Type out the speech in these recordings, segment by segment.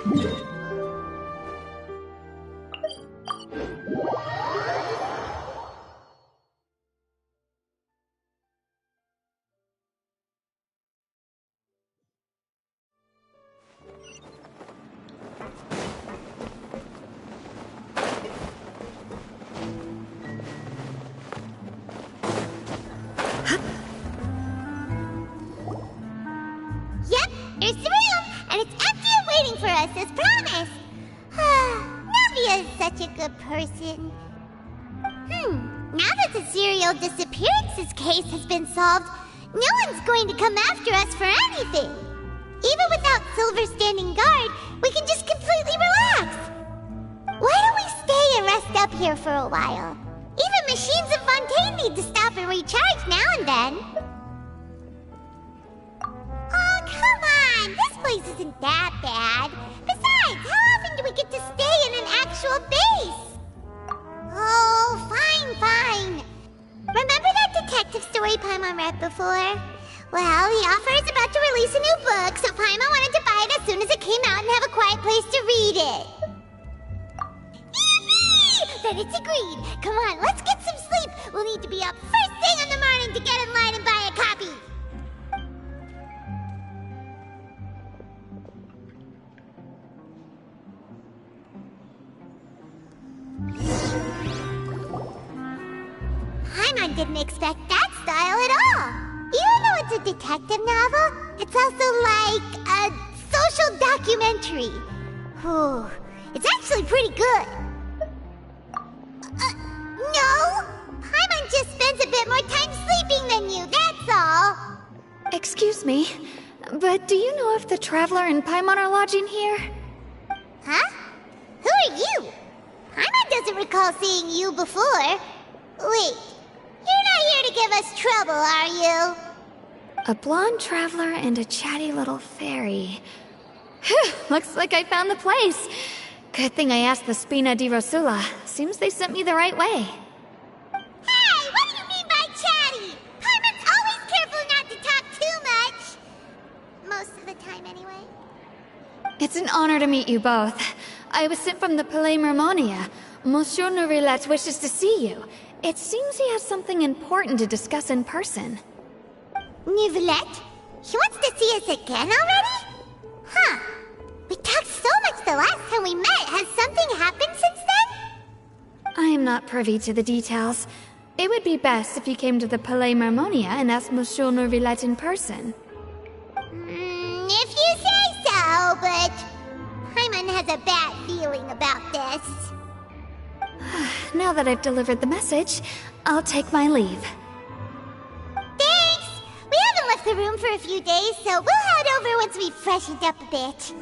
Yep, here's the room, and it's empty and waiting for us as promised. Navia is such a good person. Now that the serial disappearances case has been solved, no one's going to come after us for anything. Even without Silver standing guard, we can just completely relax. Why don't we stay and rest up here for a while? Even machines in Fontaine need to stop and recharge now and then. Oh, come on! This place isn't that bad. Besides, how often do we get to stay in an actual base? Oh, fine. Remember that detective story Paimon read before? Well, the author is about to release a new book, so Paimon wanted to buy it as soon as it came out and have a quiet place to read it. Yippee! Then it's agreed. Come on, let's get some sleep. We'll need to be up first thing in the morning to get in line and buy a copy. Paimon didn't expect that style at all. Even though it's a detective novel, it's also like a social documentary. It's actually pretty good. No! Paimon just spends a bit more time sleeping than you, that's all. Excuse me, but do you know if the Traveler and Paimon are lodging here? Huh? Who are you? Paimon doesn't recall seeing you before. Wait, you're not here to give us trouble, are you? A blonde traveler and a chatty little fairy. Phew, looks like I found the place. Good thing I asked the Spina di Rosula. Seems they sent me the right way. Hey, what do you mean by chatty? Paimon's always careful not to talk too much. Most of the time, anyway. It's an honor to meet you both. I was sent from the Palais Mermonia. Monsieur Nourillet wishes to see you. It seems he has something important to discuss in person. Nourillet? He wants to see us again already? Huh. We talked so much the last time we met. Has something happened since then? I am not privy to the details. It would be best if you came to the Palais Mermonia and asked Monsieur Nourillet in person. If you say so, but Paimon has a bad feeling about this. Now that I've delivered the message, I'll take my leave. Thanks! We haven't left the room for a few days, so we'll head over once we've freshened up a bit.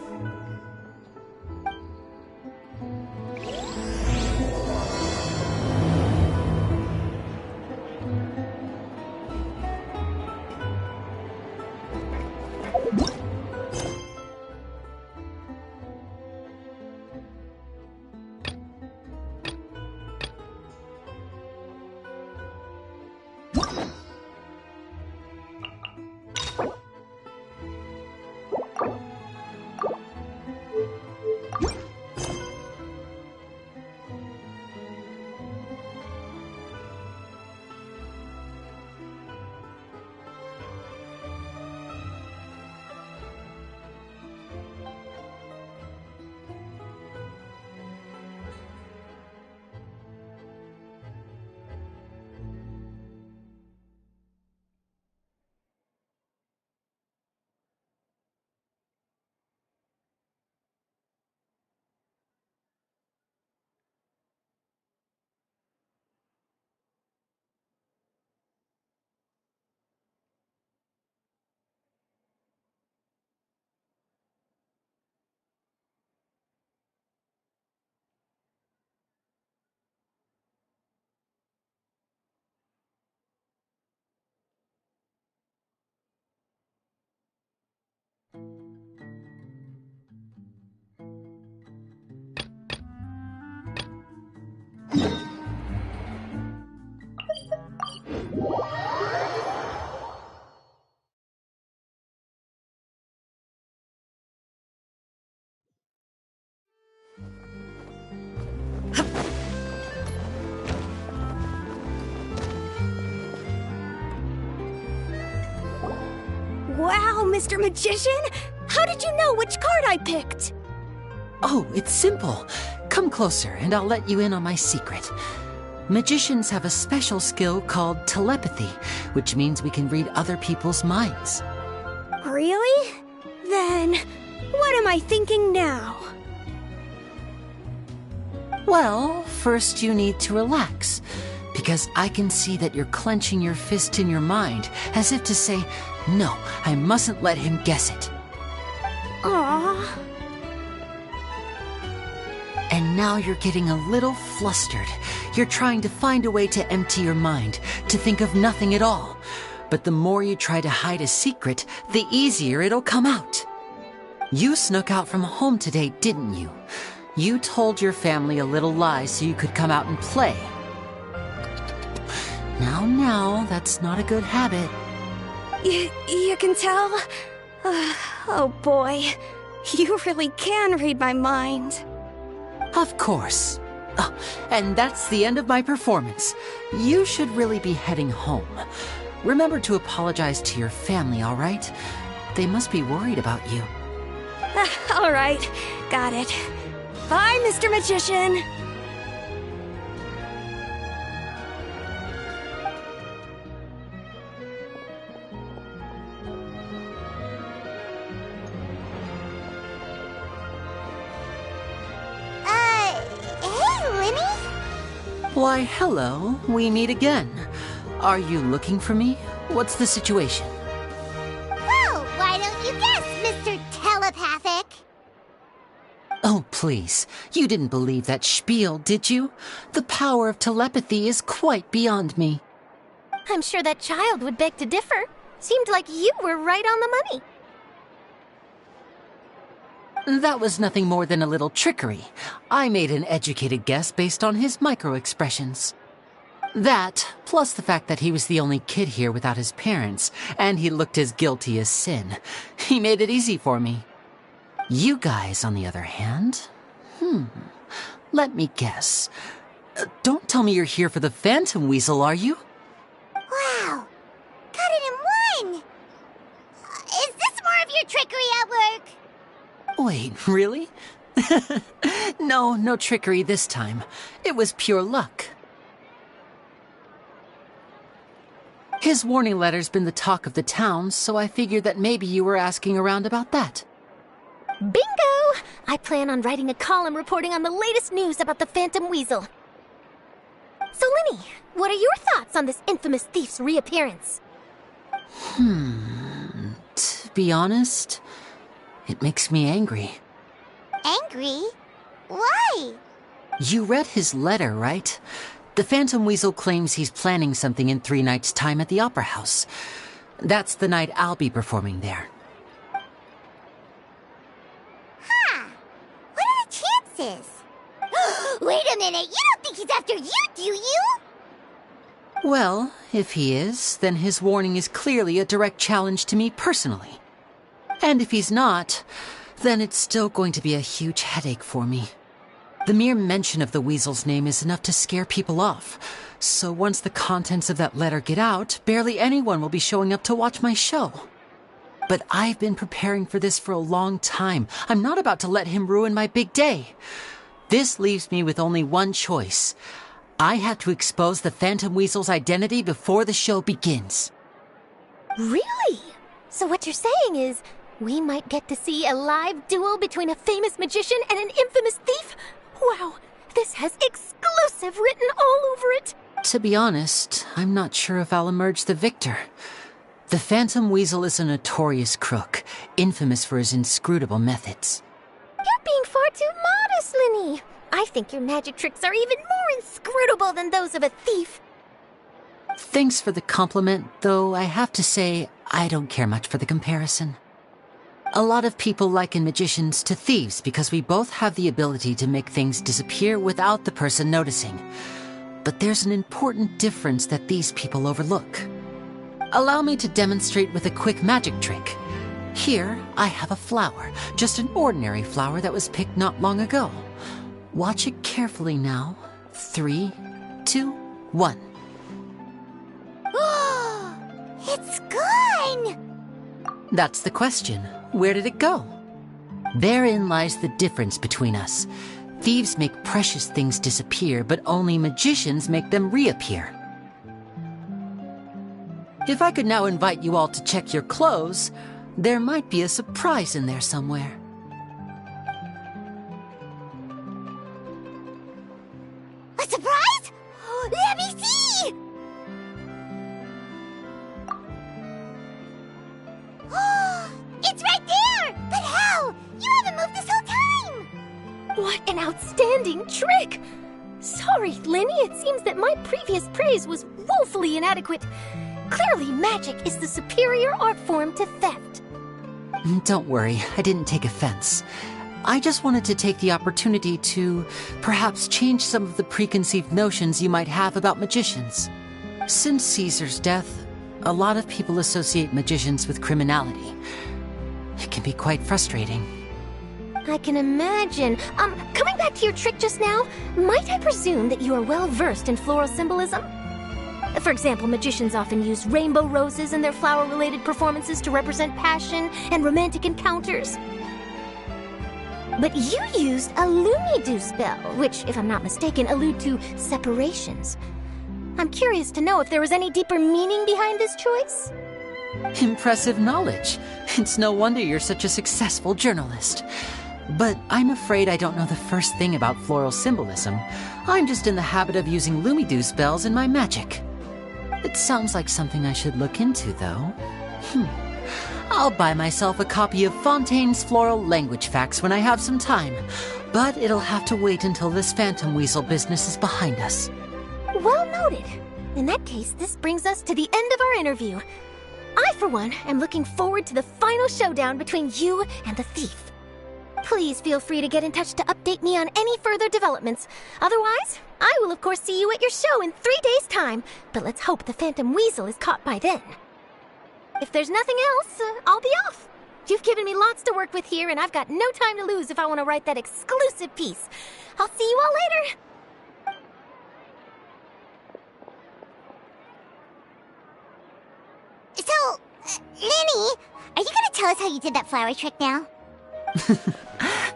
Mr. Magician! How did you know which card I picked? Oh, it's simple. Come closer and I'll let you in on my secret. Magicians have a special skill called telepathy, which means we can read other people's minds. Really? Then, what am I thinking now? Well, first you need to relax, because I can see that you're clenching your fist in your mind, as if to say, no, I mustn't let him guess it. Aww. And now you're getting a little flustered. You're trying to find a way to empty your mind, to think of nothing at all. But the more you try to hide a secret, the easier it'll come out. You snuck out from home today, didn't you? You told your family a little lie so you could come out and play. Now, that's not a good habit. You can tell? Oh boy, you really can read my mind. Of course. Oh, and that's the end of my performance. You should really be heading home. Remember to apologize to your family, all right? They must be worried about you. All right, got it. Bye, Mr. Magician. Hey, Lenny? Why, hello. We meet again. Are you looking for me? What's the situation? Well, why don't you guess, Mr. Telepathic? Oh, please. You didn't believe that spiel, did you? The power of telepathy is quite beyond me. I'm sure that child would beg to differ. Seemed like you were right on the money. That was nothing more than a little trickery. I made an educated guess based on his micro-expressions. That, plus the fact that he was the only kid here without his parents, and he looked as guilty as sin. He made it easy for me. You guys, on the other hand, let me guess. Don't tell me you're here for the Phantom Weasel, are you? Wow, got it in one! Is this more of your trickery at work? Wait, really? No trickery this time. It was pure luck. His warning letter's been the talk of the town, so I figured that maybe you were asking around about that. Bingo! I plan on writing a column reporting on the latest news about the Phantom Weasel. So, Lenny, what are your thoughts on this infamous thief's reappearance? To be honest, it makes me angry. Angry? Why? You read his letter, right? The Phantom Weasel claims he's planning something in 3 nights' time at the Opera House. That's the night I'll be performing there. What are the chances? Wait a minute, you don't think he's after you, do you? Well, if he is, then his warning is clearly a direct challenge to me personally. And if he's not, then it's still going to be a huge headache for me. The mere mention of the Weasel's name is enough to scare people off. So once the contents of that letter get out, barely anyone will be showing up to watch my show. But I've been preparing for this for a long time. I'm not about to let him ruin my big day. This leaves me with only one choice. I have to expose the Phantom Weasel's identity before the show begins. Really? So what you're saying is, we might get to see a live duel between a famous magician and an infamous thief? Wow, this has exclusive written all over it. To be honest, I'm not sure if I'll emerge the victor. The Phantom Weasel is a notorious crook, infamous for his inscrutable methods. You're being far too modest, Lenny. I think your magic tricks are even more inscrutable than those of a thief. Thanks for the compliment, though I have to say I don't care much for the comparison. A lot of people liken magicians to thieves because we both have the ability to make things disappear without the person noticing. But there's an important difference that these people overlook. Allow me to demonstrate with a quick magic trick. Here, I have a flower, just an ordinary flower that was picked not long ago. Watch it carefully now. 3, 2, 1. It's gone! That's the question. Where did it go? Therein lies the difference between us. Thieves make precious things disappear, but only magicians make them reappear. If I could now invite you all to check your clothes, there might be a surprise in there somewhere. A surprise? Let me see! It's right there! But how? You haven't moved this whole time! What an outstanding trick! Sorry, Lenny, it seems that my previous praise was woefully inadequate. Clearly, magic is the superior art form to theft. Don't worry, I didn't take offense. I just wanted to take the opportunity to perhaps change some of the preconceived notions you might have about magicians. Since Caesar's death, a lot of people associate magicians with criminality. It can be quite frustrating. I can imagine. Coming back to your trick just now, might I presume that you are well versed in floral symbolism? For example, magicians often use rainbow roses in their flower-related performances to represent passion and romantic encounters. But you used a Lumidu spell, which, if I'm not mistaken, allude to separations. I'm curious to know if there was any deeper meaning behind this choice? Impressive knowledge. It's no wonder you're such a successful journalist. But I'm afraid I don't know the first thing about floral symbolism. I'm just in the habit of using Lumidu spells in my magic. It sounds like something I should look into, though. I'll buy myself a copy of Fontaine's Floral Language Facts when I have some time. But it'll have to wait until this phantom weasel business is behind us. Well noted. In that case, this brings us to the end of our interview. I, for one, am looking forward to the final showdown between you and the thief. Please feel free to get in touch to update me on any further developments. Otherwise, I will of course see you at your show in 3 days' time, but let's hope the Phantom Weasel is caught by then. If there's nothing else, I'll be off. You've given me lots to work with here, and I've got no time to lose if I want to write that exclusive piece. I'll see you all later. So, Lenny, are you gonna tell us how you did that flower trick now?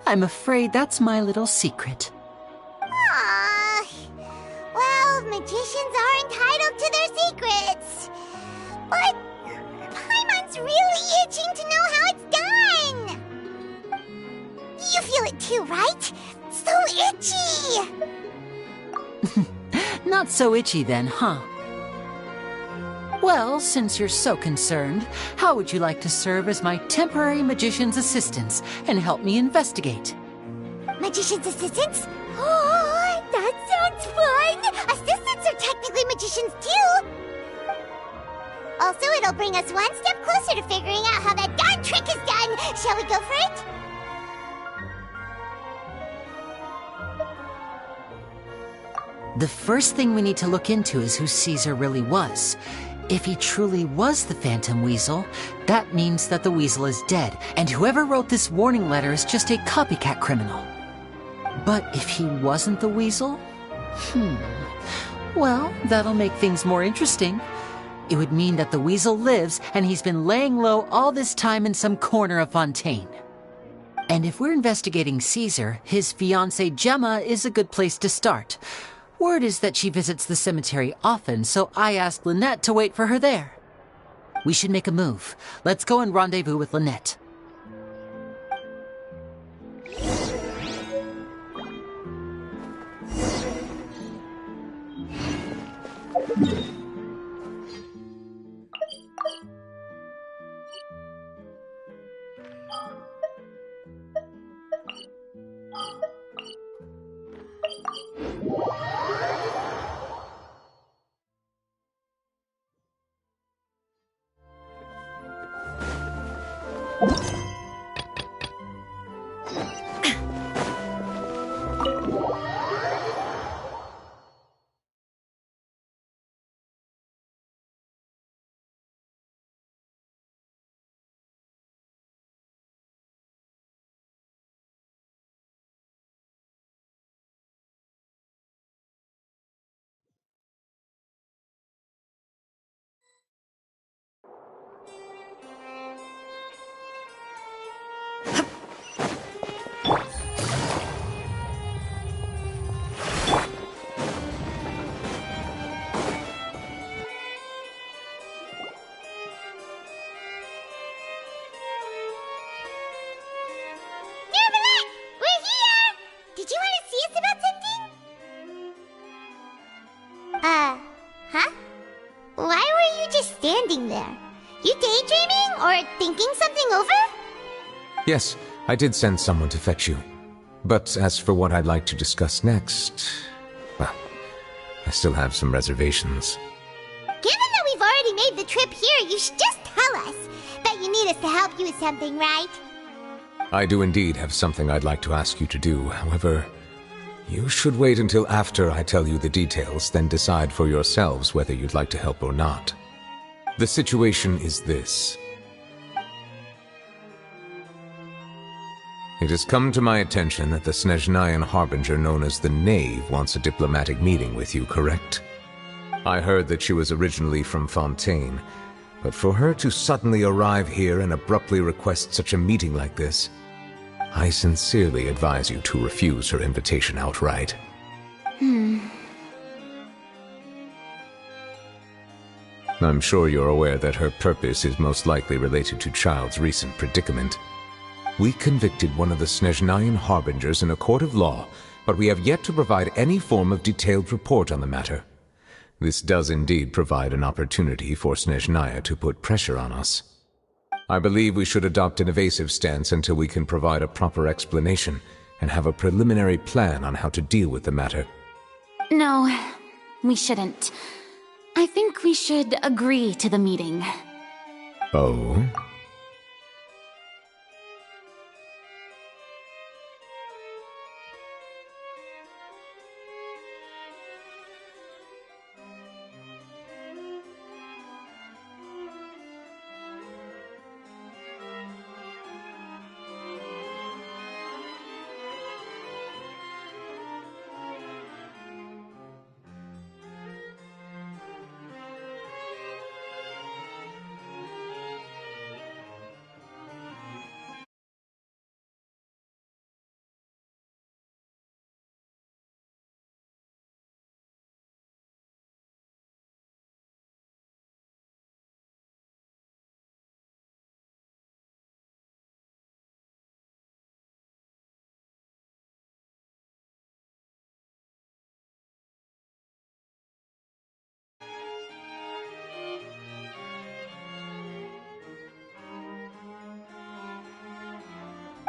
I'm afraid that's my little secret. Aww. Well, magicians are entitled to their secrets. But Paimon's really itching to know how it's done. You feel it too, right? So itchy. Not so itchy then, huh? Well, since you're so concerned, how would you like to serve as my temporary magician's assistants and help me investigate? Magician's assistants? Oh, that sounds fun! Assistants are technically magicians too! Also, it'll bring us one step closer to figuring out how that darn trick is done! Shall we go for it? The first thing we need to look into is who Caesar really was. If he truly was the Phantom Weasel, that means that the weasel is dead, and whoever wrote this warning letter is just a copycat criminal. But if he wasn't the weasel? Well, that'll make things more interesting. It would mean that the weasel lives, and he's been laying low all this time in some corner of Fontaine. And if we're investigating Caesar, his fiancée Gemma is a good place to start. Word is that she visits the cemetery often, so I asked Lynette to wait for her there. We should make a move. Let's go and rendezvous with Lynette. sitting there? You daydreaming or thinking something over? Yes, I did send someone to fetch you. But as for what I'd like to discuss next, well, I still have some reservations. Given that we've already made the trip here, you should just tell us. Bet you need us to help you with something, right? I do indeed have something I'd like to ask you to do. However, you should wait until after I tell you the details, then decide for yourselves whether you'd like to help or not. The situation is this. It has come to my attention that the Snezhnayan harbinger known as the Knave wants a diplomatic meeting with you, correct? I heard that she was originally from Fontaine, but for her to suddenly arrive here and abruptly request such a meeting like this, I sincerely advise you to refuse her invitation outright. I'm sure you're aware that her purpose is most likely related to Child's recent predicament. We convicted one of the Snezhnayan harbingers in a court of law, but we have yet to provide any form of detailed report on the matter. This does indeed provide an opportunity for Snezhnaya to put pressure on us. I believe we should adopt an evasive stance until we can provide a proper explanation and have a preliminary plan on how to deal with the matter. No, we shouldn't. I think we should agree to the meeting. Oh?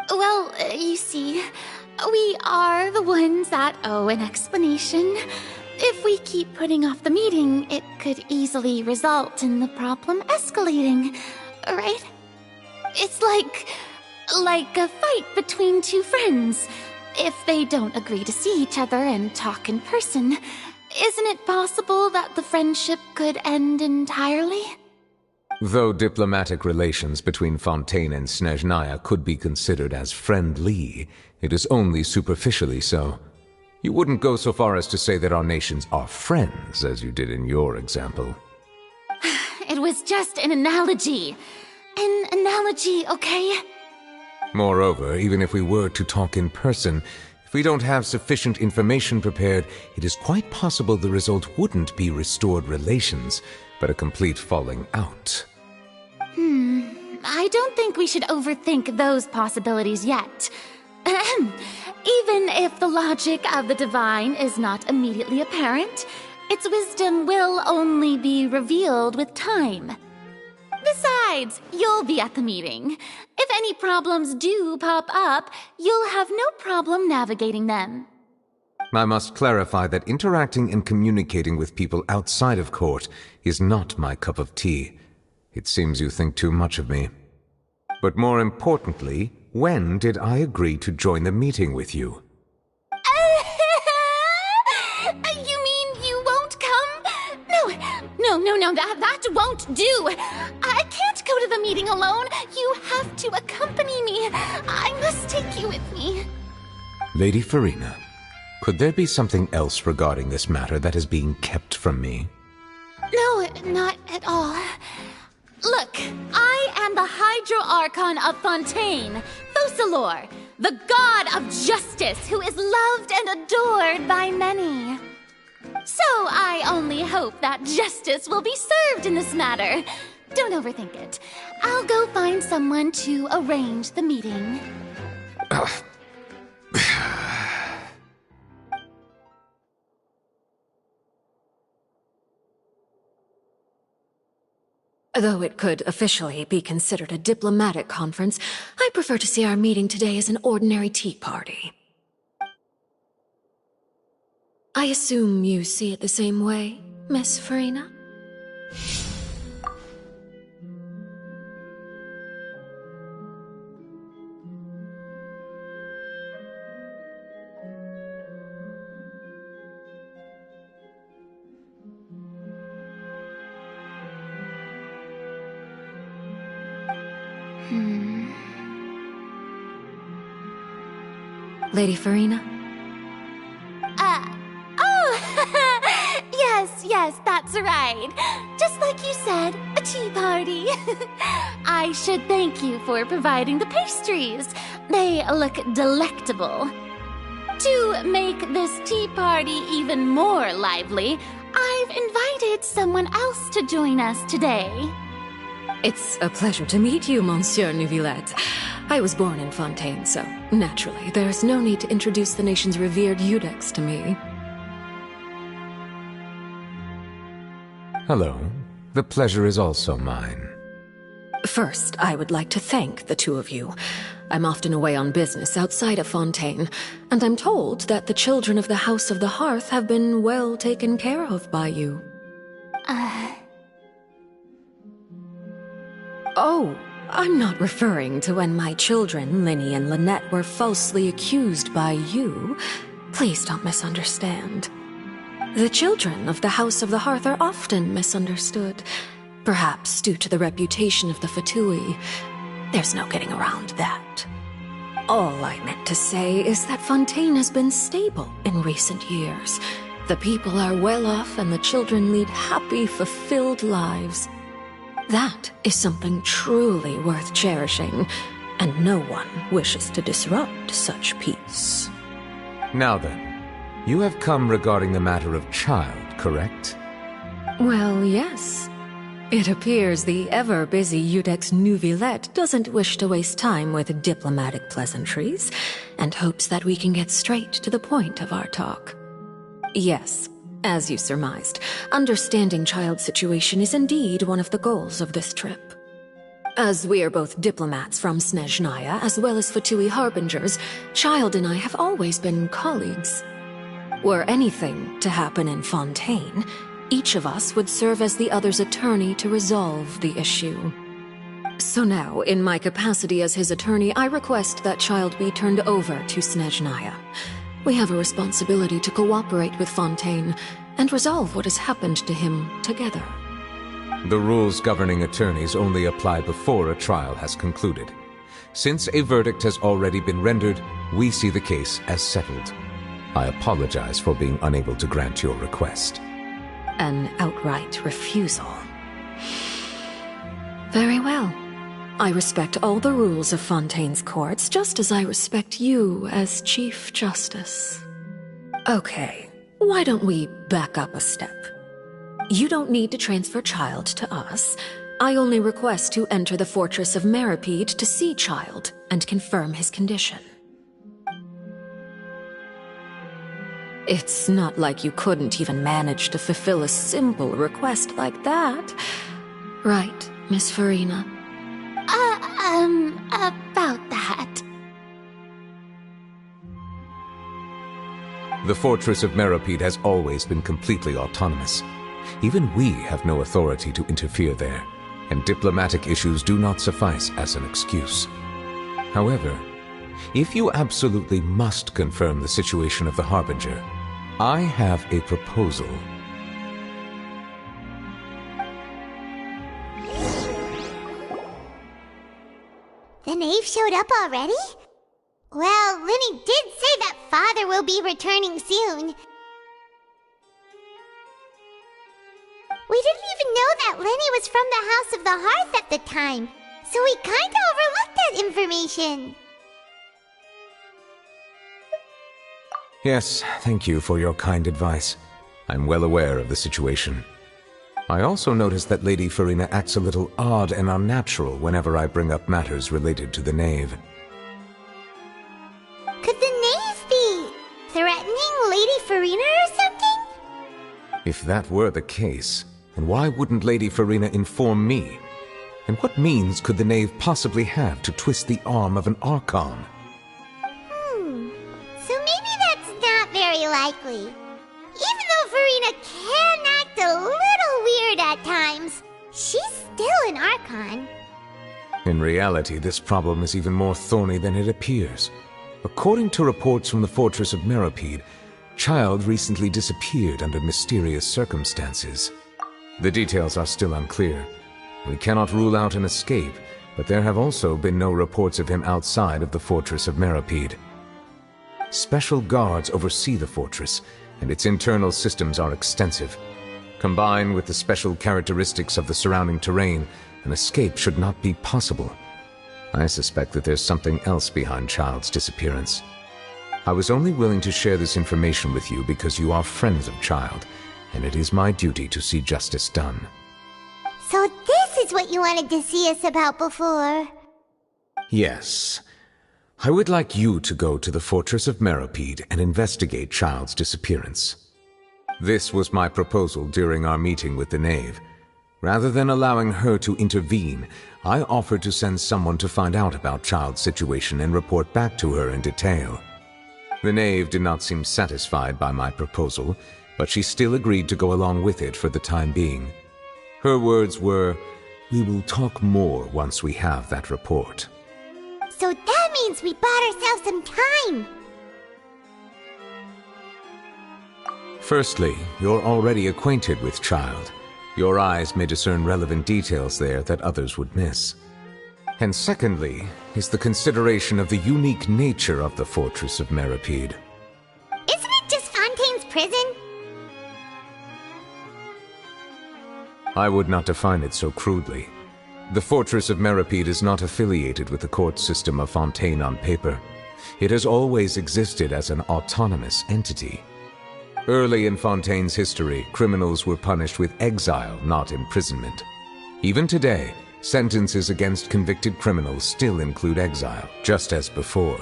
Well, you see, we are the ones that owe an explanation. If we keep putting off the meeting, it could easily result in the problem escalating, right? It's like a fight between two friends. If they don't agree to see each other and talk in person, isn't it possible that the friendship could end entirely? Though diplomatic relations between Fontaine and Snezhnaya could be considered as friendly, it is only superficially so. You wouldn't go so far as to say that our nations are friends, as you did in your example. It was just an analogy. An analogy, okay? Moreover, even if we were to talk in person, if we don't have sufficient information prepared, it is quite possible the result wouldn't be restored relations, but a complete falling out. I don't think we should overthink those possibilities yet. Even if the logic of the divine is not immediately apparent, its wisdom will only be revealed with time. Besides, you'll be at the meeting. If any problems do pop up, you'll have no problem navigating them. I must clarify that interacting and communicating with people outside of court is not my cup of tea. It seems you think too much of me. But more importantly, when did I agree to join the meeting with you? You mean you won't come? No, that won't do. I can't go to the meeting alone. You have to accompany me. I must take you with me. Lady Farina, could there be something else regarding this matter that is being kept from me? No, not at all. Look, I am the Hydro-Archon of Fontaine, Focalor, the god of justice who is loved and adored by many. So I only hope that justice will be served in this matter. Don't overthink it. I'll go find someone to arrange the meeting. Though it could officially be considered a diplomatic conference, I prefer to see our meeting today as an ordinary tea party. I assume you see it the same way, Miss Farina? Lady Farina? Yes, that's right. Just like you said, a tea party. I should thank you for providing the pastries. They look delectable. To make this tea party even more lively, I've invited someone else to join us today. It's a pleasure to meet you, Monsieur Neuvillette. I was born in Fontaine, so naturally, there's no need to introduce the nation's revered Iudex to me. Hello. The pleasure is also mine. First, I would like to thank the two of you. I'm often away on business outside of Fontaine, and I'm told that the children of the House of the Hearth have been well taken care of by you. Oh, I'm not referring to when my children, Linny and Lynette, were falsely accused by you. Please don't misunderstand. The children of the House of the Hearth are often misunderstood, perhaps due to the reputation of the Fatui. There's no getting around that. All I meant to say is that Fontaine has been stable in recent years. The people are well off and the children lead happy, fulfilled lives. That is something truly worth cherishing, and no one wishes to disrupt such peace. Now then, you have come regarding the matter of child, correct? Well, yes. It appears the ever-busy Iudex Neuvillette doesn't wish to waste time with diplomatic pleasantries, and hopes that we can get straight to the point of our talk. Yes, as you surmised, understanding child's situation is indeed one of the goals of this trip. As we are both diplomats from Snezhnaya, as well as Fatui harbingers, Child and I have always been colleagues. Were anything to happen in Fontaine, each of us would serve as the other's attorney to resolve the issue. So now, in my capacity as his attorney, I request that Child be turned over to Snezhnaya. We have a responsibility to cooperate with Fontaine and resolve what has happened to him together. The rules governing attorneys only apply before a trial has concluded. Since a verdict has already been rendered, we see the case as settled. I apologize for being unable to grant your request. An outright refusal. Very well. I respect all the rules of Fontaine's courts, just as I respect you as Chief Justice. Okay, why don't we back up a step? You don't need to transfer Child to us. I only request to enter the fortress of Meripede to see Child and confirm his condition. It's not like you couldn't even manage to fulfill a simple request like that. Right, Miss Farina? About that. The fortress of Meripede has always been completely autonomous. Even we have no authority to interfere there, and diplomatic issues do not suffice as an excuse. However, if you absolutely must confirm the situation of the Harbinger, I have a proposal. The knave showed up already? Well, Linny did say that Father will be returning soon. We didn't even know that Linny was from the House of the Hearth at the time, so we kinda overlooked that information. Yes, thank you for your kind advice. I'm well aware of the situation. I also noticed that Lady Farina acts a little odd and unnatural whenever I bring up matters related to the knave. Could the knave be threatening Lady Farina or something? If that were the case, then why wouldn't Lady Farina inform me And what means could the knave possibly have to twist the arm of an Archon? So maybe that's not very likely. Even though Farina can act a little weird at times, she's still an Archon. In reality, this problem is even more thorny than it appears. According to reports from the fortress of Meropide, Child recently disappeared under mysterious circumstances. The details are still unclear. We cannot rule out an escape, but there have also been no reports of him outside of the fortress of Meropide. Special guards oversee the fortress, and its internal systems are extensive. Combined with the special characteristics of the surrounding terrain, an escape should not be possible. I suspect that there's something else behind Child's disappearance. I was only willing to share this information with you because you are friends of Child, and it is my duty to see justice done. So this is what you wanted to see us about before? Yes. I would like you to go to the fortress of Meropide and investigate Child's disappearance. This was my proposal during our meeting with the knave. Rather than allowing her to intervene, I offered to send someone to find out about Child's situation and report back to her in detail. The knave did not seem satisfied by my proposal, but she still agreed to go along with it for the time being. Her words were, "We will talk more once we have that report." So that means we bought ourselves some time! Firstly, you're already acquainted with Child. Your eyes may discern relevant details there that others would miss. And secondly, is the consideration of the unique nature of the fortress of Meropide. Isn't it just Fontaine's prison? I would not define it so crudely. The fortress of Meropide is not affiliated with the court system of Fontaine on paper. It has always existed as an autonomous entity. Early in Fontaine's history, criminals were punished with exile, not imprisonment. Even today, sentences against convicted criminals still include exile, just as before.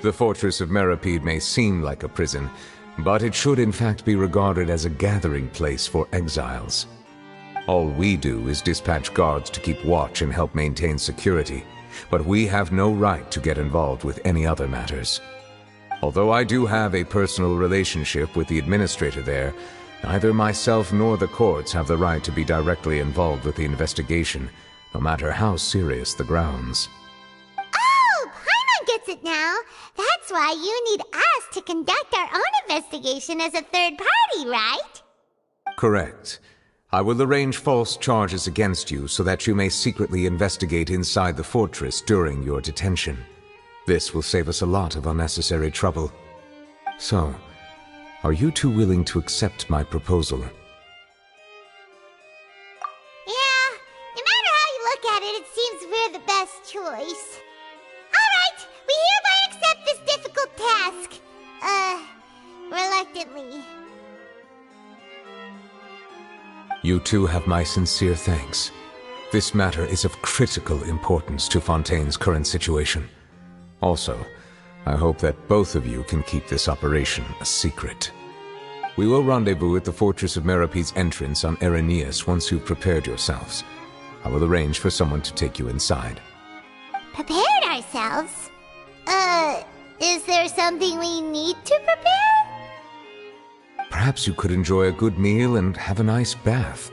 The fortress of Meropide may seem like a prison, but it should in fact be regarded as a gathering place for exiles. All we do is dispatch guards to keep watch and help maintain security, but we have no right to get involved with any other matters. Although I do have a personal relationship with the administrator there, neither myself nor the courts have the right to be directly involved with the investigation, no matter how serious the grounds. Oh, Paimon gets it now! That's why you need us to conduct our own investigation as a third party, right? Correct. I will arrange false charges against you so that you may secretly investigate inside the fortress during your detention. This will save us a lot of unnecessary trouble. So, are you two willing to accept my proposal? Yeah, no matter how you look at it, it seems we're the best choice. Alright, we hereby accept this difficult task. Reluctantly. You two have my sincere thanks. This matter is of critical importance to Fontaine's current situation. Also, I hope that both of you can keep this operation a secret. We will rendezvous at the Fortress of Meropide's entrance on Erinius once you've prepared yourselves. I will arrange for someone to take you inside. Prepared ourselves? Is there something we need to prepare? Perhaps you could enjoy a good meal and have a nice bath.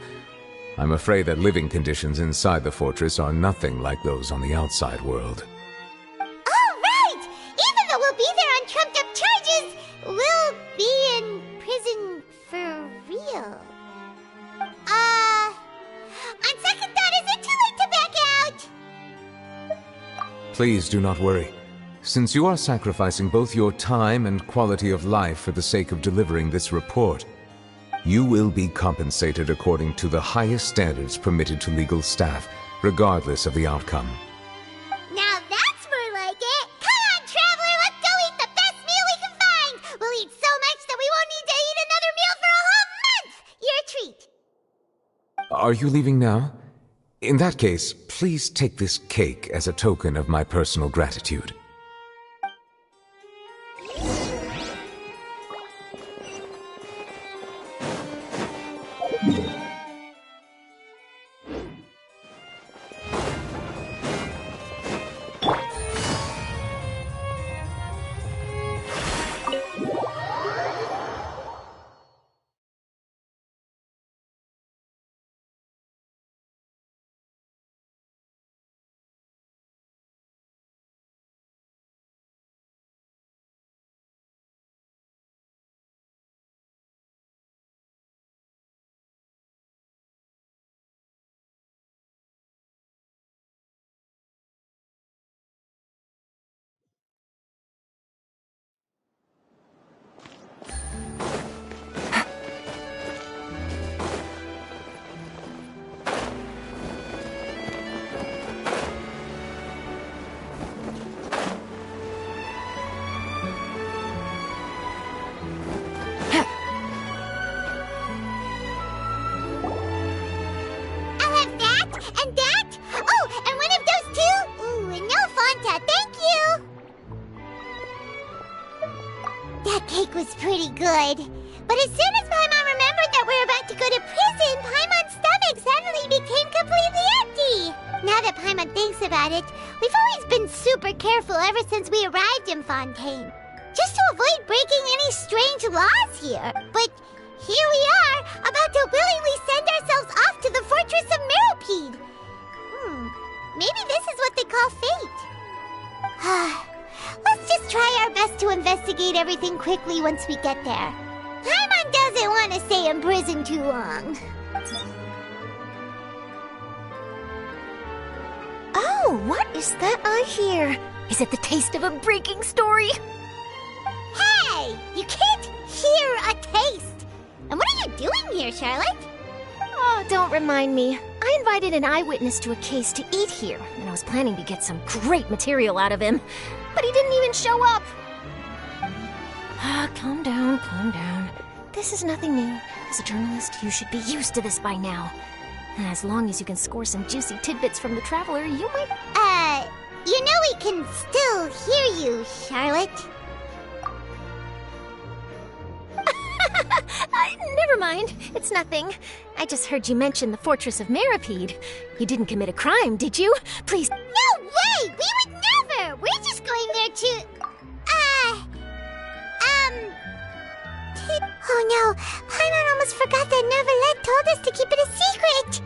I'm afraid that living conditions inside the fortress are nothing like those on the outside world. Oh, right! Even though we'll be there on trumped-up charges, we'll be in prison for real. On second thought, is it too late to back out? Please do not worry. Since you are sacrificing both your time and quality of life for the sake of delivering this report, you will be compensated according to the highest standards permitted to legal staff, regardless of the outcome. Now that's more like it! Come on, Traveler, let's go eat the best meal we can find! We'll eat so much that we won't need to eat another meal for a whole month! Your treat! Are you leaving now? In that case, please take this cake as a token of my personal gratitude. cake was pretty good. But as soon as Paimon remembered that we were about to go to prison, Paimon's stomach suddenly became completely empty. Now that Paimon thinks about it, we've always been super careful ever since we arrived in Fontaine. Just to avoid breaking any strange laws here. But here we are, about to willingly send ourselves off to the fortress of Meropide. Maybe this is what they call fate. Let's just try our best to investigate everything quickly once we get there. Paimon doesn't want to stay in prison too long. Oh, what is that I hear? Is it the taste of a breaking story? Hey! You can't hear a taste! And what are you doing here, Charlotte? Oh, don't remind me. I invited an eyewitness to a case to eat here, and I was planning to get some great material out of him. But he didn't even show up. Calm down, calm down. This is nothing new. As a journalist, you should be used to this by now. As long as you can score some juicy tidbits from the Traveler, you might... You know we can still hear you, Charlotte. Never mind. It's nothing. I just heard you mention the Fortress of Meropide. You didn't commit a crime, did you? Please... No way! We would never! We're just going there to... Oh no, Paimon almost forgot that Neuvillette told us to keep it a secret!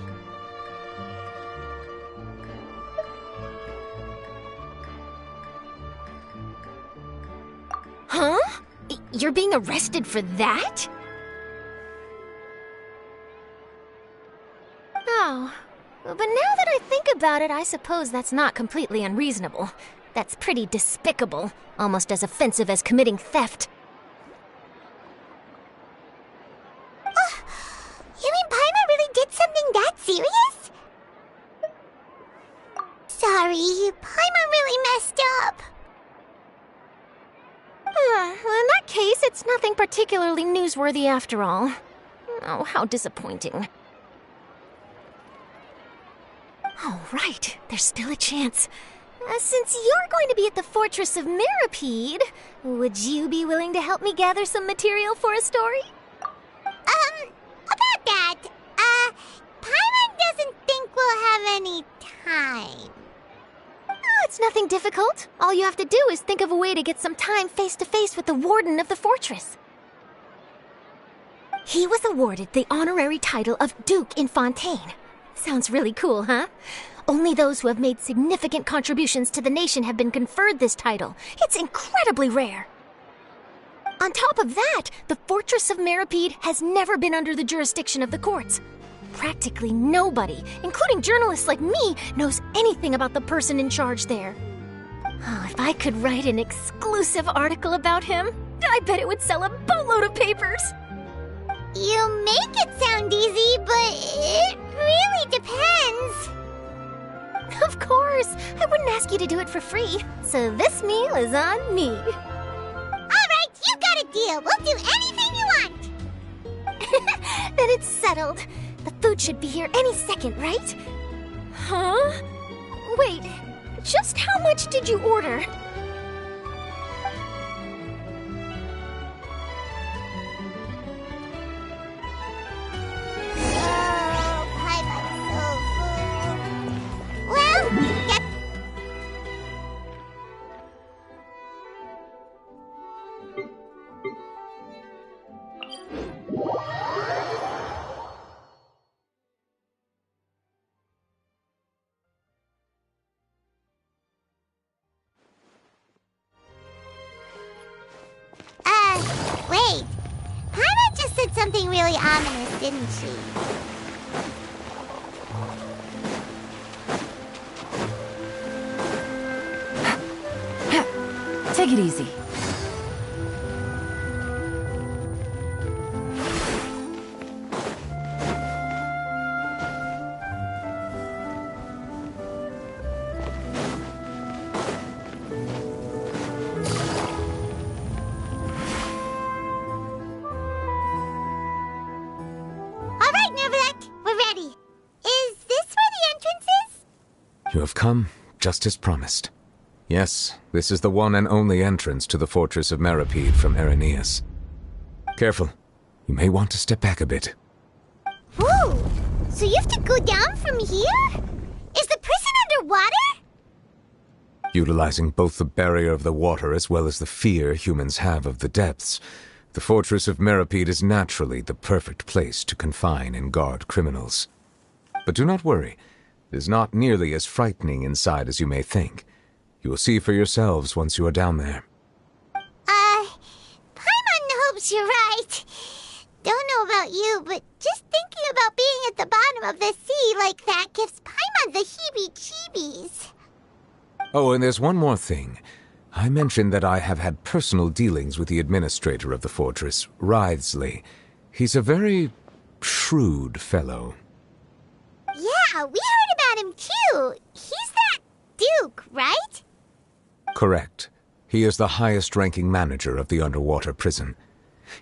Huh? You're being arrested for that? Oh. But now that I think about it, I suppose that's not completely unreasonable. That's pretty despicable, almost as offensive as committing theft. You mean Paimon really did something that serious? Sorry, Paimon really messed up. Well, in that case, it's nothing particularly newsworthy after all. Oh, how disappointing. Oh, right. There's still a chance. Since you're going to be at the Fortress of Meropide, would you be willing to help me gather some material for a story? About that, Paimon doesn't think we'll have any time. Oh, it's nothing difficult. All you have to do is think of a way to get some time face-to-face with the warden of the fortress. He was awarded the honorary title of Duke in Fontaine. Sounds really cool, huh? Only those who have made significant contributions to the nation have been conferred this title. It's incredibly rare. On top of that, the Fortress of Meropide has never been under the jurisdiction of the courts. Practically nobody, including journalists like me, knows anything about the person in charge there. Oh, if I could write an exclusive article about him, I bet it would sell a boatload of papers. You make it sound easy, but it really depends. Of course, I wouldn't ask you to do it for free, so this meal is on me. Alright, you got a deal. We'll do anything you want. Then it's settled. The food should be here any second, right? Huh? Wait, just how much did you order? Wait. Paimon just said something really ominous, didn't she? Take it easy. You have come, just as promised. Yes, this is the one and only entrance to the fortress of Meripede from Irenaeus. Careful. You may want to step back a bit. Whoa! So you have to go down from here? Is the prison underwater? Utilizing both the barrier of the water as well as the fear humans have of the depths, the fortress of Meripede is naturally the perfect place to confine and guard criminals. But do not worry. It is not nearly as frightening inside as you may think. You will see for yourselves once you are down there. Paimon hopes you're right. Don't know about you, but just thinking about being at the bottom of the sea like that gives Paimon the heebie-jeebies. Oh, and there's one more thing. I mentioned that I have had personal dealings with the administrator of the fortress, Wriothesley. He's a very shrewd fellow. Yeah, we heard about him too. He's that Duke, right? Correct. He is the highest-ranking manager of the underwater prison.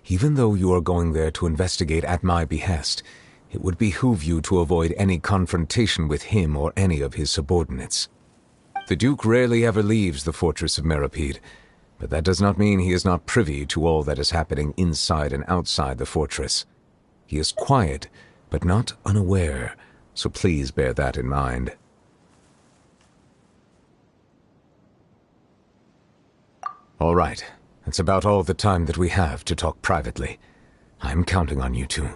Even though you are going there to investigate at my behest, it would behoove you to avoid any confrontation with him or any of his subordinates. The Duke rarely ever leaves the fortress of Meripede, but that does not mean he is not privy to all that is happening inside and outside the fortress. He is quiet, but not unaware, so please bear that in mind. All right, that's about all the time that we have to talk privately. I'm counting on you two.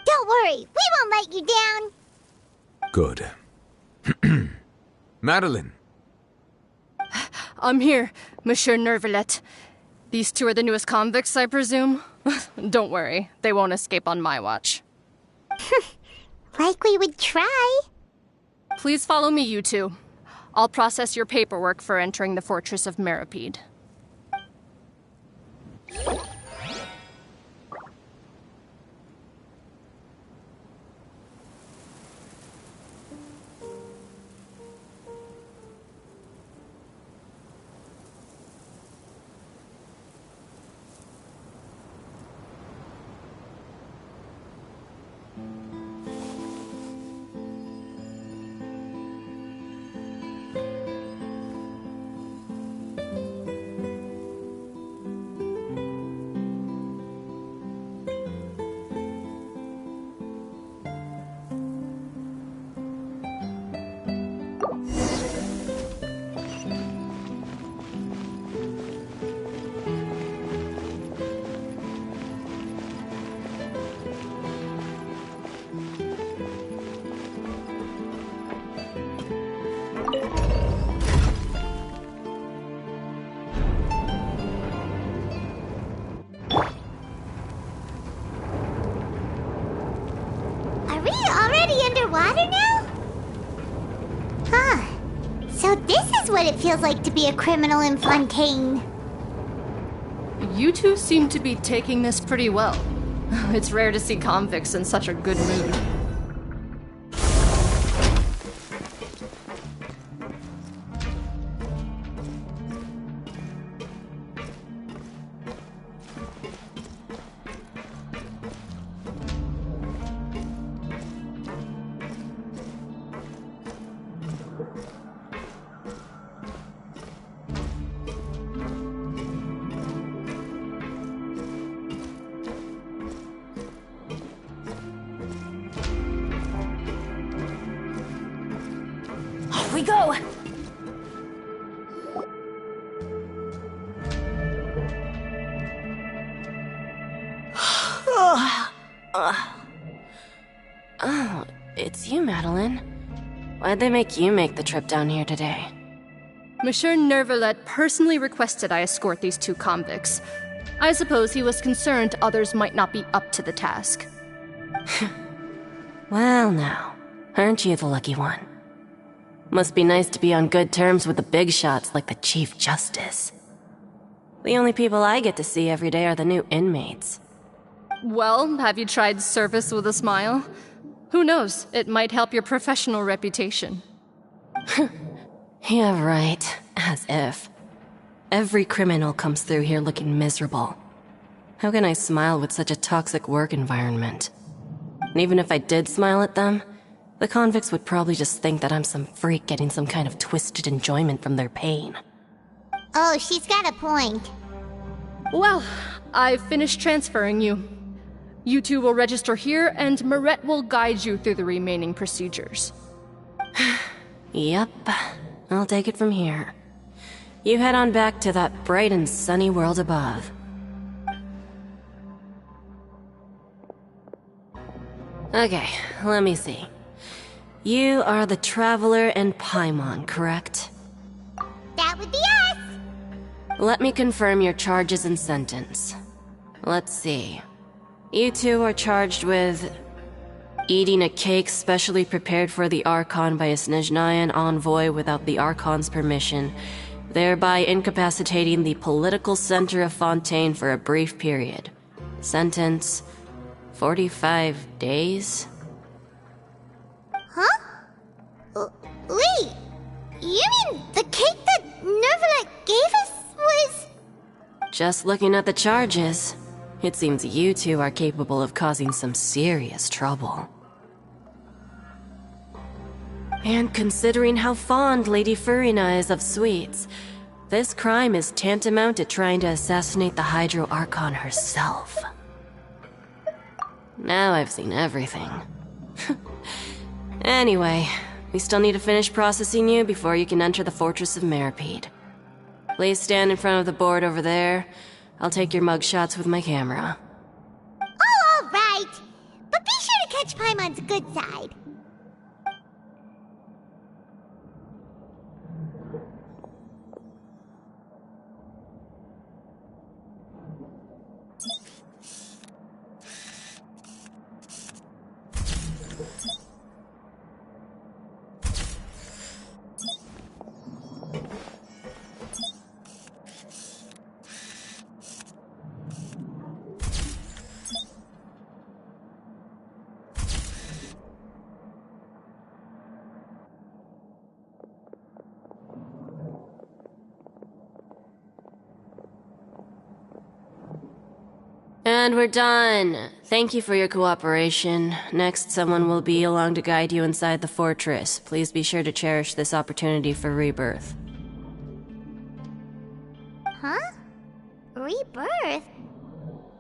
Don't worry, we won't let you down. Good. Madeline! I'm here, Monsieur Nervalet. These two are the newest convicts, I presume? Don't worry, they won't escape on my watch. Like we would try. Please follow me, you two. I'll process your paperwork for entering the fortress of Meripede. Underwater now? Huh. So this is what it feels like to be a criminal in Fontaine. You two seem to be taking this pretty well. It's rare to see convicts in such a good mood. We go! Oh, it's you, Madeline. Why'd they make you make the trip down here today? Monsieur Nervalet personally requested I escort these two convicts. I suppose he was concerned others might not be up to the task. Well now, aren't you the lucky one? Must be nice to be on good terms with the big shots like the Chief Justice. The only people I get to see every day are the new inmates. Well, have you tried service with a smile? Who knows, it might help your professional reputation. Yeah, right. As if. Every criminal comes through here looking miserable. How can I smile with such a toxic work environment? And even if I did smile at them, The convicts would probably just think that I'm some freak getting some kind of twisted enjoyment from their pain. Oh, she's got a point. Well, I've finished transferring you. You two will register here, and Marette will guide you through the remaining procedures. Yep, I'll take it from here. You head on back to that bright and sunny world above. Okay, let me see. You are the Traveler and Paimon, correct? That would be us! Let me confirm your charges and sentence. Let's see. You two are charged with eating a cake specially prepared for the Archon by a Snezhnayan envoy without the Archon's permission, thereby incapacitating the political center of Fontaine for a brief period. Sentence: 45 days? Huh? Wait, you mean the cake that Nervalet gave us was... Just looking at the charges, it seems you two are capable of causing some serious trouble. And considering how fond Lady Furina is of sweets, this crime is tantamount to trying to assassinate the Hydro Archon herself. Now I've seen everything. Anyway, we still need to finish processing you before you can enter the Fortress of Meripede. Please stand in front of the board over there. I'll take your mugshots with my camera. Oh, all right. But be sure to catch Paimon's good side. And we're done. Thank you for your cooperation. Next, someone will be along to guide you inside the fortress. Please be sure to cherish this opportunity for rebirth. Huh? Rebirth? Isn't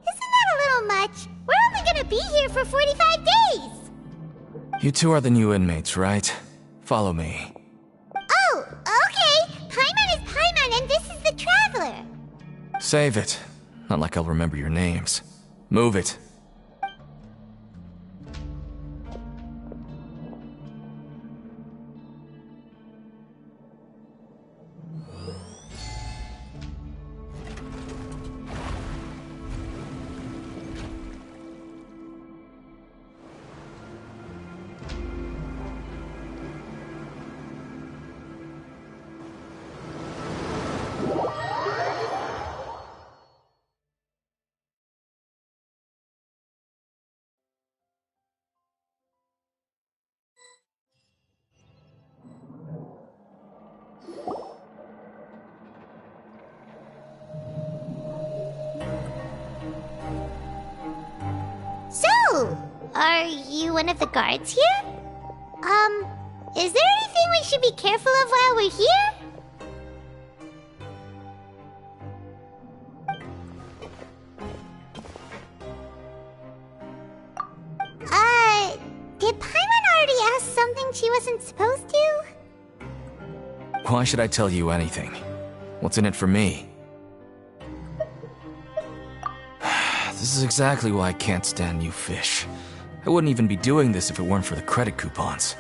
that a little much? We're only gonna be here for 45 days! You two are the new inmates, right? Follow me. Oh, okay! Paimon is Paimon and this is the Traveler! Save it. Not like I'll remember your names. Move it. So, are you one of the guards here? Is there anything we should be careful of while we're here? Did Paimon already ask something she wasn't supposed to? Why should I tell you anything? What's in it for me? This is exactly why I can't stand new fish. I wouldn't even be doing this if it weren't for the credit coupons.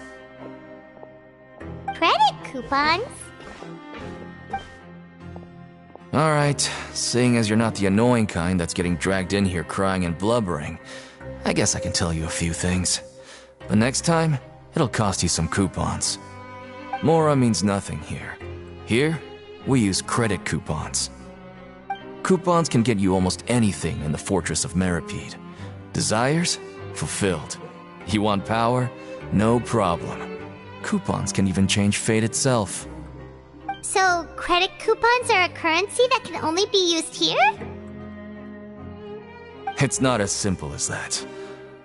Credit coupons? Alright, seeing as you're not the annoying kind that's getting dragged in here crying and blubbering, I guess I can tell you a few things. But next time, it'll cost you some coupons. Mora means nothing here. Here, we use credit coupons. Coupons can get you almost anything in the Fortress of Meripede. Desires? Fulfilled. You want power? No problem. Coupons can even change fate itself. So, credit coupons are a currency that can only be used here? It's not as simple as that.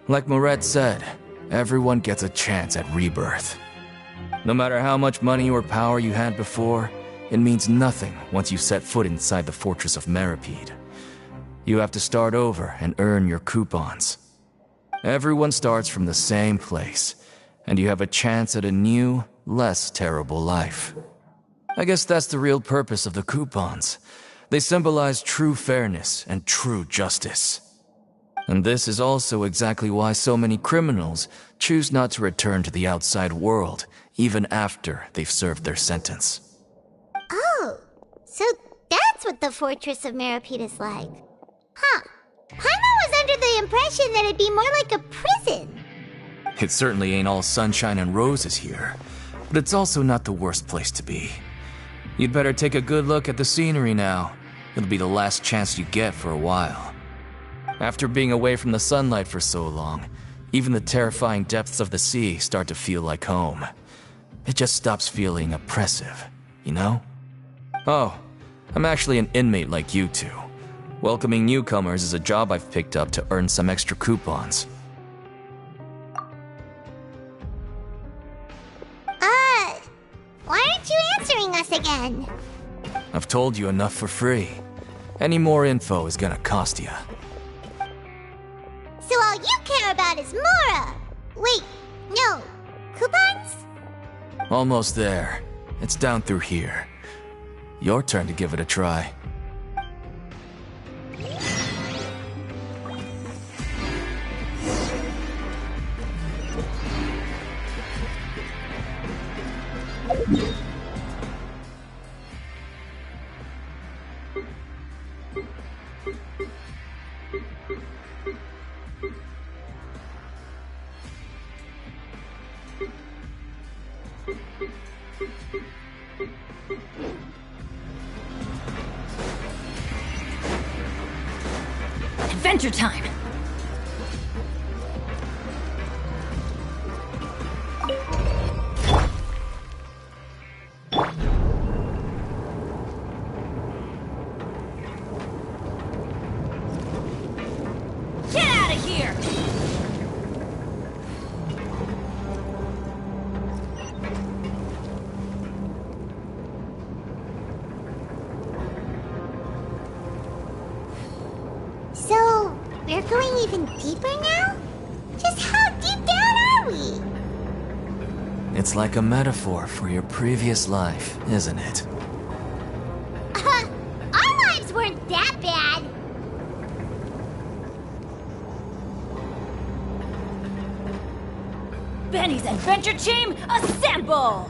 Like Moret said, Everyone gets a chance at rebirth. No matter how much money or power you had before, it means nothing once you set foot inside the fortress of Meripede. You have to start over and earn your coupons. Everyone starts from the same place, and you have a chance at a new, less terrible life. I guess that's the real purpose of the coupons. They symbolize true fairness and true justice. And this is also exactly why so many criminals choose not to return to the outside world, even after they've served their sentence. Oh, so that's what the Fortress of Meripede is like. Huh. Paimon was under the impression that it'd be more like a prison. It certainly ain't all sunshine and roses here, but it's also not the worst place to be. You'd better take a good look at the scenery now. It'll be the last chance you get for a while. After being away from the sunlight for so long, even the terrifying depths of the sea start to feel like home. It just stops feeling oppressive, you know? Oh, I'm actually an inmate like you two. Welcoming newcomers is a job I've picked up to earn some extra coupons. Why aren't you answering us again? I've told you enough for free. Any more info is gonna cost you. So all you care about is Mora! Wait, no. Coupons? Almost there. It's down through here. Your turn to give it a try. Adventure time! Get out of here! So, we're going even deeper now? Just how deep down are we? It's like a metaphor for your previous life, isn't it? Our lives weren't that bad. Benny's adventure team, assemble!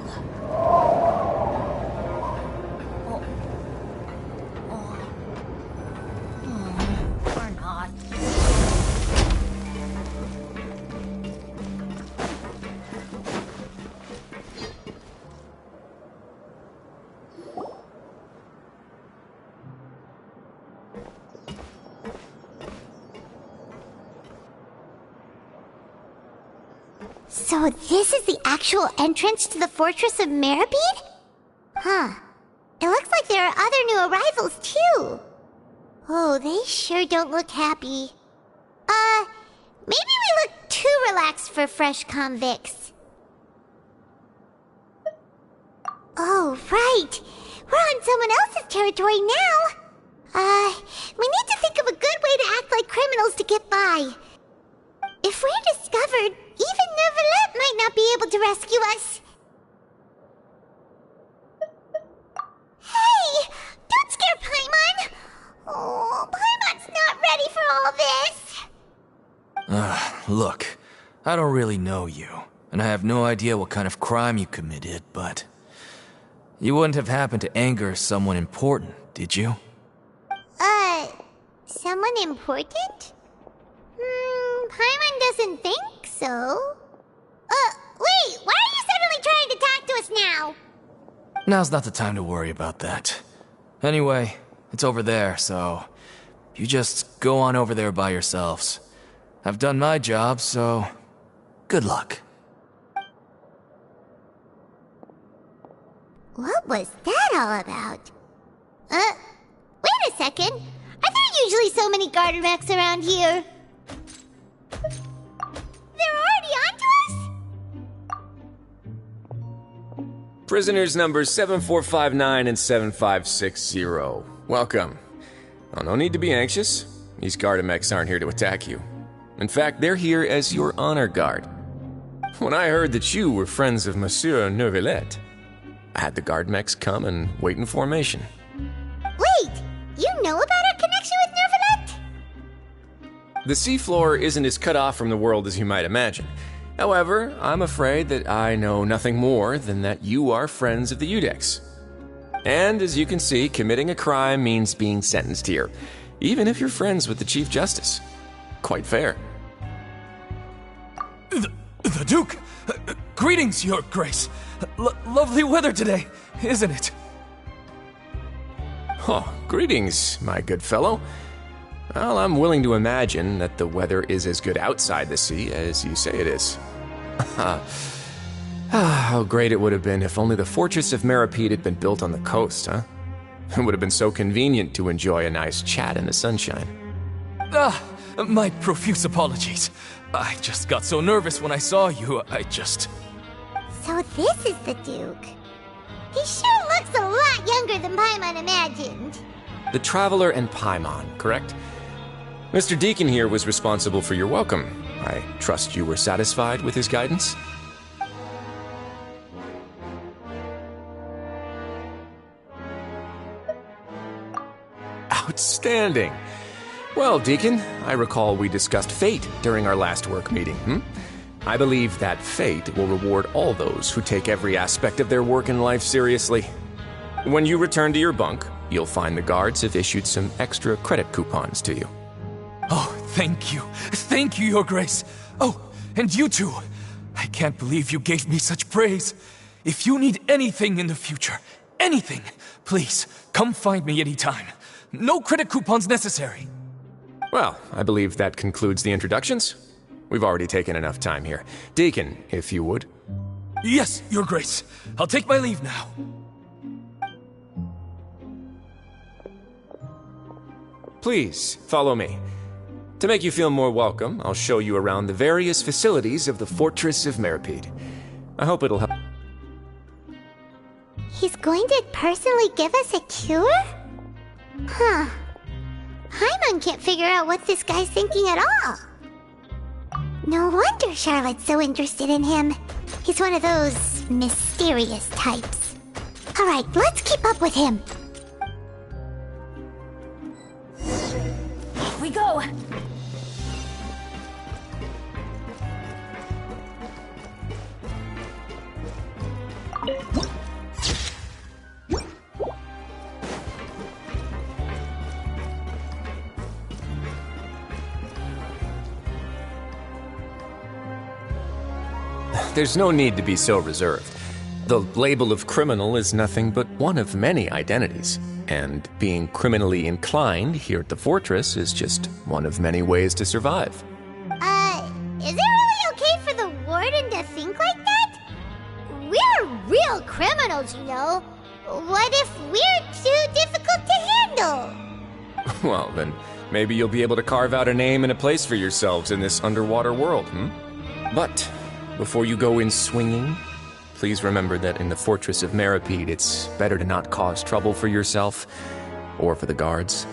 Or not. So this is the actual entrance to the Fortress of Meripede? Huh. It looks like there are other new arrivals, too. Oh, they sure don't look happy. Maybe we look too relaxed for fresh convicts. Oh, right. We're on someone else's territory now. We need to think of a good way to act like criminals to get by. If we're discovered, even Neuvillette might not be able to rescue us. Hey! Don't scare Paimon! Oh, Paimon's not ready for all this! Look, I don't really know you, and I have no idea what kind of crime you committed, but... You wouldn't have happened to anger someone important, did you? Someone important? Paimon doesn't think so. Wait, why are you suddenly trying to talk to us now? Now's not the time to worry about that. Anyway, it's over there, so... You just go on over there by yourselves. I've done my job, so... Good luck. What was that all about? Wait a second. Are there usually so many garter mechs around here? They're already onto Prisoners numbers 7459 and 7560. Welcome. Oh, no need to be anxious. These Gardamex aren't here to attack you. In fact, they're here as your honor guard. When I heard that you were friends of Monsieur Neuvillette, I had the Gardamex come and wait in formation. Wait! You know about our connection with Neuvillette? The seafloor isn't as cut off from the world as you might imagine. However, I'm afraid that I know nothing more than that you are friends of the Udex. And as you can see, committing a crime means being sentenced here, even if you're friends with the Chief Justice. Quite fair. The Duke! Greetings, Your Grace. Lovely weather today, isn't it? Oh, greetings, my good fellow. Well, I'm willing to imagine that the weather is as good outside the sea as you say it is. How great it would have been if only the Fortress of Meripede had been built on the coast, huh? It would have been so convenient to enjoy a nice chat in the sunshine. My profuse apologies. I just got so nervous when I saw you, So this is the Duke. He sure looks a lot younger than Paimon imagined. The Traveler and Paimon, correct? Mr. Deacon here was responsible for your welcome. I trust you were satisfied with his guidance? Outstanding. Well, Deacon, I recall we discussed fate during our last work meeting, I believe that fate will reward all those who take every aspect of their work in life seriously. When you return to your bunk, you'll find the guards have issued some extra credit coupons to you. Oh, thank you. Thank you, Your Grace. Oh, and you too. I can't believe you gave me such praise. If you need anything in the future, anything, please, come find me anytime. No credit coupons necessary. Well, I believe that concludes the introductions. We've already taken enough time here. Deacon, if you would. Yes, Your Grace. I'll take my leave now. Please, follow me. To make you feel more welcome, I'll show you around the various facilities of the Fortress of Meripede. I hope it'll help. He's going to personally give us a cure? Huh. Paimon can't figure out what this guy's thinking at all. No wonder Charlotte's so interested in him. He's one of those mysterious types. Alright, let's keep up with him. Here we go! There's no need to be so reserved. The label of criminal is nothing but one of many identities, and being criminally inclined here at the Fortress is just one of many ways to survive. Is it really okay for the warden to think like that? We're real criminals, you know. What if we're too difficult to handle? Well, then maybe you'll be able to carve out a name and a place for yourselves in this underwater world, But before you go in swinging, please remember that in the Fortress of Meripede, it's better to not cause trouble for yourself or for the guards.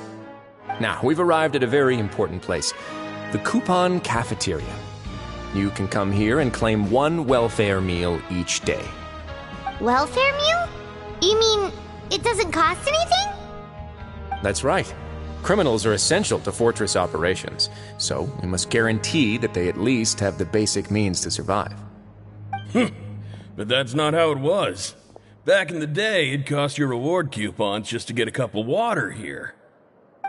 Now, we've arrived at a very important place, the Coupon Cafeteria. You can come here and claim one welfare meal each day. Welfare meal? You mean it doesn't cost anything? That's right. Criminals are essential to Fortress operations, so we must guarantee that they at least have the basic means to survive. But that's not how it was. Back in the day, it cost your reward coupons just to get a cup of water here.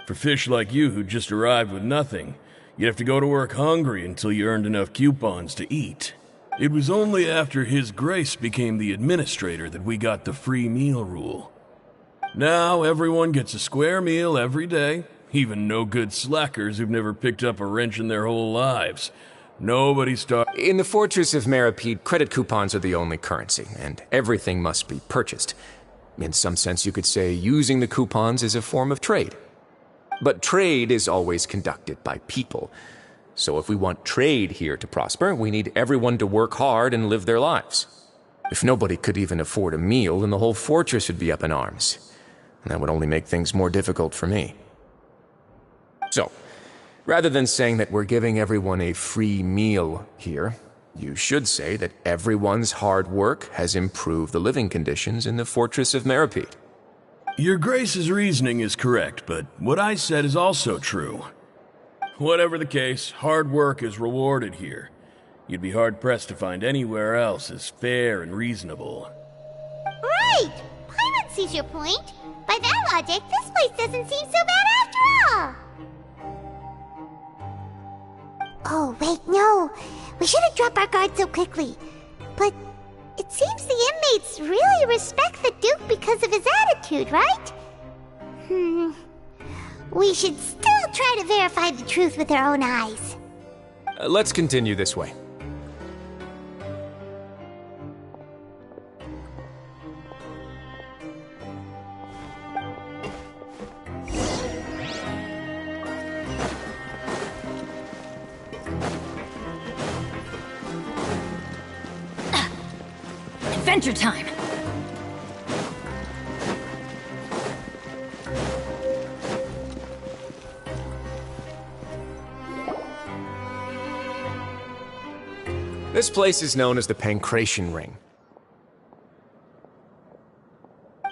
For fish like you who just arrived with nothing, you'd have to go to work hungry until you earned enough coupons to eat. It was only after His Grace became the administrator that we got the free meal rule. Now everyone gets a square meal every day, even no-good slackers who've never picked up a wrench in their whole lives. Nobody In the Fortress of Meripede, credit coupons are the only currency, and everything must be purchased. In some sense, you could say using the coupons is a form of trade. But trade is always conducted by people. So if we want trade here to prosper, we need everyone to work hard and live their lives. If nobody could even afford a meal, then the whole fortress would be up in arms. And that would only make things more difficult for me. So, rather than saying that we're giving everyone a free meal here, you should say that everyone's hard work has improved the living conditions in the Fortress of Meripede. Your Grace's reasoning is correct, but what I said is also true. Whatever the case, hard work is rewarded here. You'd be hard-pressed to find anywhere else as fair and reasonable. Right! Paimon sees your point. By that logic, this place doesn't seem so bad after all. Oh, wait, no. We shouldn't drop our guard so quickly. But it seems the inmates really respect the Duke because of his attitude, right? We should still try to verify the truth with our own eyes. Let's continue this way. Adventure time! This place is known as the Pancration Ring.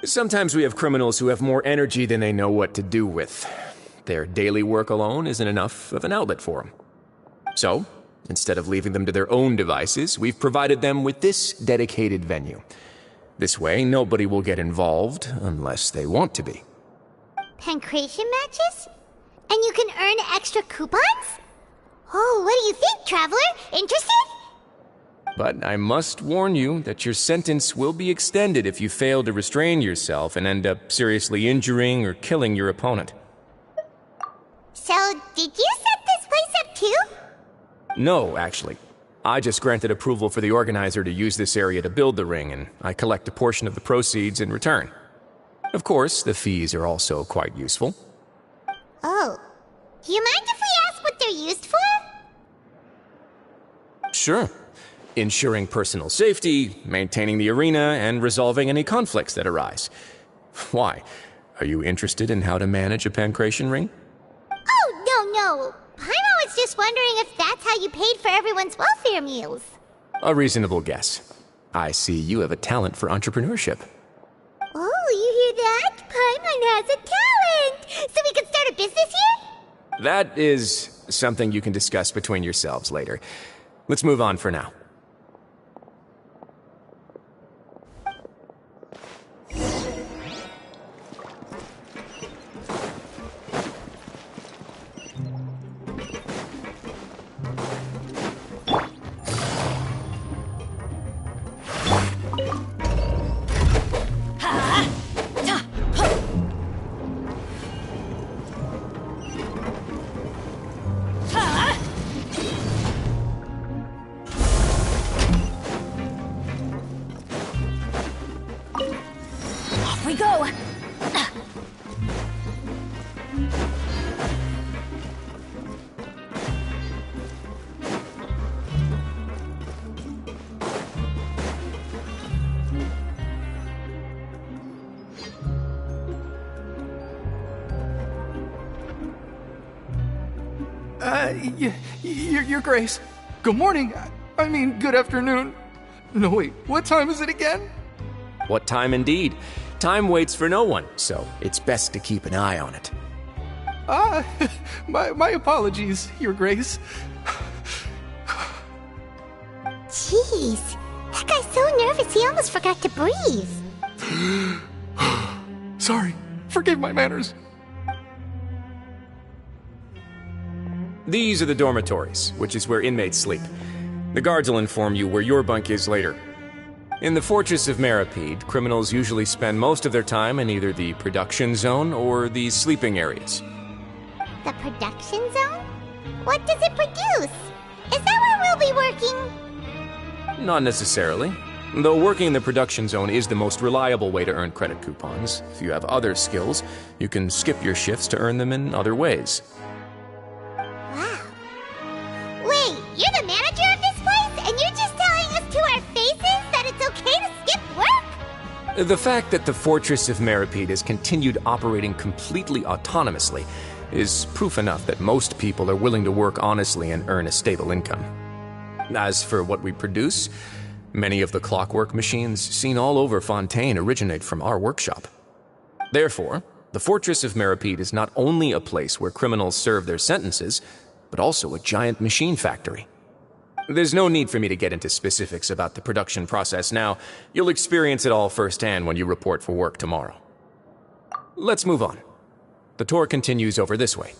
Sometimes we have criminals who have more energy than they know what to do with. Their daily work alone isn't enough of an outlet for them. So, instead of leaving them to their own devices, we've provided them with this dedicated venue. This way, nobody will get involved unless they want to be. Pancration matches? And you can earn extra coupons? Oh, what do you think, Traveler? Interested? But I must warn you that your sentence will be extended if you fail to restrain yourself and end up seriously injuring or killing your opponent. So, did you set this place up too? No, actually. I just granted approval for the organizer to use this area to build the ring, and I collect a portion of the proceeds in return. Of course, the fees are also quite useful. Oh. Do you mind if we ask what they're used for? Sure. Ensuring personal safety, maintaining the arena, and resolving any conflicts that arise. Why? Are you interested in how to manage a pancration ring? Oh, no. Paimon was just wondering if that's how you paid for everyone's welfare meals. A reasonable guess. I see you have a talent for entrepreneurship. Oh, you hear that? Paimon has a talent! So we can start a business here? That is something you can discuss between yourselves later. Let's move on for now. We go! Your Grace. Good morning. I mean, good afternoon. No, wait, what time is it again? What time indeed? Time waits for no one, so it's best to keep an eye on it. My apologies, Your Grace. Jeez, that guy's so nervous he almost forgot to breathe. Sorry, forgive my manners. These are the dormitories, which is where inmates sleep. The guards will inform you where your bunk is later. In the Fortress of Meripede, criminals usually spend most of their time in either the production zone or the sleeping areas. The production zone? What does it produce? Is that where we'll be working? Not necessarily. Though working in the production zone is the most reliable way to earn credit coupons, if you have other skills, you can skip your shifts to earn them in other ways. Wow. Wait, you're the manager of this place, and you're just telling us to our faces that it's okay to The fact that the Fortress of Meripede has continued operating completely autonomously is proof enough that most people are willing to work honestly and earn a stable income. As for what we produce, many of the clockwork machines seen all over Fontaine originate from our workshop. Therefore, the Fortress of Meripede is not only a place where criminals serve their sentences, but also a giant machine factory. There's no need for me to get into specifics about the production process now. You'll experience it all firsthand when you report for work tomorrow. Let's move on. The tour continues over this way.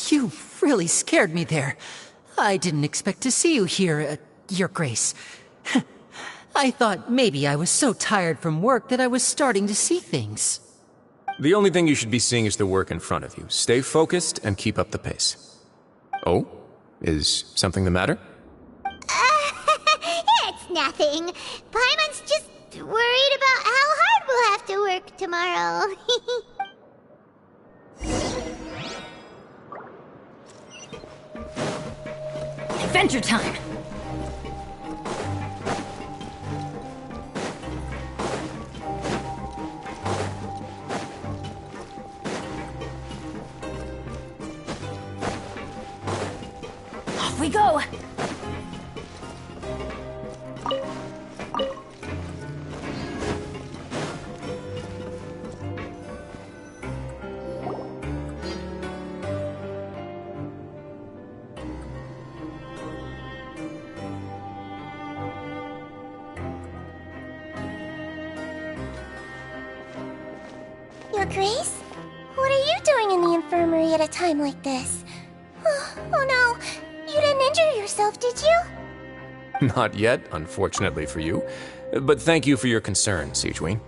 You really scared me there. I didn't expect to see you here, Your Grace. I thought maybe I was so tired from work that I was starting to see things. The only thing you should be seeing is the work in front of you. Stay focused and keep up the pace. Oh? Is something the matter? It's nothing. Paimon's just worried about how hard we'll have to work tomorrow. Adventure time! Off we go! Your Grace? What are you doing in the infirmary at a time like this? Oh no, you didn't injure yourself, did you? Not yet, unfortunately for you. But thank you for your concern, Sigewinne.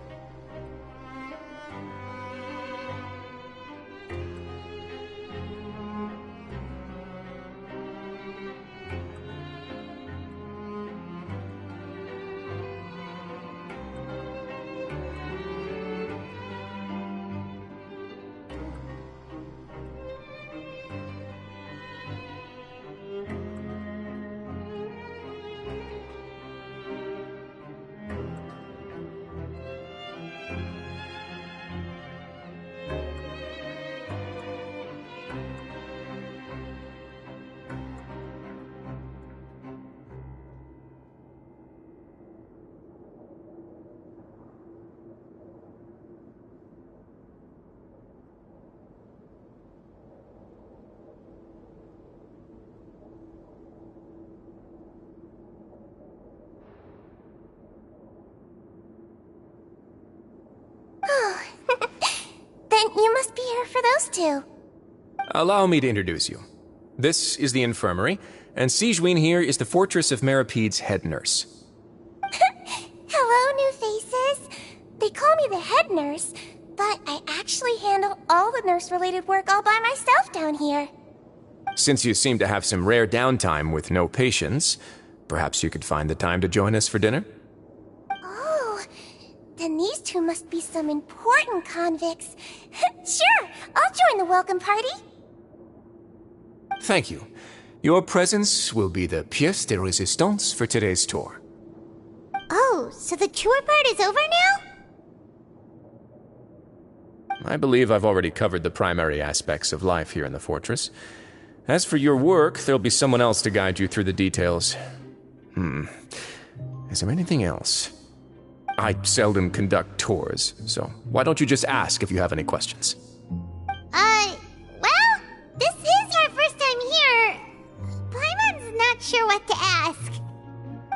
Then you must be here for those two. Allow me to introduce you. This is the infirmary, and Sigewinne here is the Fortress of Meripede's head nurse. Hello, new faces. They call me the head nurse, but I actually handle all the nurse-related work all by myself down here. Since you seem to have some rare downtime with no patients, perhaps you could find the time to join us for dinner? Oh, then these two must be some important convicts. Sure, I'll join the welcome party. Thank you. Your presence will be the pièce de résistance for today's tour. Oh, so the tour part is over now? I believe I've already covered the primary aspects of life here in the fortress. As for your work, there'll be someone else to guide you through the details. Is there anything else? I seldom conduct tours, so why don't you just ask if you have any questions? Well, this is our first time here. Paimon's not sure what to ask.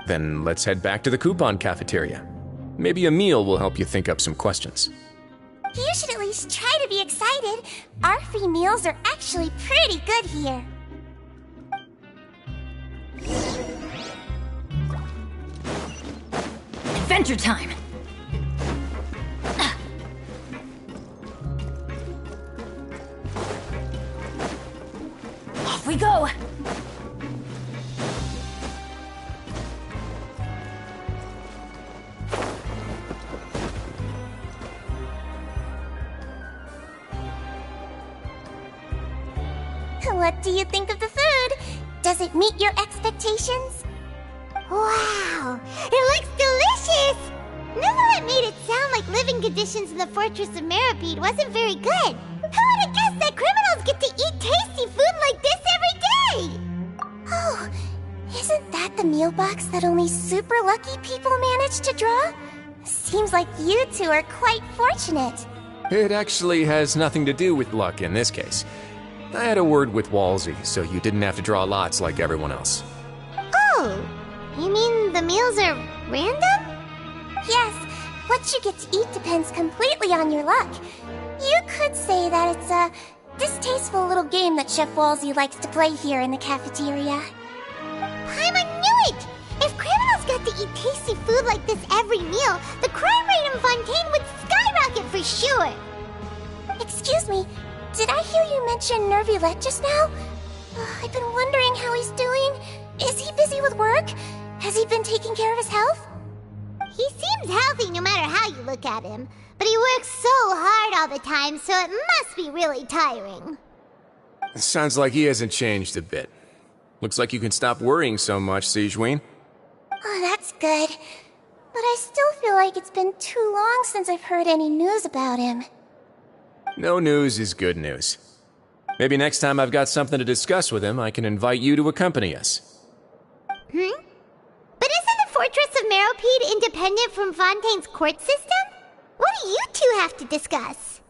Then let's head back to the coupon cafeteria. Maybe a meal will help you think up some questions. You should at least try to be excited. Our free meals are actually pretty good here. Adventure time! Off we go! What do you think of the food? Does it meet your expectations? Wow, it looks delicious! Neverlet made it sound like living conditions in the Fortress of Meripede wasn't very good. Who would have guessed that criminals get to eat tasty food like this every day? Oh, isn't that the meal box that only super lucky people manage to draw? Seems like you two are quite fortunate. It actually has nothing to do with luck in this case. I had a word with Walsey, so you didn't have to draw lots like everyone else. Oh, you mean the meals are random? Yes, what you get to eat depends completely on your luck. You could say that it's a distasteful little game that Chef Walsey likes to play here in the cafeteria. Paimon knew it! If criminals got to eat tasty food like this every meal, the crime rate in Fontaine would skyrocket for sure! Excuse me, did I hear you mention Nervulette just now? I've been wondering how he's doing. Is he busy with work? Has he been taking care of his health? He seems healthy no matter how you look at him, but he works so hard all the time, so it must be really tiring. Sounds like he hasn't changed a bit. Looks like you can stop worrying so much, Sigewinne. Oh, that's good. But I still feel like it's been too long since I've heard any news about him. No news is good news. Maybe next time I've got something to discuss with him, I can invite you to accompany us. But isn't the Fortress of Meripede independent from Fontaine's court system? What do you two have to discuss?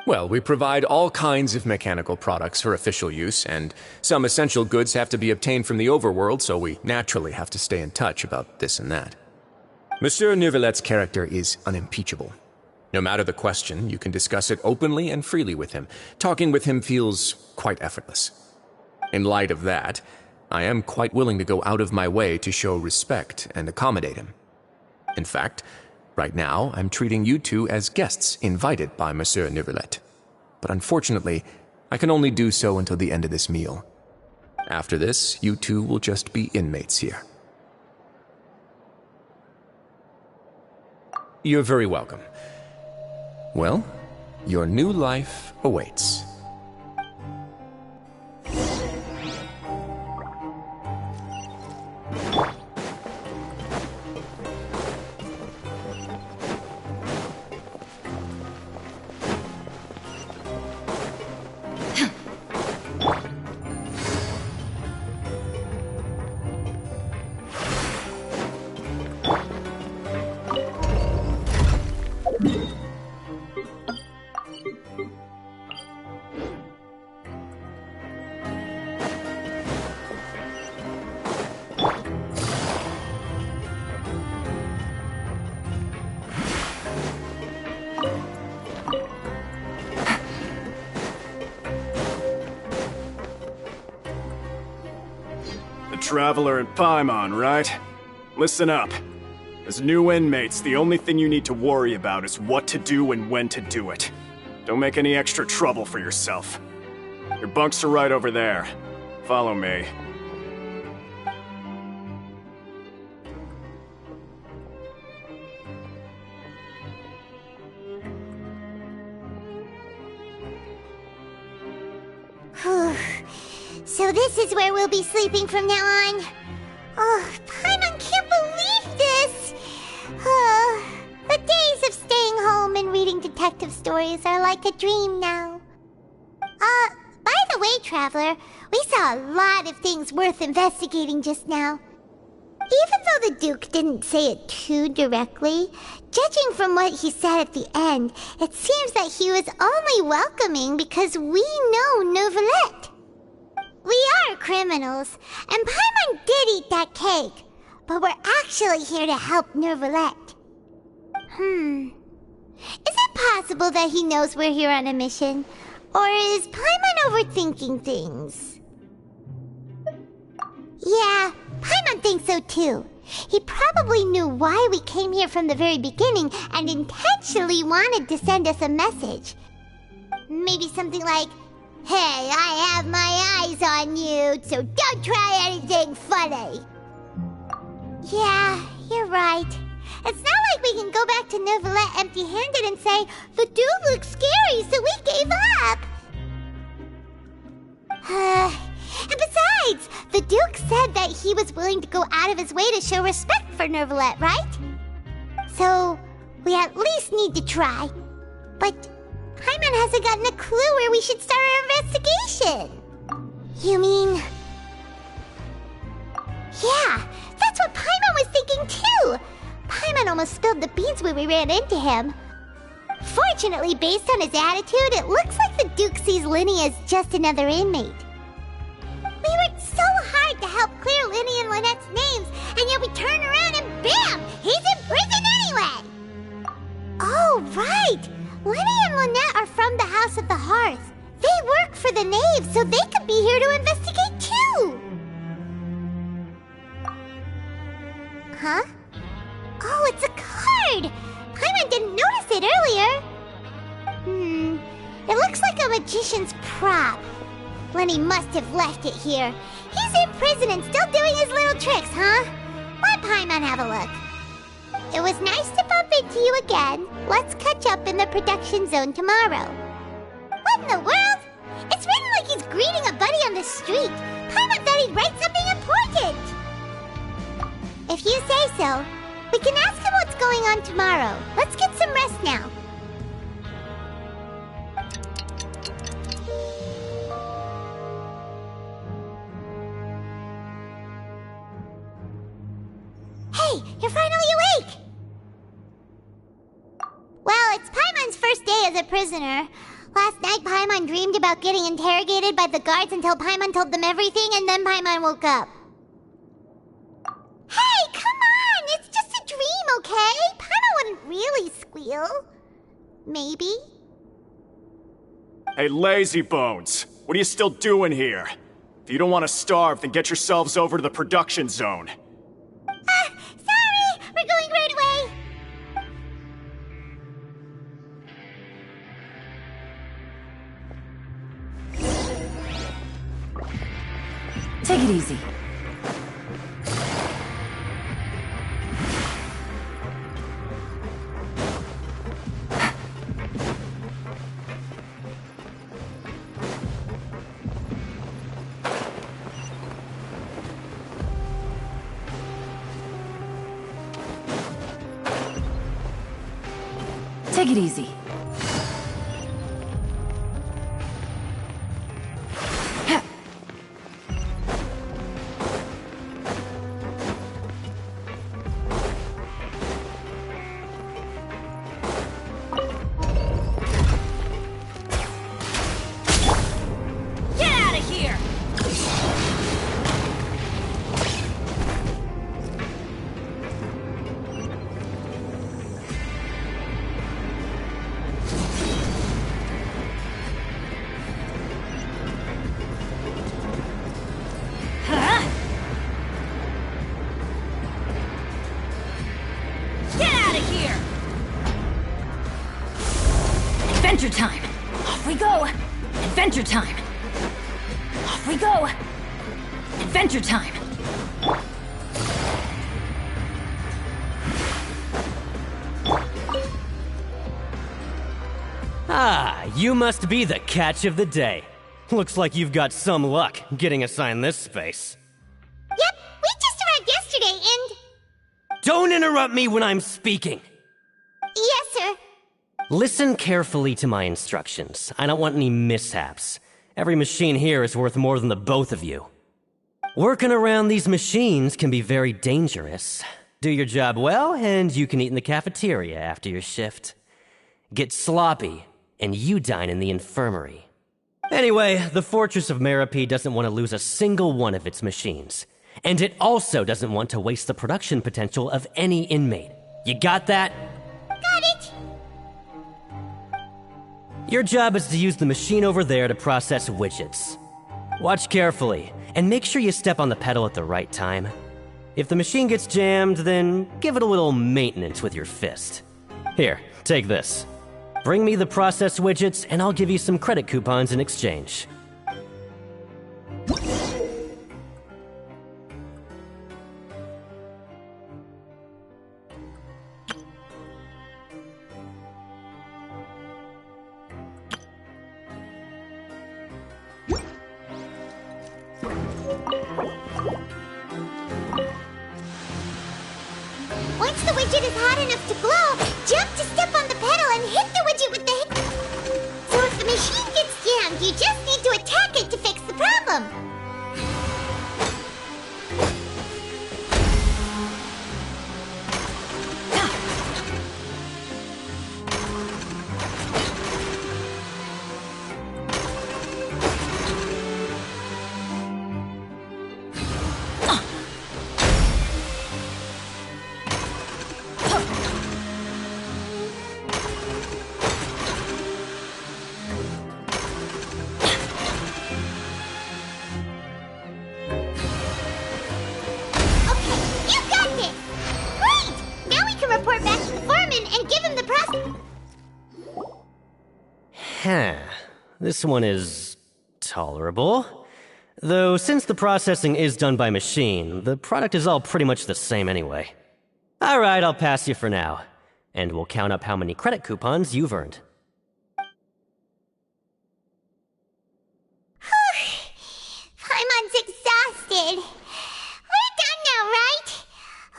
Well, we provide all kinds of mechanical products for official use, and some essential goods have to be obtained from the overworld, so we naturally have to stay in touch about this and that. Monsieur Neuvillette's character is unimpeachable. No matter the question, you can discuss it openly and freely with him. Talking with him feels quite effortless. In light of that, I am quite willing to go out of my way to show respect and accommodate him. In fact, right now, I'm treating you two as guests invited by Monsieur Neuvillette. But unfortunately, I can only do so until the end of this meal. After this, you two will just be inmates here. You're very welcome. Well, your new life awaits. Traveler and Paimon, right? Listen up. As new inmates, the only thing you need to worry about is what to do and when to do it. Don't make any extra trouble for yourself. Your bunks are right over there. Follow me. So this is where we'll be sleeping from now on. Oh, Paimon can't believe this! The days of staying home and reading detective stories are like a dream now. By the way, Traveler, we saw a lot of things worth investigating just now. Even though the Duke didn't say it too directly, judging from what he said at the end, it seems that he was only welcoming because we know Neuvillette. We are criminals, and Paimon did eat that cake, but we're actually here to help Neuvillette. Is it possible that he knows we're here on a mission? Or is Paimon overthinking things? Yeah, Paimon thinks so too. He probably knew why we came here from the very beginning and intentionally wanted to send us a message. Maybe something like, "Hey, I have my eyes on you, so don't try anything funny." Yeah, you're right. It's not like we can go back to Neuvillette empty-handed and say, "The dude looks scary, so we gave up." And besides, the Duke said that he was willing to go out of his way to show respect for Nervalette, right? So, we at least need to try. But Paimon hasn't gotten a clue where we should start our investigation. You mean... Yeah, that's what Paimon was thinking too! Paimon almost spilled the beans when we ran into him. Fortunately, based on his attitude, it looks like the Duke sees Linny as just another inmate. We worked so hard to help clear Linny and Lynette's names, and yet we turn around and bam! He's in prison anyway! Oh, right! Linny and Lynette are from the House of the Hearth. They work for the Knave, so they could be here to investigate too! Huh? Oh, it's a card! Paimon didn't notice it earlier. It looks like a magician's prop. Lenny must have left it here. He's in prison and still doing his little tricks, huh? Let Paimon have a look. It was nice to bump into you again. Let's catch up in the production zone tomorrow. What in the world? It's written like he's greeting a buddy on the street. Paimon thought he'd write something important. If you say so, we can ask him what's going on tomorrow. Let's get some rest now. Hey, you're finally awake! Well, it's Paimon's first day as a prisoner. Last night, Paimon dreamed about getting interrogated by the guards until Paimon told them everything, and then Paimon woke up. Hey, come on! It's just a dream, okay? Paimon wouldn't really squeal. Maybe? Hey, lazy bones! What are you still doing here? If you don't want to starve, then get yourselves over to the production zone. Sorry! We're going right away! Take it easy. Take it easy. Adventure time! Off we go! Adventure time! Off we go! Adventure time! Ah, you must be the catch of the day. Looks like you've got some luck getting assigned this space. Yep, we just arrived yesterday and... Don't interrupt me when I'm speaking! Yes, sir. Listen carefully to my instructions. I don't want any mishaps. Every machine here is worth more than the both of you. Working around these machines can be very dangerous. Do your job well, and you can eat in the cafeteria after your shift. Get sloppy, and you dine in the infirmary. Anyway, the Fortress of Merope doesn't want to lose a single one of its machines. And it also doesn't want to waste the production potential of any inmate. You got that? Got it! Your job is to use the machine over there to process widgets. Watch carefully, and make sure you step on the pedal at the right time. If the machine gets jammed, then give it a little maintenance with your fist. Here, take this. Bring me the process widgets, and I'll give you some credit coupons in exchange. widget is hot enough to glow, jump to step on the pedal and hit the widget with the hit. So if the machine gets jammed, you just need to attack it to fix the problem. This one is tolerable. Though since the processing is done by machine, the product is all pretty much the same anyway. Alright, I'll pass you for now. And we'll count up how many credit coupons you've earned. Paimon's exhausted. We're done now, right?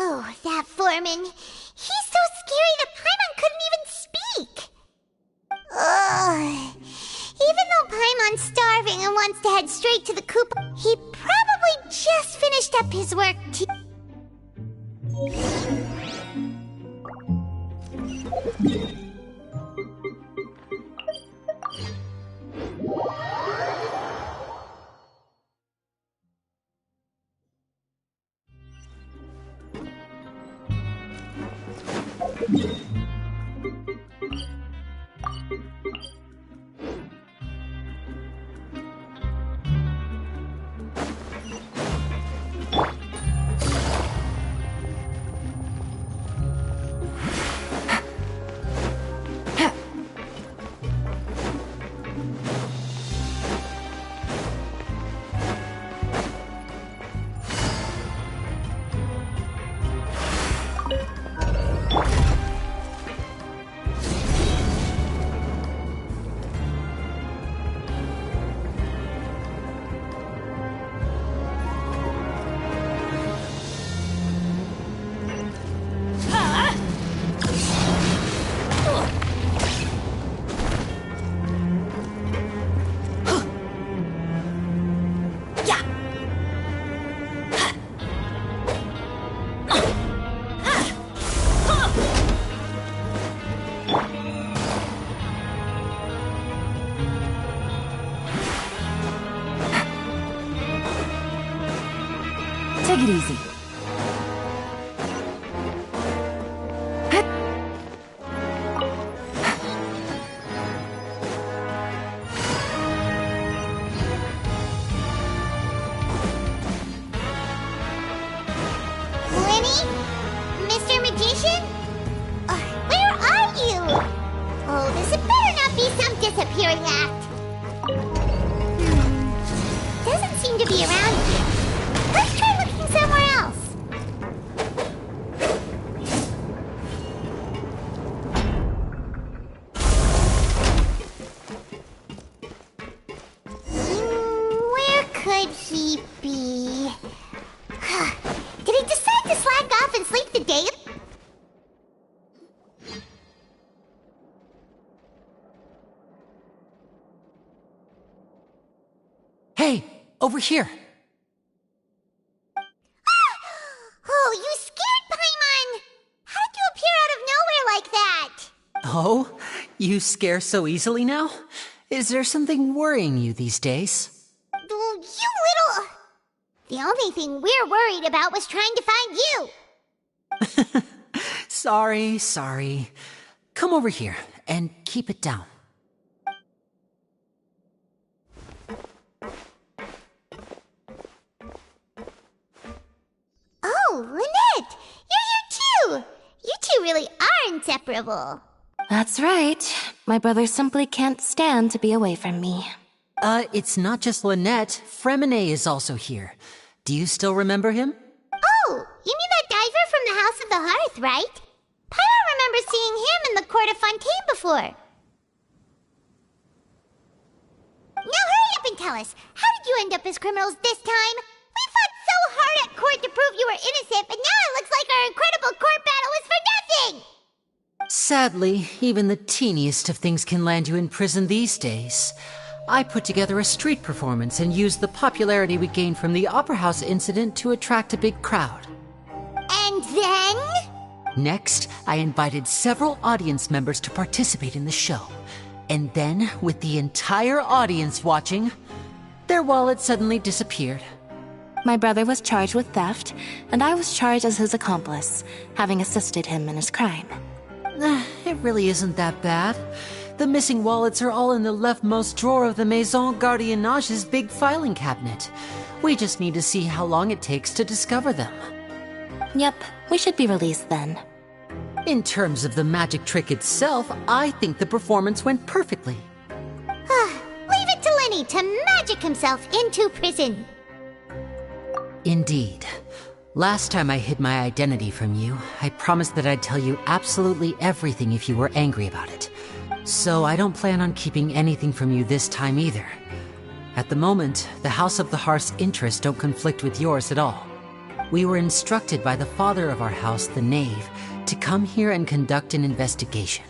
Oh, that foreman. He's so scary that Paimon couldn't even speak. Ugh. Even though Paimon's starving and wants to head straight to the coupon, he probably just finished up his work too. Take it easy. Winnie? Mr. Magician? Where are you? Oh, this had better not be some disappearing act. Doesn't seem to be around here. Let's try looking somewhere else. Where could he be? Did he decide to slack off and sleep the day? Hey, over here. Oh, you scared Paimon! How did you appear out of nowhere like that? Oh, you scare so easily now? Is there something worrying you these days? You little... The only thing we're worried about was trying to find you. Sorry. Come over here and keep it down. Oh, Lynette! You're here too! You two really are inseparable. That's right. My brother simply can't stand to be away from me. It's not just Lynette. Fremine is also here. Do you still remember him? Oh, you mean that diver from the House of the Hearth, right? Paimon remembers seeing him in the court of Fontaine before. Now hurry up and tell us, how did you end up as criminals this time? We fought so hard at court to prove you were innocent, but now it looks like our incredible court battle was for nothing! anything! Sadly, even the teeniest of things can land you in prison these days. I put together a street performance and used the popularity we gained from the Opera House incident to attract a big crowd. And then? Next, I invited several audience members to participate in the show. And then, with the entire audience watching, their wallet suddenly disappeared. My brother was charged with theft, and I was charged as his accomplice, having assisted him in his crime. It really isn't that bad. The missing wallets are all in the leftmost drawer of the Maison Gardiennage's big filing cabinet. We just need to see how long it takes to discover them. Yep, we should be released then. In terms of the magic trick itself, I think the performance went perfectly. Leave it to Lenny to magic himself into prison. Indeed. Last time I hid my identity from you, I promised that I'd tell you absolutely everything if you were angry about it. So I don't plan on keeping anything from you this time either. At the moment, the House of the Hearth's interests don't conflict with yours at all. We were instructed by the father of our house, the Knave, to come here and conduct an investigation.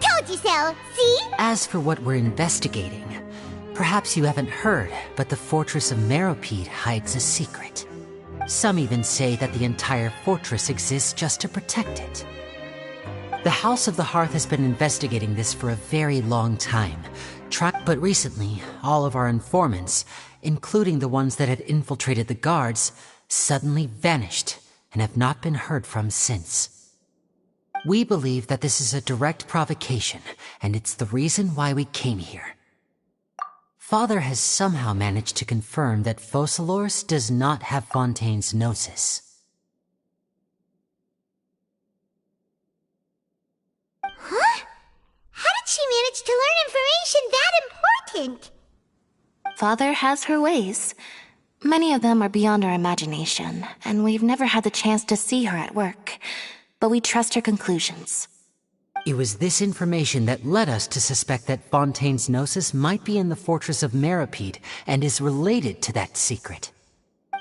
Told you so, see? As for what we're investigating, perhaps you haven't heard, but the fortress of Meropide hides a secret. Some even say that the entire fortress exists just to protect it. The House of the Hearth has been investigating this for a very long time. But recently, all of our informants, including the ones that had infiltrated the guards, suddenly vanished and have not been heard from since. We believe that this is a direct provocation, and it's the reason why we came here. Father has somehow managed to confirm that Focalors does not have Fontaine's gnosis. Huh? How did she manage to learn information that important? Father has her ways. Many of them are beyond our imagination, and we've never had the chance to see her at work. But we trust her conclusions. It was this information that led us to suspect that Fontaine's gnosis might be in the fortress of Meropide and is related to that secret.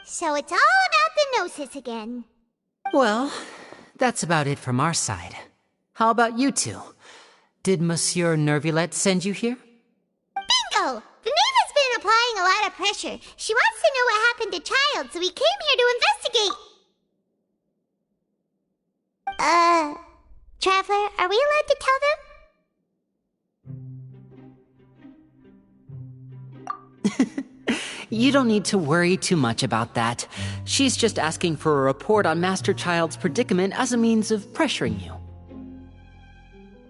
So it's all about the gnosis again. Well, that's about it from our side. How about you two? Did Monsieur Nervulette send you here? Bingo! The Knave has been applying a lot of pressure. She wants to know what happened to Child, so we came here to investigate. Traveler, are we allowed to tell them? You don't need to worry too much about that. She's just asking for a report on Master Child's predicament as a means of pressuring you.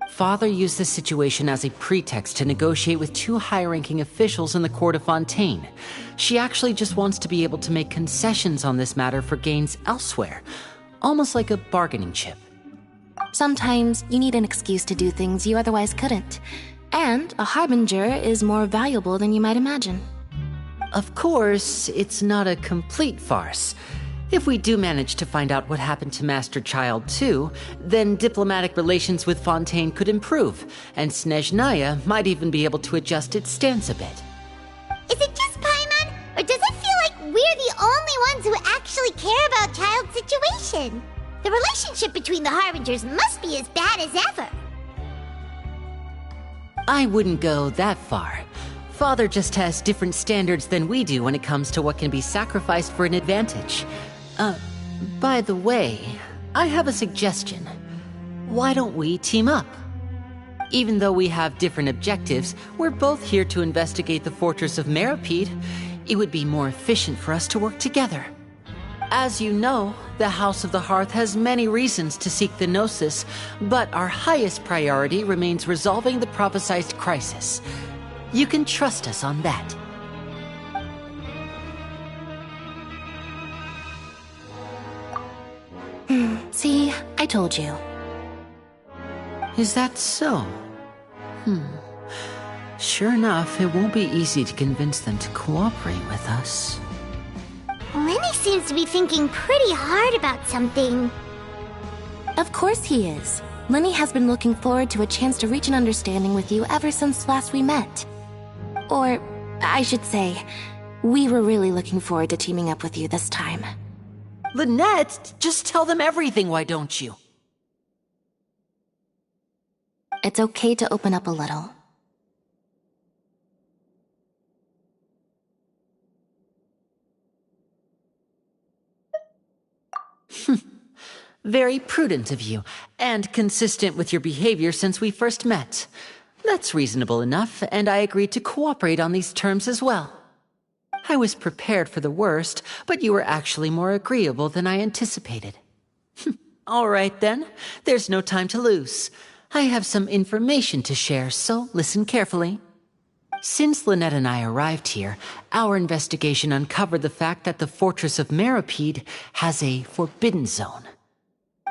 Father used this situation as a pretext to negotiate with two high-ranking officials in the court of Fontaine. She actually just wants to be able to make concessions on this matter for gains elsewhere, almost like a bargaining chip. Sometimes you need an excuse to do things you otherwise couldn't. And a harbinger is more valuable than you might imagine. Of course, it's not a complete farce. If we do manage to find out what happened to Master Child too, then diplomatic relations with Fontaine could improve, and Snezhnaya might even be able to adjust its stance a bit. Is it just Paimon, or does it feel like we're the only ones who actually care about Child's situation? The relationship between the Harbingers must be as bad as ever. I wouldn't go that far. Father just has different standards than we do when it comes to what can be sacrificed for an advantage. By the way, I have a suggestion. Why don't we team up? Even though we have different objectives, we're both here to investigate the fortress of Meropide. It would be more efficient for us to work together. As you know, the House of the Hearth has many reasons to seek the Gnosis, but our highest priority remains resolving the prophesized crisis. You can trust us on that. See, I told you. Is that so? Sure enough, it won't be easy to convince them to cooperate with us. Lenny seems to be thinking pretty hard about something. Of course he is. Lenny has been looking forward to a chance to reach an understanding with you ever since last we met. Or, I should say, we were really looking forward to teaming up with you this time. Lynette, just tell them everything, why don't you? It's okay to open up a little. Very prudent of you, and consistent with your behavior since we first met. That's reasonable enough, and I agreed to cooperate on these terms as well. I was prepared for the worst, but you were actually more agreeable than I anticipated. All right then, there's no time to lose. I have some information to share, so listen carefully. Since Lynette and I arrived here, our investigation uncovered the fact that the Fortress of Meropide has a forbidden zone.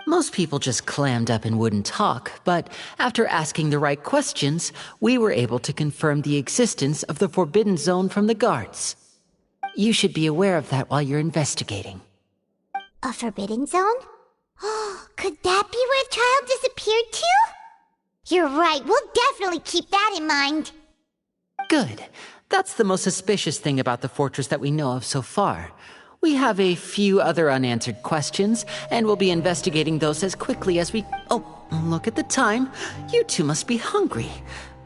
Most people just clammed up and wouldn't talk, but after asking the right questions, we were able to confirm the existence of the forbidden zone from the guards. You should be aware of that while you're investigating. A forbidden zone? Oh, could that be where the child disappeared to? You're right, we'll definitely keep that in mind. Good. That's the most suspicious thing about the fortress that we know of so far. We have a few other unanswered questions, and we'll be investigating those as quickly as we... Oh, look at the time. You two must be hungry.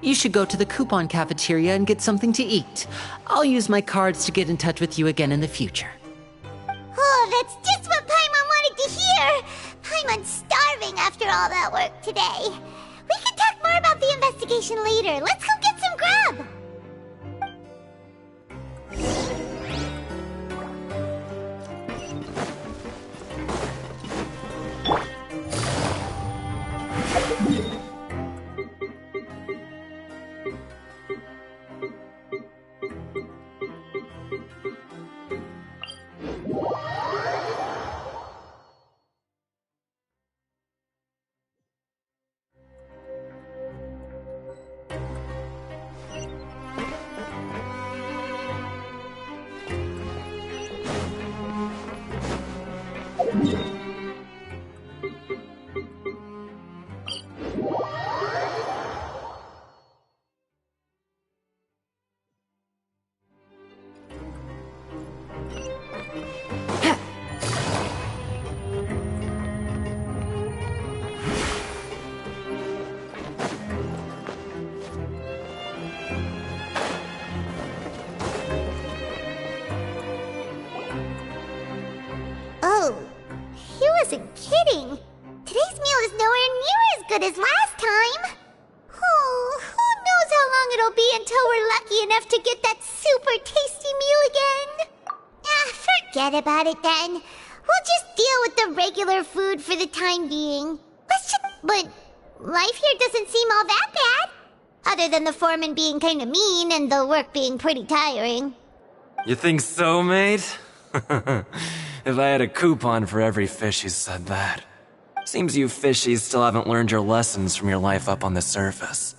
You should go to the coupon cafeteria and get something to eat. I'll use my cards to get in touch with you again in the future. Oh, that's just what Paimon wanted to hear! Paimon's starving after all that work today. We can talk more about the investigation later. Let's go get some grub! Oh, he wasn't kidding. Today's meal is nowhere near as good as last time. Oh, who knows how long it'll be until we're lucky enough to get that super tasty meal again. Forget about it then. We'll just deal with the regular food for the time being. But life here doesn't seem all that bad. Other than the foreman being kinda mean and the work being pretty tiring. You think so, mate? If I had a coupon for every fish who said that. Seems you fishies still haven't learned your lessons from your life up on the surface.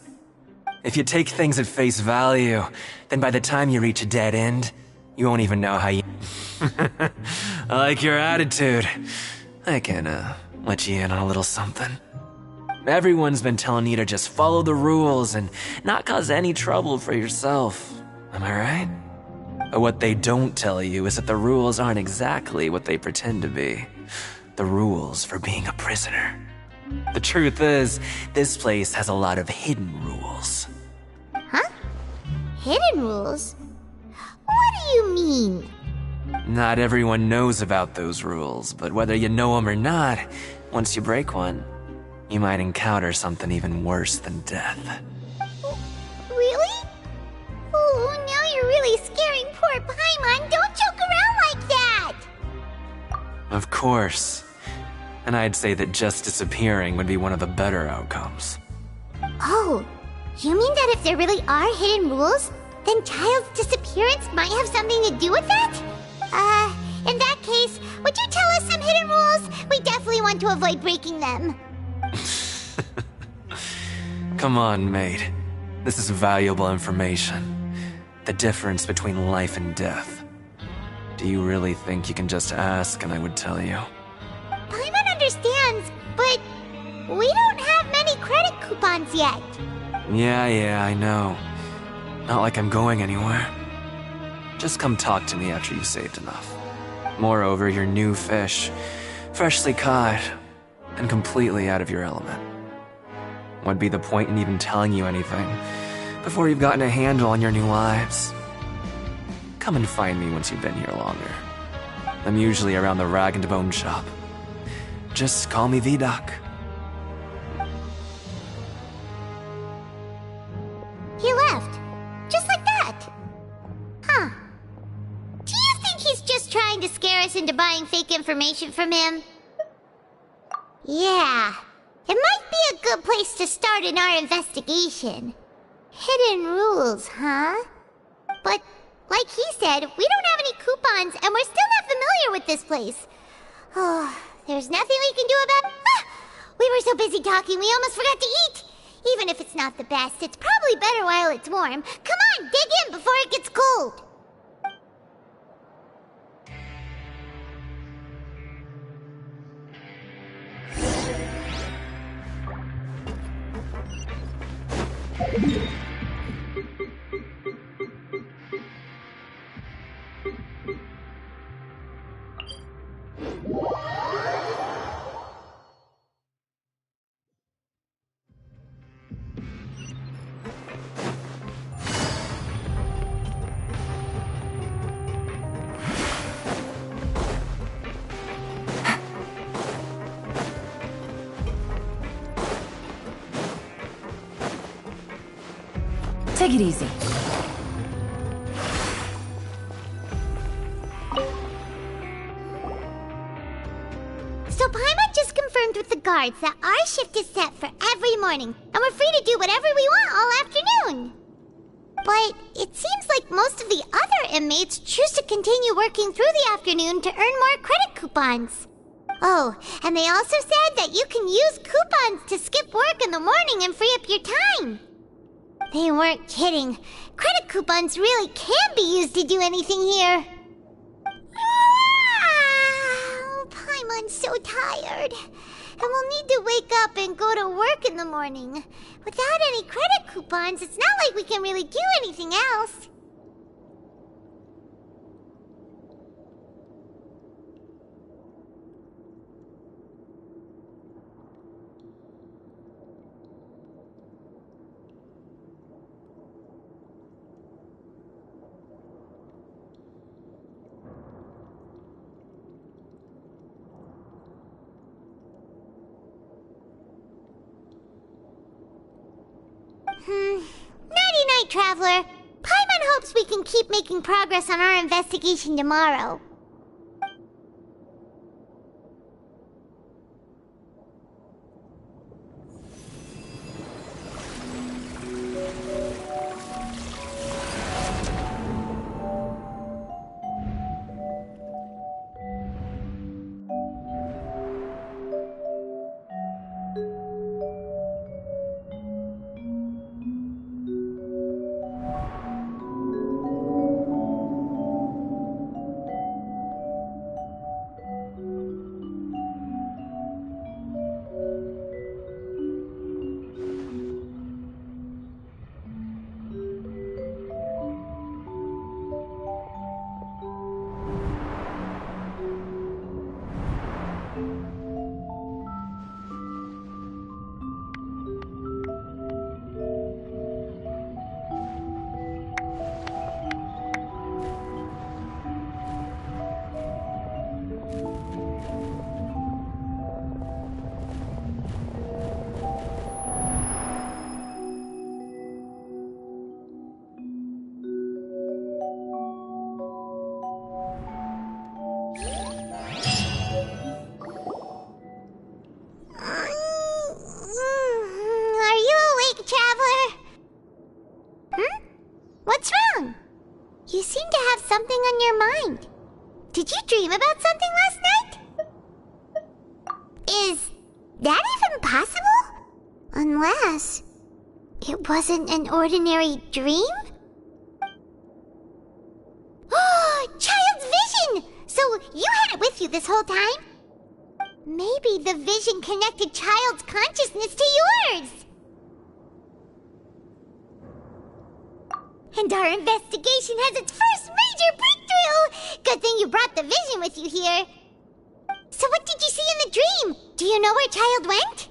If you take things at face value, then by the time you reach a dead end, you won't even know how you... I like your attitude. I can, let you in on a little something. Everyone's been telling you to just follow the rules and not cause any trouble for yourself. Am I right? But what they don't tell you is that the rules aren't exactly what they pretend to be. The rules for being a prisoner. The truth is, this place has a lot of hidden rules. Huh? Hidden rules? What do you mean? Not everyone knows about those rules, but whether you know them or not, once you break one, you might encounter something even worse than death. Really? Oh, now you're really scaring poor Paimon. Don't joke around like that! Of course. And I'd say that just disappearing would be one of the better outcomes. Oh, you mean that if there really are hidden rules, then Child's disappearance might have something to do with that? In that case, would you tell us some hidden rules? We definitely want to avoid breaking them. Come on, mate. This is valuable information. The difference between life and death. Do you really think you can just ask and I would tell you? Paimon understands, but we don't have many credit coupons yet. Yeah, I know. Not like I'm going anywhere. Just come talk to me after you've saved enough. Moreover, you're new fish, freshly caught, and completely out of your element. What'd be the point in even telling you anything before you've gotten a handle on your new lives? Come and find me once you've been here longer. I'm usually around the rag and bone shop. Just call me V-Doc. He left. Just like that. Huh. Do you think he's just trying to scare us into buying fake information from him? Yeah. It might be a good place to start in our investigation. Hidden rules, huh? But, like he said, we don't have any coupons and we're still not familiar with this place. Oh, there's nothing we can do about... Ah! We were so busy talking we almost forgot to eat. Even if it's not the best, it's probably better while it's warm. Come on, dig in before it gets cold. Take it easy. So Paimon just confirmed with the guards that our shift is set for every morning, and we're free to do whatever we want all afternoon. But it seems like most of the other inmates choose to continue working through the afternoon to earn more credit coupons. Oh, and they also said that you can use coupons to skip work in the morning and free up your time. They weren't kidding. Credit coupons really can be used to do anything here. Ah, Paimon's so tired. And we'll need to wake up and go to work in the morning. Without any credit coupons, it's not like we can really do anything else. Nighty-night, Traveler. Paimon hopes we can keep making progress on our investigation tomorrow. You seem to have something on your mind. Did you dream about something last night? Is that even possible? Unless it wasn't an ordinary dream? Oh, child's vision! So you had it with you this whole time? Maybe the vision connected child's consciousness to yours. And our investigation has its first major breakthrough! Good thing you brought the vision with you here. So what did you see in the dream? Do you know where Child went?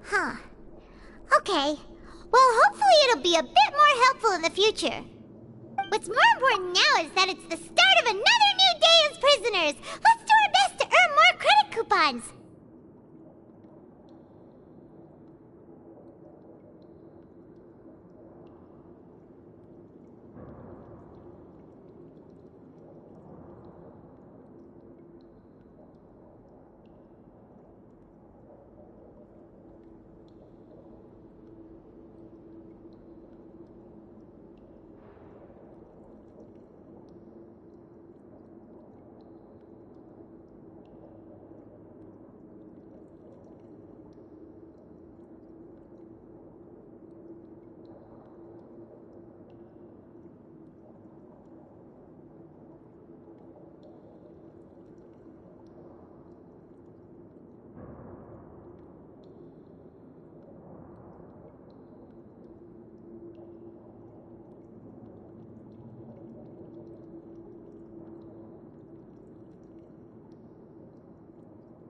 Huh. Okay. Well, hopefully it'll be a bit more helpful in the future. What's more important now is that it's the start of another new day as prisoners! Let's do our best to earn more credit coupons!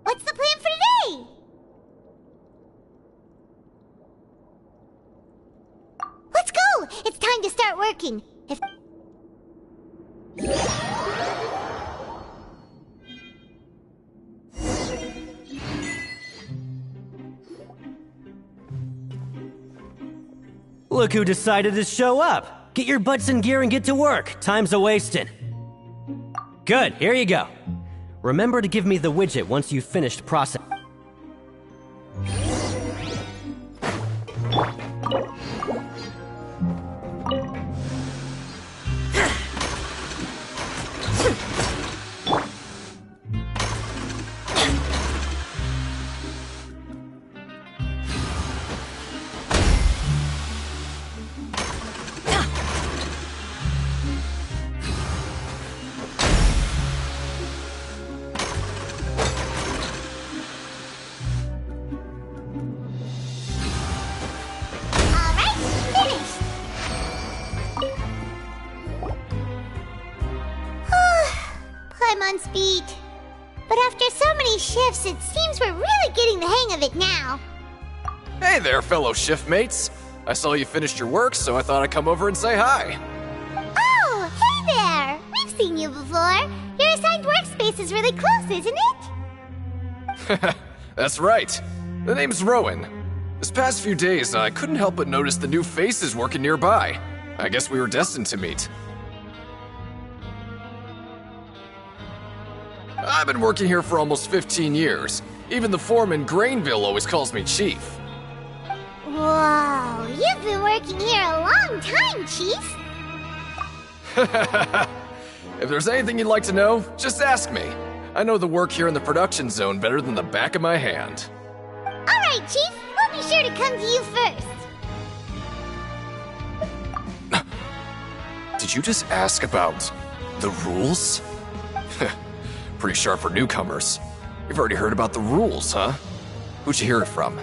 What's the plan for today? Let's go! It's time to start working. Look who decided to show up. Get your butts in gear and get to work. Time's a-wasting. Good, here you go. Remember to give me the widget once you've finished processing. I'm on speed. But after so many shifts, it seems we're really getting the hang of it now. Hey there, fellow shift mates. I saw you finished your work, so I thought I'd come over and say hi. Oh, hey there! We've seen you before. Your assigned workspace is really close, isn't it? That's right. The name's Rowan. This past few days, I couldn't help but notice the new faces working nearby. I guess we were destined to meet. I've been working here for almost 15 years. Even the foreman, Grainville, always calls me Chief. Whoa, you've been working here a long time, Chief. If there's anything you'd like to know, just ask me. I know the work here in the production zone better than the back of my hand. All right, Chief. We'll be sure to come to you first. Did you just ask about the rules? Pretty sharp for newcomers. You've already heard about the rules, huh? Who'd you hear it from?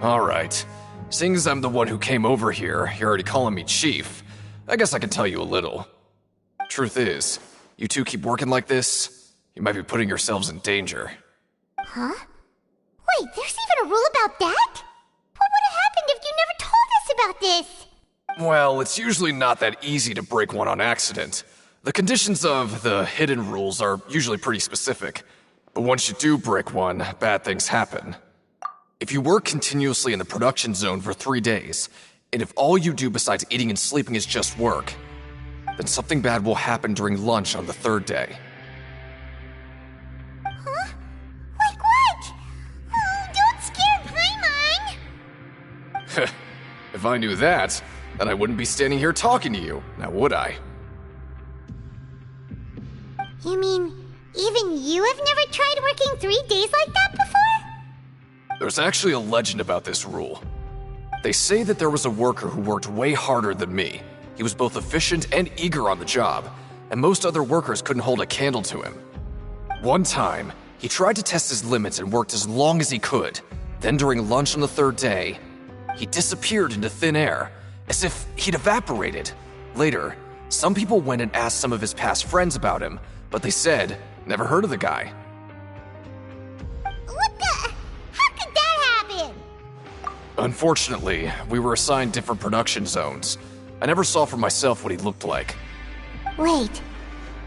Alright. Seeing as I'm the one who came over here, you're already calling me Chief. I guess I can tell you a little. Truth is, you two keep working like this, you might be putting yourselves in danger. Huh? Wait, there's even a rule about that? What would have happened if you never told us about this? Well, it's usually not that easy to break one on accident. The conditions of the hidden rules are usually pretty specific. But once you do break one, bad things happen. If you work continuously in the production zone for 3 days, and if all you do besides eating and sleeping is just work, then something bad will happen during lunch on the 3rd day. Huh? Like what? Oh, don't scare Paimon! If I knew that, then I wouldn't be standing here talking to you, now would I? You mean, even you have never tried working 3 days like that before? There's actually a legend about this rule. They say that there was a worker who worked way harder than me. He was both efficient and eager on the job, and most other workers couldn't hold a candle to him. One time, he tried to test his limits and worked as long as he could. Then during lunch on the third day, he disappeared into thin air, as if he'd evaporated. Later, some people went and asked some of his past friends about him, but they said, never heard of the guy. What the? How could that happen? Unfortunately, we were assigned different production zones. I never saw for myself what he looked like. Wait,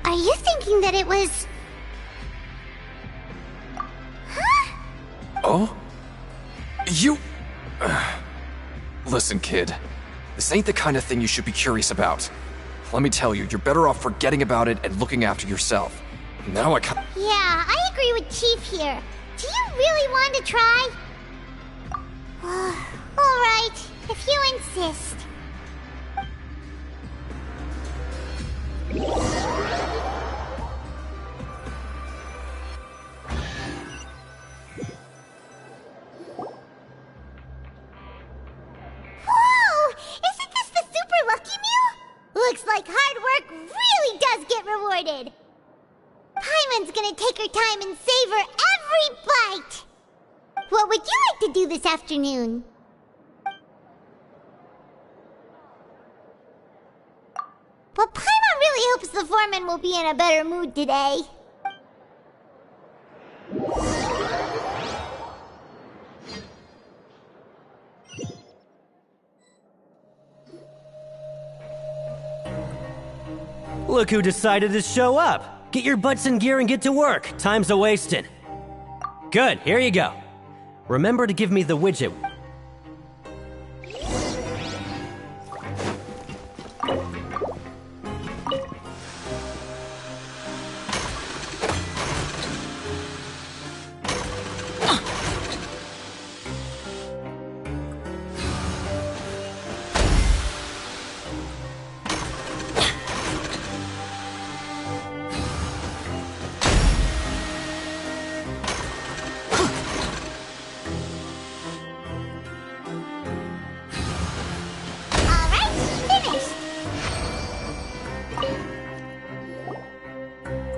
are you thinking that it was... Huh? Oh? You... Listen, kid. This ain't the kind of thing you should be curious about. Let me tell you, you're better off forgetting about it and looking after yourself. Now I can't... Yeah, I agree with Chief here. Do you really want to try? Alright, if you insist. Whoa! Isn't this the Super Lucky Meal? Looks like hard work really does get rewarded. Paimon's gonna take her time and savor every bite. What would you like to do this afternoon? But Paimon really hopes the foreman will be in a better mood today. Look who decided to show up. Get your butts in gear and get to work. Time's a-wasting. Good, here you go. Remember to give me the widget.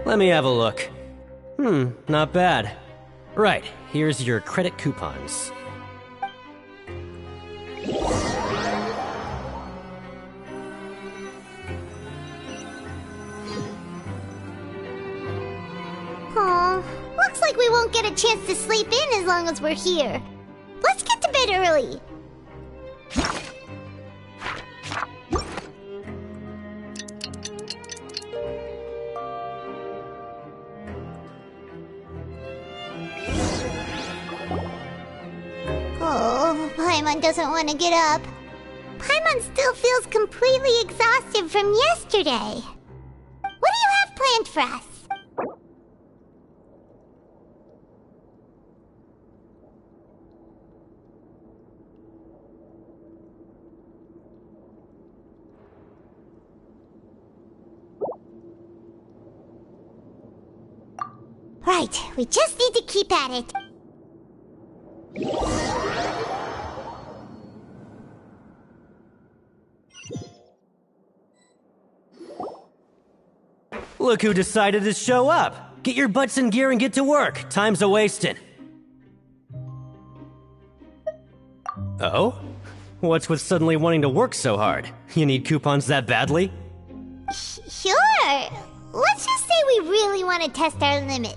Let me have a look. Not bad. Right, here's your credit coupons. Aw, looks like we won't get a chance to sleep in as long as we're here. Let's get to bed early. Oh, Paimon doesn't want to get up. Paimon still feels completely exhausted from yesterday. What do you have planned for us? Right, we just need to keep at it. Look who decided to show up. Get your butts in gear and get to work. Time's a-wasting. Oh? What's with suddenly wanting to work so hard? You need coupons that badly? Sure. Let's just say we really want to test our limits.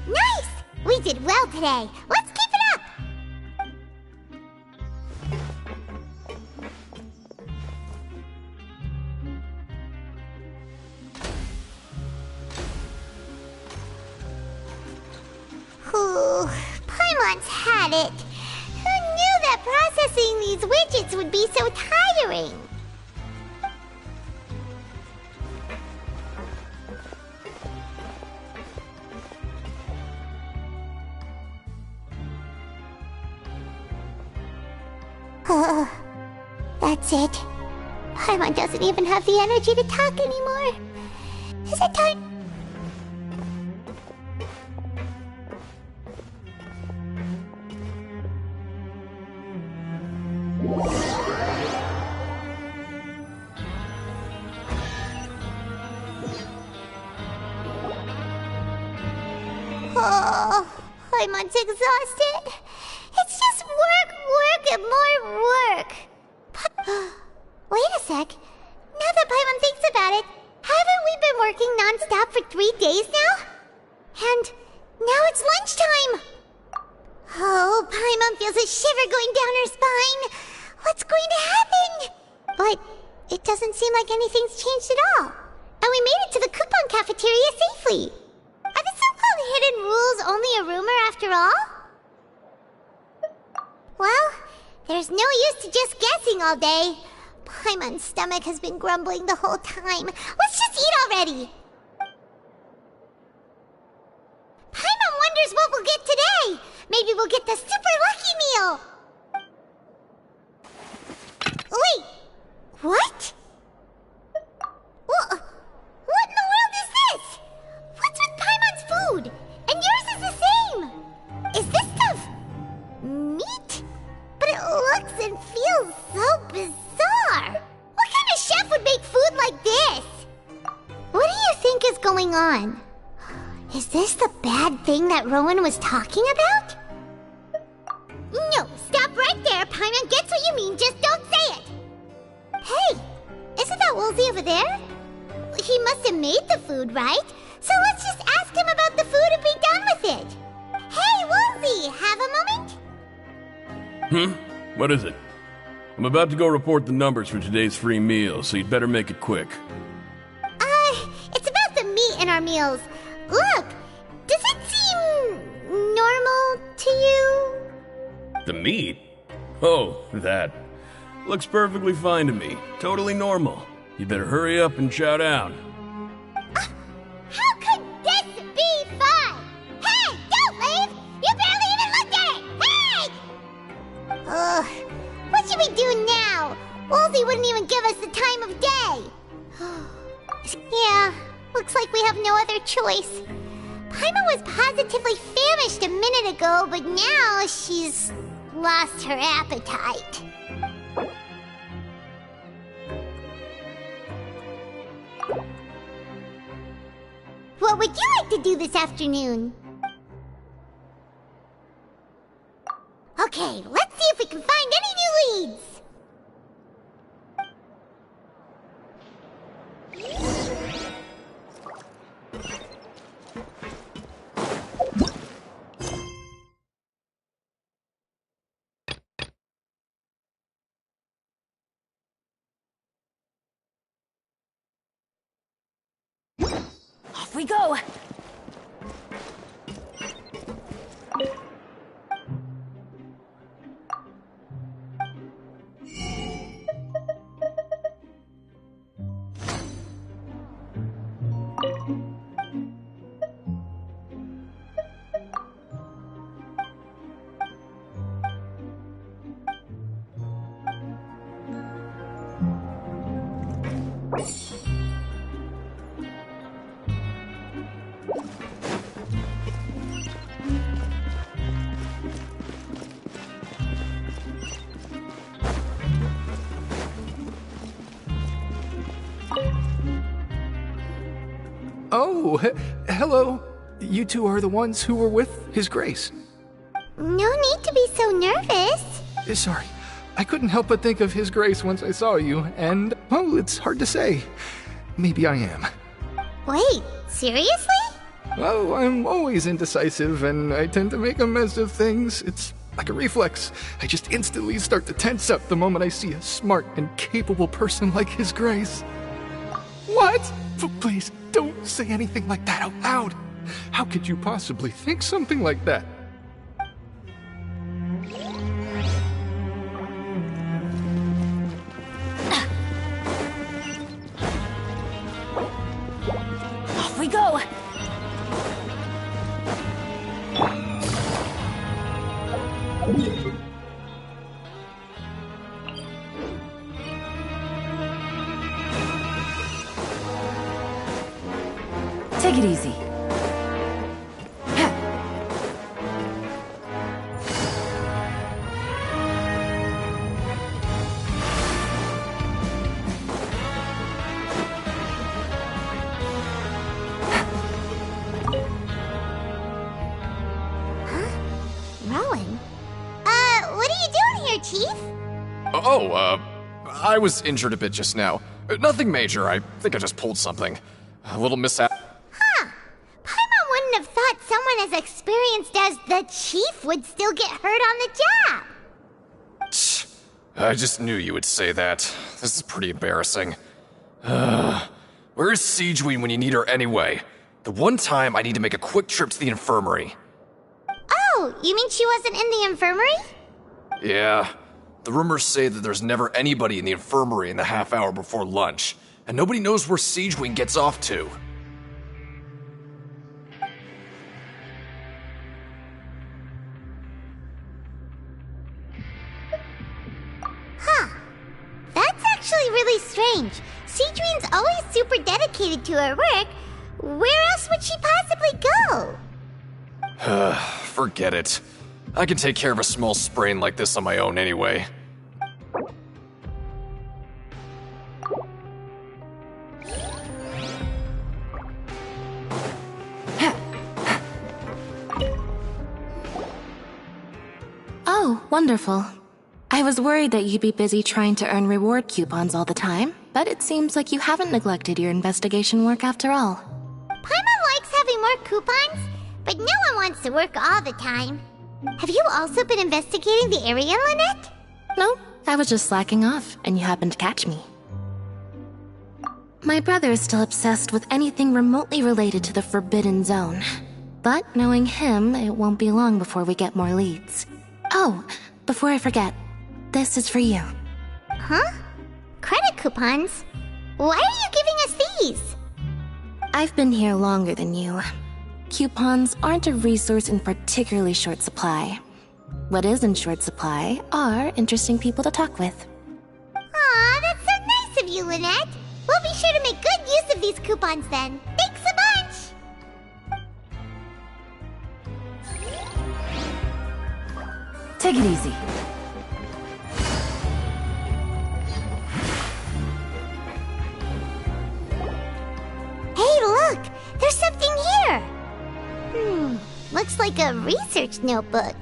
Nice! We did well today. Let's keep it up! Ooh, Paimon's had it. Who knew that processing these widgets would be so tiring? That's it. Paimon doesn't even have the energy to talk anymore. Is it time? Paimon's exhausted. It's just work, and more work. Wait a sec. Now that Paimon thinks about it, haven't we been working non-stop for 3 days now? And now it's lunchtime. Oh, Paimon feels a shiver going down her spine. What's going to happen? But it doesn't seem like anything's changed at all. And we made it to the coupon cafeteria safely. Are the so-called hidden rules only a rumor after all? Well, there's no use to just guessing all day. Paimon's stomach has been grumbling the whole time. Let's just eat already. Paimon wonders what we'll get today. Maybe we'll get the super lucky meal. Wait, what? What in the world is this? What's with Paimon's food? And yours is the same. Is this stuff meat? But it looks and feels so bizarre. What kind of chef would make food like this? What do you think is going on? Is this the bad thing that Rowan was talking about? No, stop right there. Paimon gets what you mean, just don't say it. Hey, isn't that Woolsey over there? He must have made the food, right? So let's just ask him about the food and be done with it. Hey, Woolsey, have a moment? What is it? I'm about to go report the numbers for today's free meal, so you'd better make it quick. It's about the meat in our meals. Look, does it seem normal to you? The meat? Oh, that. Looks perfectly fine to me. Totally normal. You better hurry up and chow down. How could this be fun? Hey, don't leave! You barely even looked at it! Hey! Ugh, what should we do now? Woolsey wouldn't even give us the time of day. Yeah, looks like we have no other choice. Paimon was positively famished a minute ago, but now she's lost her appetite. What would you like to do this afternoon? Okay, let's see if we can find any new leads. Off we go! Oh, hello. You two are the ones who were with His Grace. No need to be so nervous. Sorry, I couldn't help but think of His Grace once I saw you, and, oh, it's hard to say. Maybe I am. Wait, seriously? Well, I'm always indecisive, and I tend to make a mess of things. It's like a reflex. I just instantly start to tense up the moment I see a smart and capable person like His Grace. What? Please, don't say anything like that out loud. How could you possibly think something like that? Off we go! Take it easy. Huh? Chief? I was injured a bit just now. Nothing major, I think I just pulled something. A little mishap. Huh. Paimon wouldn't have thought someone as experienced as the Chief would still get hurt on the job. I just knew you would say that. This is pretty embarrassing. Where's Siegeween when you need her anyway? The one time I need to make a quick trip to the infirmary. Oh, you mean she wasn't in the infirmary? Yeah. The rumors say that there's never anybody in the infirmary in the half hour before lunch, and nobody knows where Siegeween gets off to. Huh. That's actually really strange. Siegeween's always super dedicated to her work. Where else would she possibly go? Forget it. I can take care of a small sprain like this on my own anyway. Oh, wonderful. I was worried that you'd be busy trying to earn reward coupons all the time, but it seems like you haven't neglected your investigation work after all. Paimon likes having more coupons, but no one wants to work all the time. Have you also been investigating the area, Lynette? No, I was just slacking off, and you happened to catch me. My brother is still obsessed with anything remotely related to the Forbidden Zone. But knowing him, it won't be long before we get more leads. Oh, before I forget, this is for you. Huh? Credit coupons? Why are you giving us these? I've been here longer than you. Coupons aren't a resource in particularly short supply. What is in short supply are interesting people to talk with. Aw, that's so nice of you, Lynette. We'll be sure to make good use of these coupons then. Thanks a bunch! Take it easy. Hey, look! There's something here! Looks like a research notebook.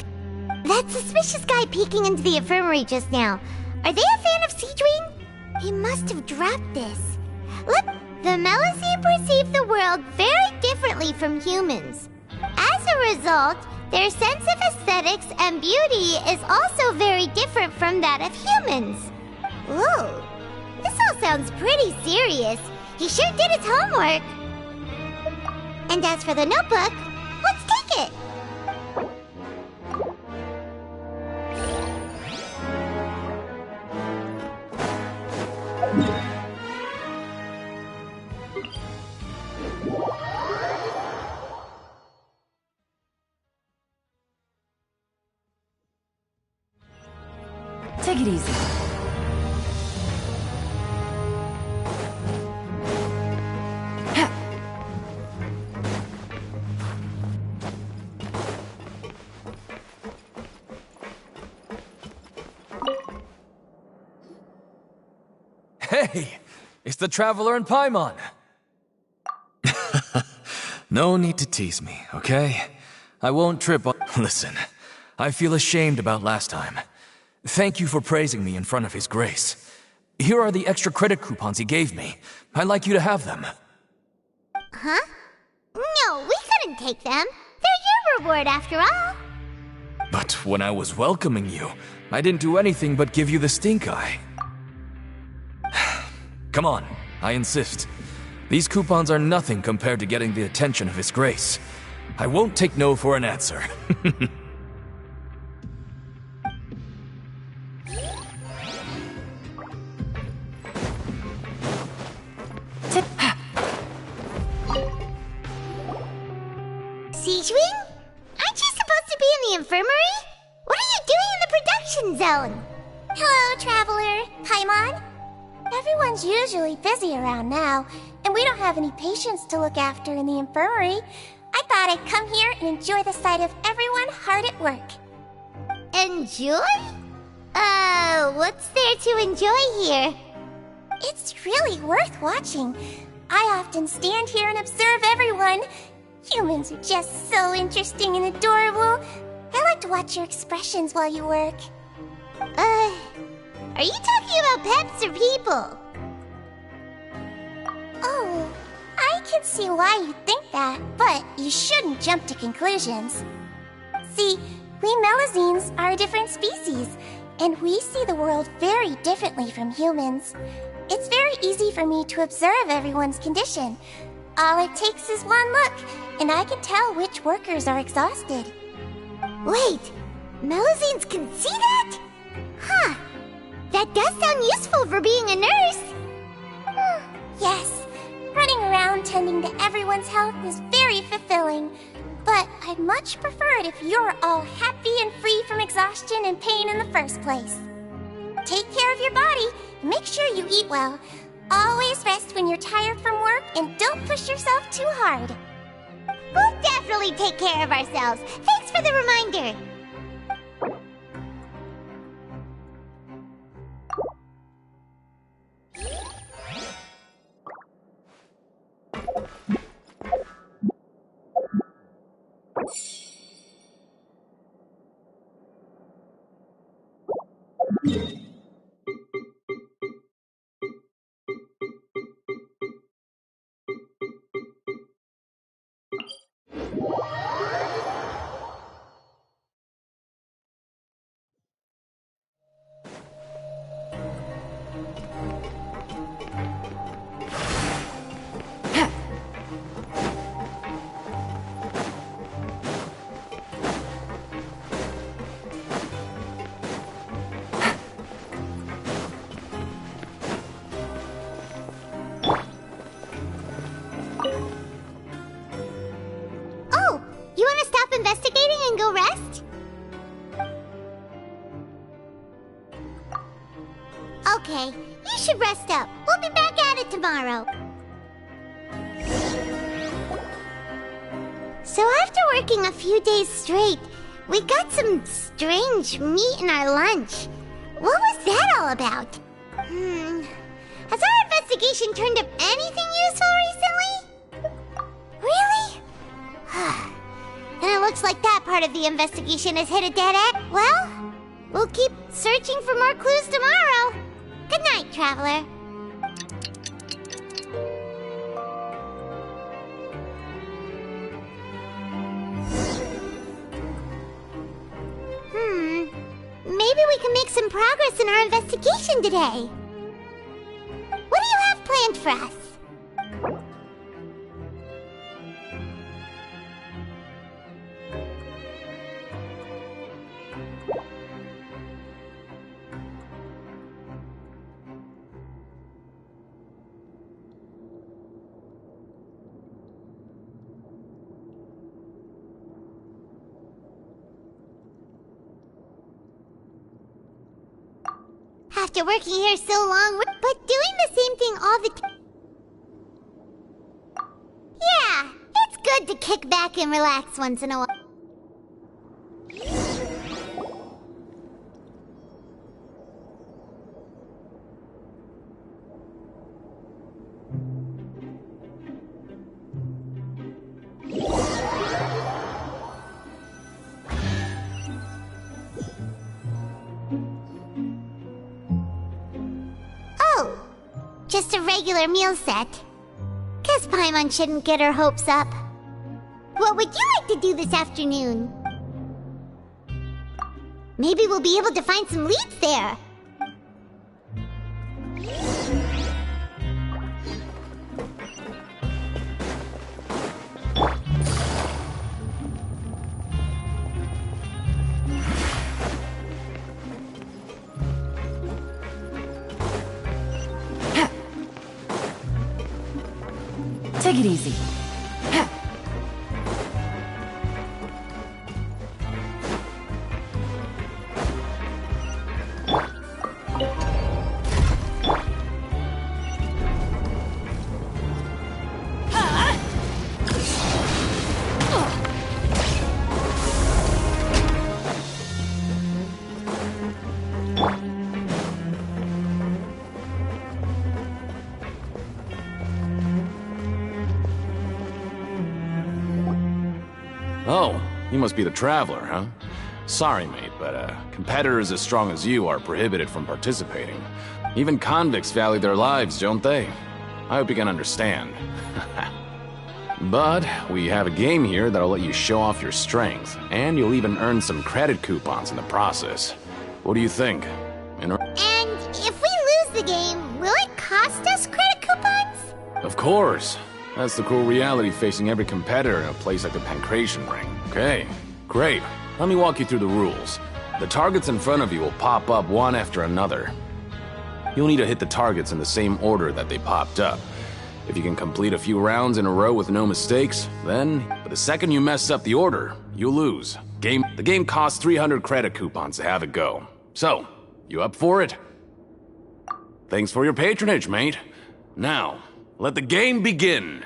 That suspicious guy peeking into the infirmary just now. Are they a fan of Siegeween? He must have dropped this. Look, the Melusine perceive the world very differently from humans. As a result, their sense of aesthetics and beauty is also very different from that of humans. Whoa, this all sounds pretty serious. He sure did his homework. And as for the notebook, let's take it. Take it easy. Hey, it's the Traveler and Paimon. No need to tease me, okay? I won't trip on... Listen, I feel ashamed about last time. Thank you for praising me in front of His Grace. Here are the extra credit coupons he gave me. I'd like you to have them. Huh? No, we couldn't take them. They're your reward after all. But when I was welcoming you, I didn't do anything but give you the stink eye. Come on, I insist. These coupons are nothing compared to getting the attention of His Grace. I won't take no for an answer. Siegeween? Aren't you supposed to be in the infirmary? What are you doing in the production zone? Hello, Traveler. Paimon. Everyone's usually busy around now, and we don't have any patients to look after in the infirmary. I thought I'd come here and enjoy the sight of everyone hard at work. Enjoy? What's there to enjoy here? It's really worth watching. I often stand here and observe everyone. Humans are just so interesting and adorable. I like to watch your expressions while you work. Are you talking about pets or people? Oh, I can see why you think that, but you shouldn't jump to conclusions. See, we Melazines are a different species, and we see the world very differently from humans. It's very easy for me to observe everyone's condition. All it takes is one look, and I can tell which workers are exhausted. Wait, Melazines can see that? Huh. That does sound useful for being a nurse. Yes, running around tending to everyone's health is very fulfilling. But I'd much prefer it if you're all happy and free from exhaustion and pain in the first place. Take care of your body and make sure you eat well. Always rest when you're tired from work and don't push yourself too hard. We'll definitely take care of ourselves. Thanks for the reminder. Investigating and go rest? Okay, you should rest up. We'll be back at it tomorrow. So after working a few days straight, we got some strange meat in our lunch. What was that all about? Has our investigation turned up anything useful recently? Really? And it looks like that part of the investigation has hit a dead end. Well, we'll keep searching for more clues tomorrow. Good night, Traveler. Maybe we can make some progress in our investigation today. What do you have planned for us? After working here so long, but doing the same thing all the time. Yeah, it's good to kick back and relax once in a while. Just a regular meal set. Guess Paimon shouldn't get her hopes up. What would you like to do this afternoon? Maybe we'll be able to find some leads there. Take it easy. Oh, you must be the Traveler, huh? Sorry, mate, but competitors as strong as you are prohibited from participating. Even convicts value their lives, don't they? I hope you can understand. But we have a game here that'll let you show off your strength, and you'll even earn some credit coupons in the process. What do you think? And if we lose the game, will it cost us credit coupons? Of course. That's the cruel reality facing every competitor in a place like the Pancration Ring. Okay, great. Let me walk you through the rules. The targets in front of you will pop up one after another. You'll need to hit the targets in the same order that they popped up. If you can complete a few rounds in a row with no mistakes, then, but the second you mess up the order, you lose. The game costs 300 credit coupons to have it go. So, you up for it? Thanks for your patronage, mate. Now, let the game begin.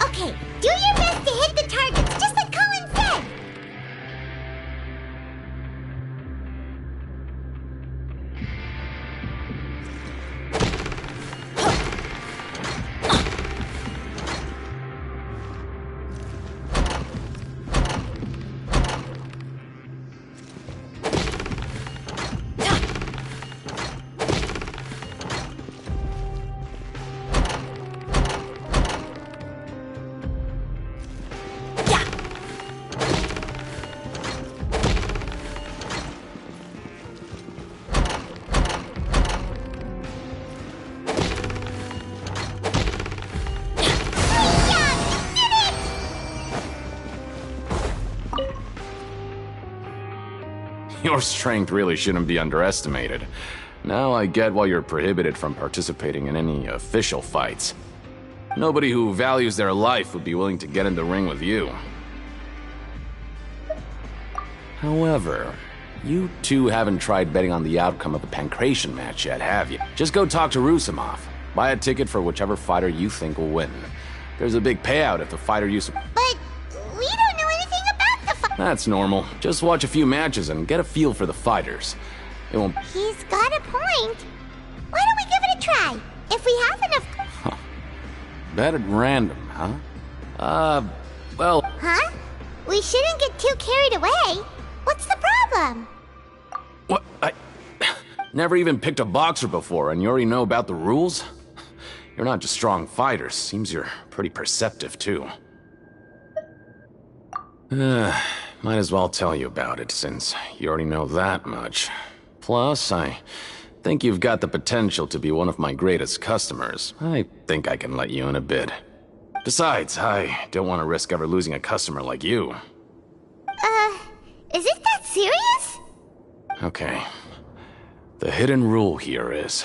Okay, do your best to hit the targets, just like Colin said! Your strength really shouldn't be underestimated. Now I get why you're prohibited from participating in any official fights. Nobody who values their life would be willing to get in the ring with you. However, you two haven't tried betting on the outcome of a Pancration match yet, have you? Just go talk to Rusimov. Buy a ticket for whichever fighter you think will win. There's a big payout if the fighter you support. But we don't know anything about the fight. That's normal. Just watch a few matches and get a feel for the fighters. It won't. He's got a point. Why don't we give it a try? If we have enough. Bet at random, huh? Well. Huh? We shouldn't get too carried away. What's the problem? What? I never even picked a boxer before, and you already know about the rules? You're not just strong fighters. Seems you're pretty perceptive, too. Might as well tell you about it, since you already know that much. Plus, I think you've got the potential to be one of my greatest customers. I think I can let you in a bit. Besides, I don't want to risk ever losing a customer like you. Is it that serious? Okay. The hidden rule here is,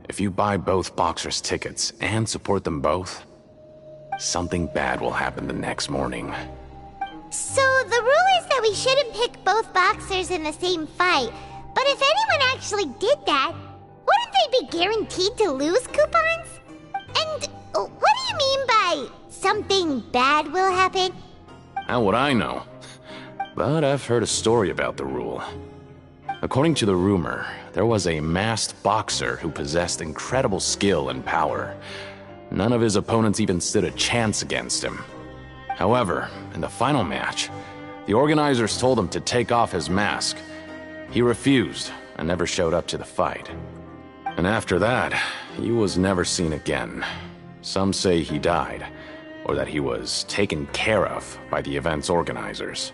if you buy both boxers' tickets and support them both, something bad will happen the next morning. So the rule is that we shouldn't pick both boxers in the same fight. But if anyone actually did that, wouldn't they be guaranteed to lose coupons? And what do you mean by something bad will happen? How would I know? But I've heard a story about the rule. According to the rumor, there was a masked boxer who possessed incredible skill and power. None of his opponents even stood a chance against him. However, in the final match, the organizers told him to take off his mask. He refused and never showed up to the fight. And after that, he was never seen again. Some say he died, or that he was taken care of by the event's organizers.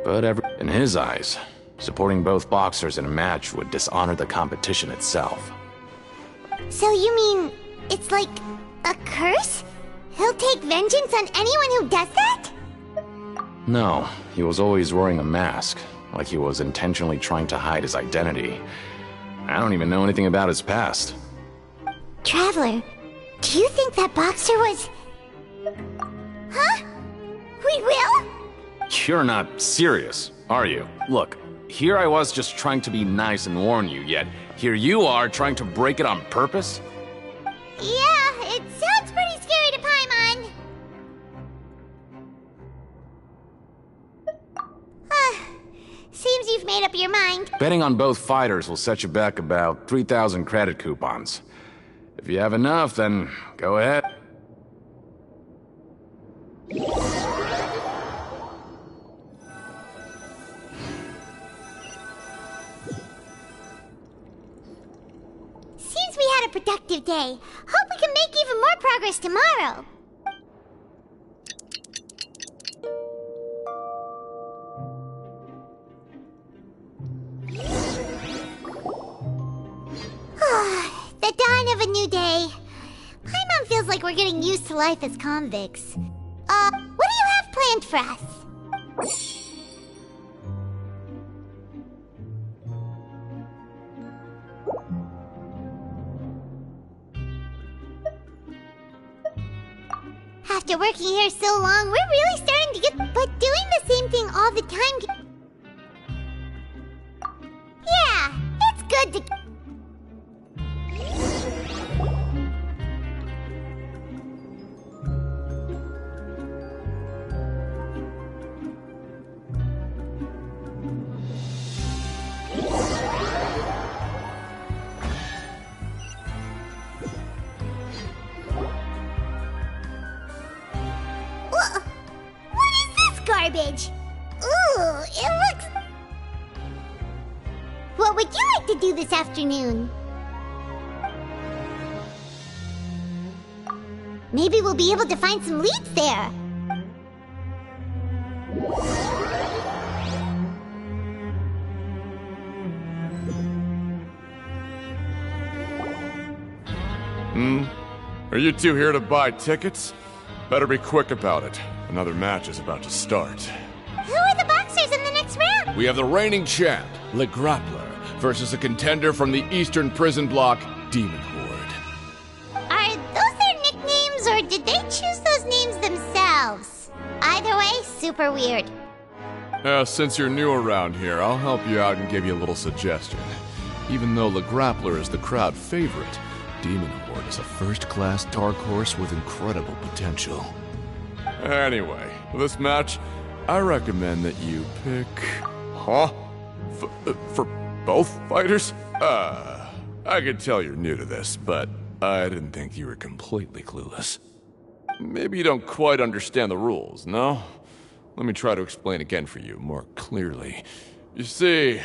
But in his eyes, supporting both boxers in a match would dishonor the competition itself. So you mean it's like a curse? He'll take vengeance on anyone who does that? No, he was always wearing a mask, like he was intentionally trying to hide his identity. I don't even know anything about his past. Traveler, do you think that boxer was... Huh? We will? You're not serious, are you? Look, here I was just trying to be nice and warn you, yet here you are trying to break it on purpose? Yeah, it sounds pretty scary to Paimon. as you've made up your mind. Betting on both fighters will set you back about 3,000 credit coupons. If you have enough, then go ahead. Seems we had a productive day. Hope we can make even more progress tomorrow. The dawn of a new day. Paimon feels like we're getting used to life as convicts. What do you have planned for us? After working here so long, we're really starting to get... But doing the same thing all the time... Yeah, it's good to... What is this garbage? Ooh, it looks... What would you like to do this afternoon? Maybe we'll be able to find some leads there. Are you two here to buy tickets? Better be quick about it. Another match is about to start. Who are the boxers in the next round? We have the reigning champ, Le Grappler, versus a contender from the Eastern Prison Block, Demon Horde. Are those their nicknames, or did they choose those names themselves? Either way, super weird. Since you're new around here, I'll help you out and give you a little suggestion. Even though Le Grappler is the crowd favorite, Demon Horde is a first-class dark horse with incredible potential. Anyway, for this match, I recommend that you pick... Huh? For both fighters? I can tell you're new to this, but I didn't think you were completely clueless. Maybe you don't quite understand the rules, no? Let me try to explain again for you more clearly. You see...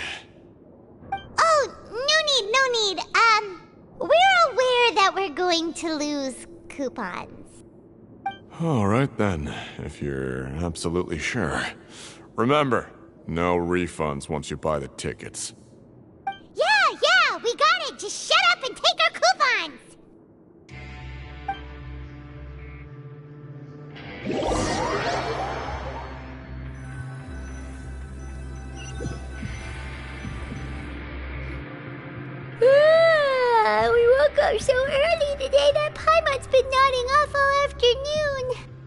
Oh, no need. We're aware that we're going to lose coupons. Alright then, if you're absolutely sure. Remember, no refunds once you buy the tickets. Yeah, we got it! Just shut up and take our coupons! We woke up so early today that Paimon's been nodding off all afternoon.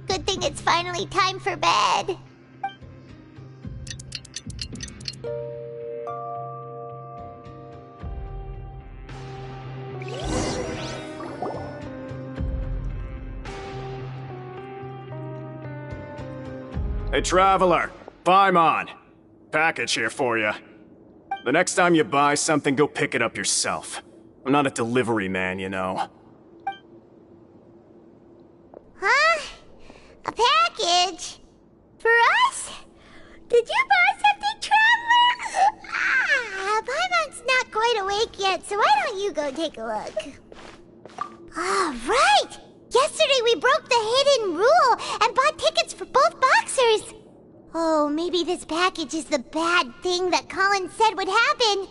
Good thing it's finally time for bed. Hey, Traveler! Paimon! Package here for you. The next time you buy something, go pick it up yourself. I'm not a delivery man, you know. Huh? A package? For us? Did you buy something, Traveler? Paimon's not quite awake yet, so why don't you go take a look? Right! Yesterday we broke the hidden rule and bought tickets for both boxers. Oh, maybe this package is the bad thing that Colin said would happen.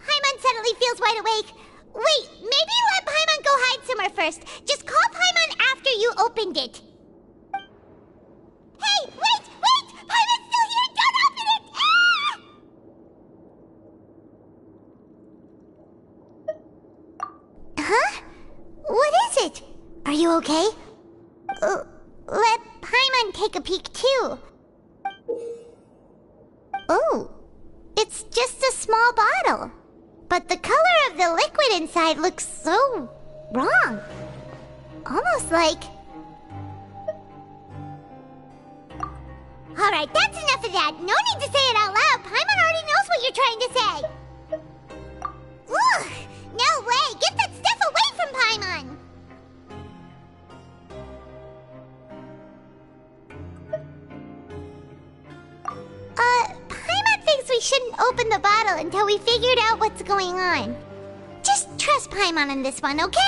Paimon suddenly feels wide awake. Wait, maybe let Paimon go hide somewhere first. Just call Paimon after you opened it. Hey, wait! Paimon's still here! Don't open it! Huh? What is it? Are you okay? Let Paimon take a peek too. Oh, it's just a small bottle. But the color of the liquid inside looks so wrong. Almost like... Alright, that's enough of that. No need to say it out loud. Paimon already knows what you're trying to say. Ugh! No way! Get that stuff away from Paimon! Paimon thinks we shouldn't open the bottle until we figured out what's going on. Just trust Paimon on this one, okay?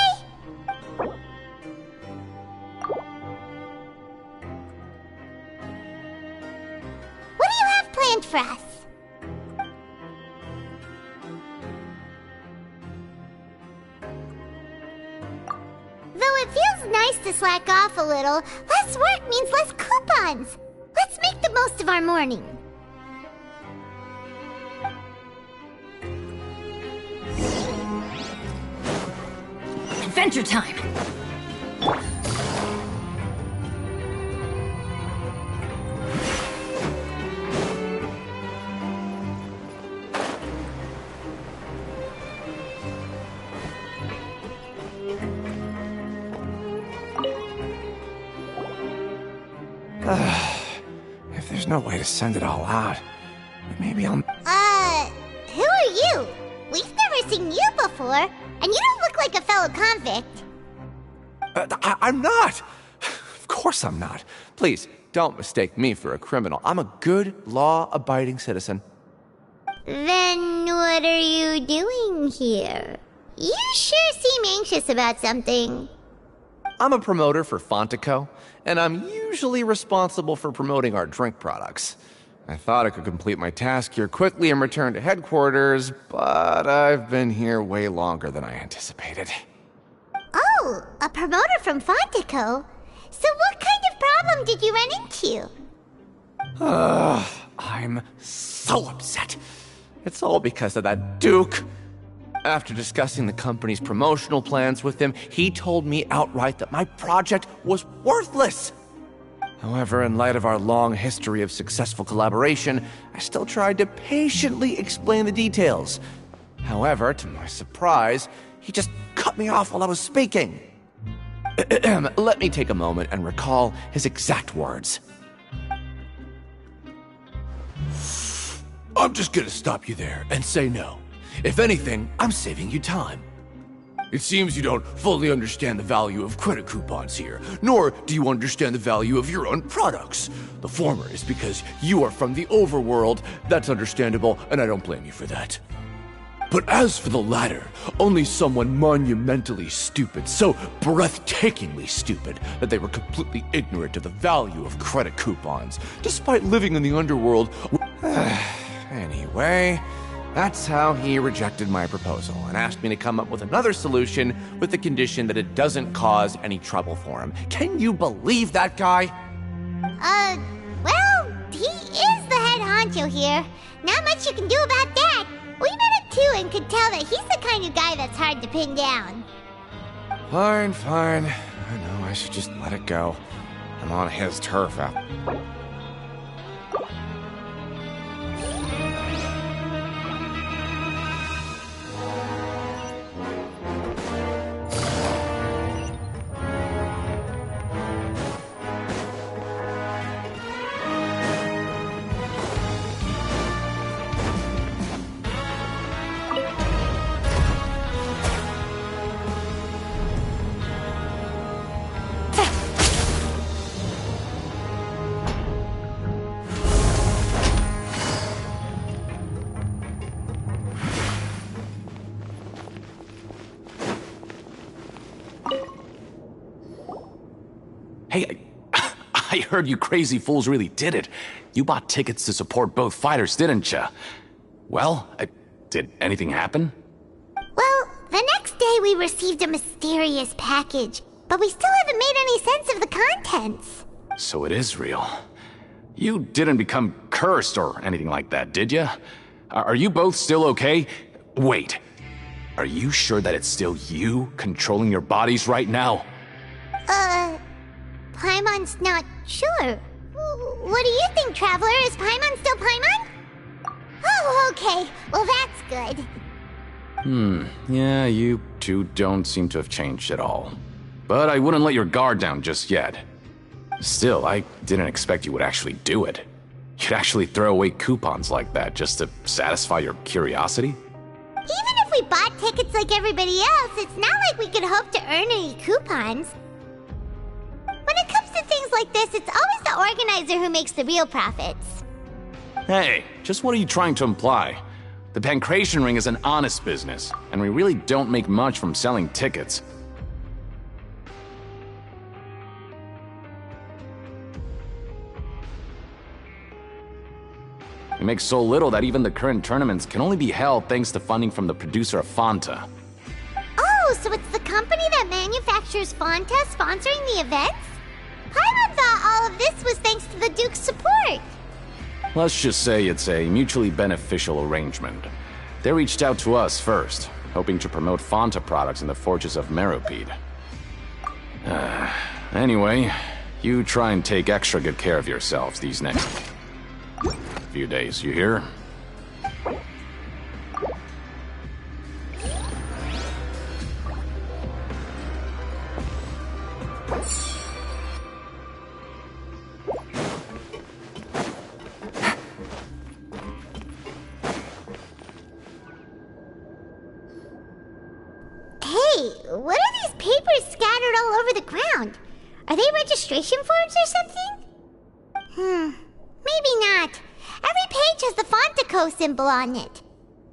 What do you have planned for us? Though it feels nice to slack off a little, less work means less coupons. Let's make the most of our morning. Adventure time! If there's no way to send it all out, maybe I'll... Who are you? We've never seen you before, and you don't look like a fellow convict. I'm not! Of course I'm not. Please, don't mistake me for a criminal. I'm a good, law-abiding citizen. Then what are you doing here? You sure seem anxious about something. I'm a promoter for Fontaine, and I'm usually responsible for promoting our drink products. I thought I could complete my task here quickly and return to headquarters, but I've been here way longer than I anticipated. Oh, a promoter from Fontaine? So what kind of problem did you run into? I'm so upset. It's all because of that Duke. After discussing the company's promotional plans with him, he told me outright that my project was worthless. However, in light of our long history of successful collaboration, I still tried to patiently explain the details. However, to my surprise, he just cut me off while I was speaking. Let me take a moment and recall his exact words. I'm just gonna stop you there and say no. If anything, I'm saving you time. It seems you don't fully understand the value of credit coupons here, nor do you understand the value of your own products. The former is because you are from the overworld. That's understandable, and I don't blame you for that. But as for the latter, only someone monumentally stupid, so breathtakingly stupid that they were completely ignorant of the value of credit coupons, despite living in the underworld. Anyway, that's how he rejected my proposal and asked me to come up with another solution with the condition that it doesn't cause any trouble for him. Can you believe that guy? Well, he is the head honcho here. Not much you can do about that. We met him too and could tell that he's the kind of guy that's hard to pin down. Fine. I know I should just let it go. I'm on his turf after. Hey, I heard you crazy fools really did it. You bought tickets to support both fighters, didn't ya? Well, did anything happen? Well, the next day we received a mysterious package, but we still haven't made any sense of the contents. So it is real. You didn't become cursed or anything like that, did ya? Are you both still okay? Wait, are you sure that it's still you controlling your bodies right now? Paimon's not sure. What do you think, Traveler? Is Paimon still Paimon? Oh, okay. Well, that's good. Yeah, you two don't seem to have changed at all. But I wouldn't let your guard down just yet. Still, I didn't expect you would actually do it. could actually throw away coupons like that just to satisfy your curiosity? Even if we bought tickets like everybody else, it's not like we could hope to earn any coupons. When it comes to things like this, it's always the organizer who makes the real profits. Hey, just what are you trying to imply? The Pancration Ring is an honest business, and we really don't make much from selling tickets. We make so little that even the current tournaments can only be held thanks to funding from the producer of Fanta. Oh, so it's the company that manufactures Fonta sponsoring the events? Paimon thought all of this was thanks to the Duke's support. Let's just say it's a mutually beneficial arrangement. They reached out to us first, hoping to promote Fonta products in the Fortress of Meropide. Anyway, you try and take extra good care of yourselves these next few days, you hear? Hey, what are these papers scattered all over the ground? Are they registration forms or something? Maybe not. Every page has the Fontaco symbol on it.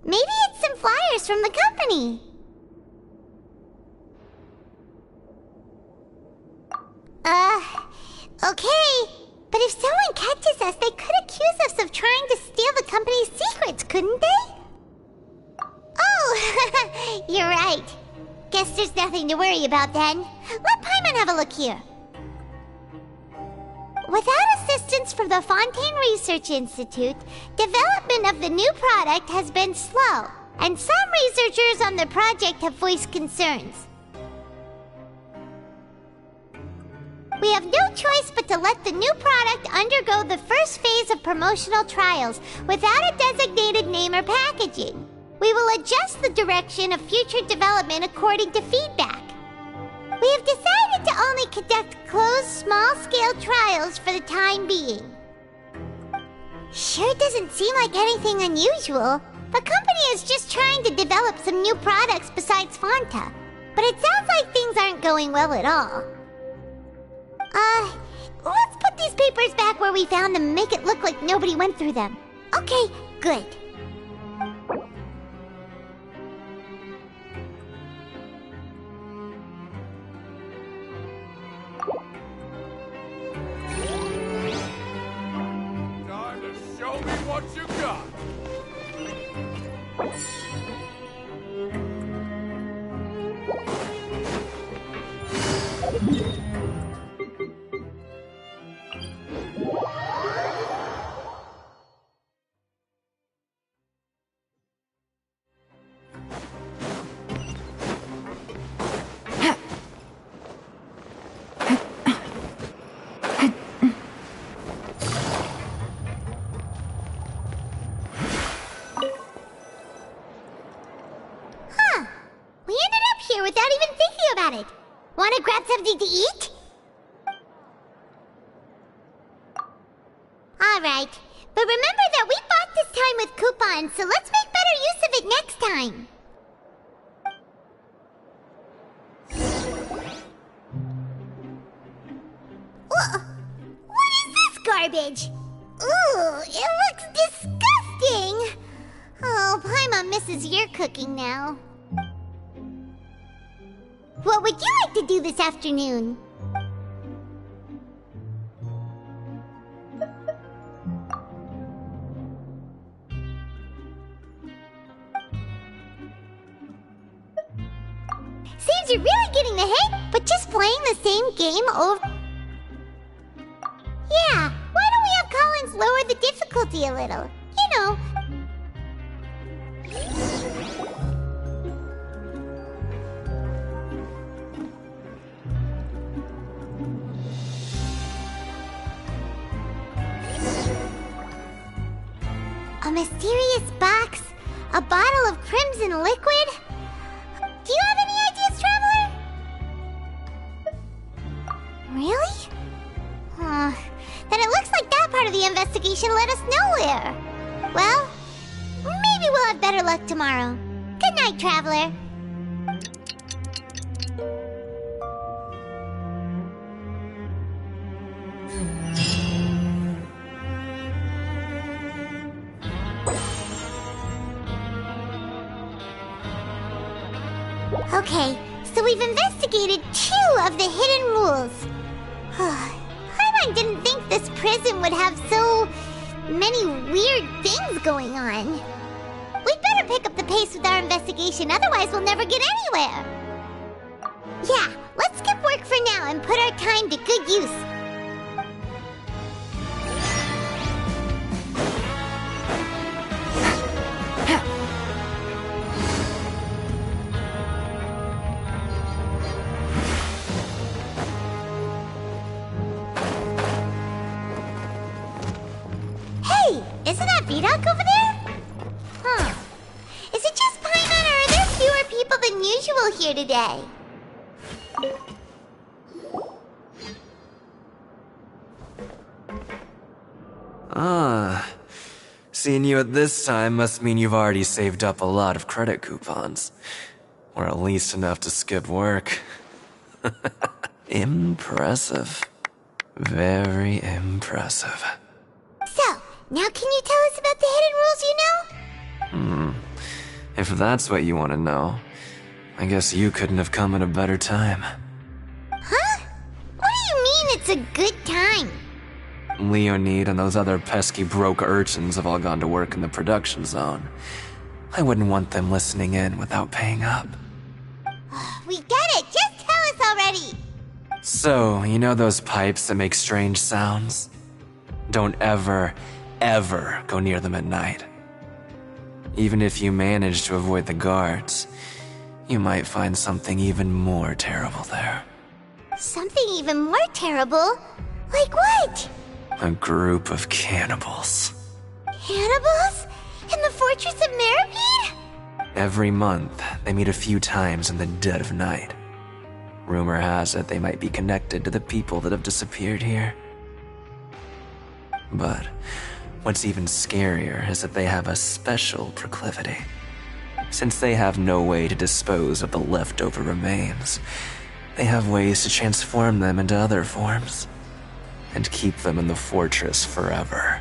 Maybe it's some flyers from the company. Okay. But if someone catches us, they could accuse us of trying to steal the company's secrets, couldn't they? Oh, you're right. Guess there's nothing to worry about then. Let Paimon have a look here. Without assistance from the Fontaine Research Institute, development of the new product has been slow, and some researchers on the project have voiced concerns. We have no choice but to let the new product undergo the first phase of promotional trials without a designated name or packaging. We will adjust the direction of future development according to feedback. We have decided to only conduct closed, small-scale trials for the time being. Sure doesn't seem like anything unusual. The company is just trying to develop some new products besides Fanta. But it sounds like things aren't going well at all. Let's put these papers back where we found them and make it look like nobody went through them. Okay, good. Time to show me what you got. We ended up here without even thinking about it. Want to grab something to eat? Alright, but remember that we bought this time with coupons, so let's make better use of it next time. What is this garbage? Ooh, it looks disgusting! Oh, Paimon misses your cooking now. What would you like to do this afternoon? Seems you're really getting the hang, but just playing the same game over... Yeah, why don't we have Collins lower the difficulty a little? You know... A mysterious box? A bottle of crimson liquid? Do you have any ideas, Traveler? Really? Then it looks like that part part of the investigation led us nowhere. Well, maybe we'll have better luck tomorrow. Good night, Traveler. Okay, so we've investigated 2 of the hidden rules. Paimon didn't think this prison would have so many weird things going on. We'd better pick up the pace with our investigation, otherwise we'll never get anywhere. Yeah, let's skip work for now and put our time to good use. Isn't that Vidoc over there? Huh. Is it just Paimon, or are there fewer people than usual here today? Seeing you at this time must mean you've already saved up a lot of credit coupons. Or at least enough to skip work. Impressive. Very impressive. So, now can you tell us about the hidden rules you know? If that's what you want to know, I guess you couldn't have come at a better time. Huh? What do you mean it's a good time? Leonid and those other pesky broke urchins have all gone to work in the production zone. I wouldn't want them listening in without paying up. We get it! Just tell us already! So, you know those pipes that make strange sounds? Don't ever go near them at night. Even if you manage to avoid the guards, you might find something even more terrible there. Something even more terrible? Like what? A group of cannibals. Cannibals? In the Fortress of Meripede? Every month, they meet a few times in the dead of night. Rumor has it they might be connected to the people that have disappeared here. But what's even scarier is that they have a special proclivity. Since they have no way to dispose of the leftover remains, they have ways to transform them into other forms and keep them in the fortress forever.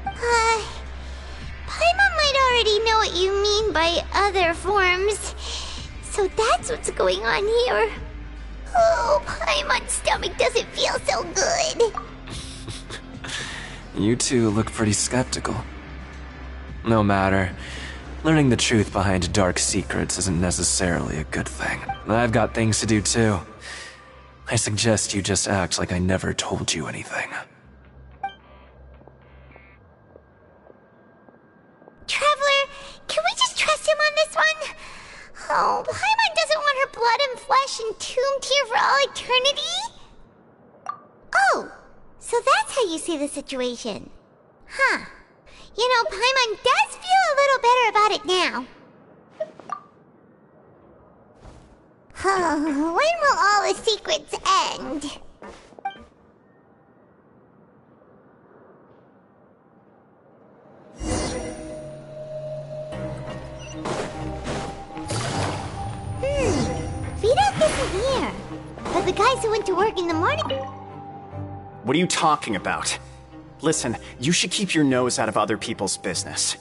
Paimon might already know what you mean by other forms. So that's what's going on here. Oh, Paimon's stomach doesn't feel so good. You two look pretty skeptical. No matter. Learning the truth behind dark secrets isn't necessarily a good thing. I've got things to do too. I suggest you just act like I never told you anything. Traveler, can we just trust him on this one? Oh, Paimon doesn't want her blood and flesh entombed here for all eternity? Oh, so that's how you see the situation. Huh. You know, Paimon does feel a little better about it now. When will all the secrets end? Vidoc isn't here. But the guys who went to work in the morning... What are you talking about? Listen, you should keep your nose out of other people's business.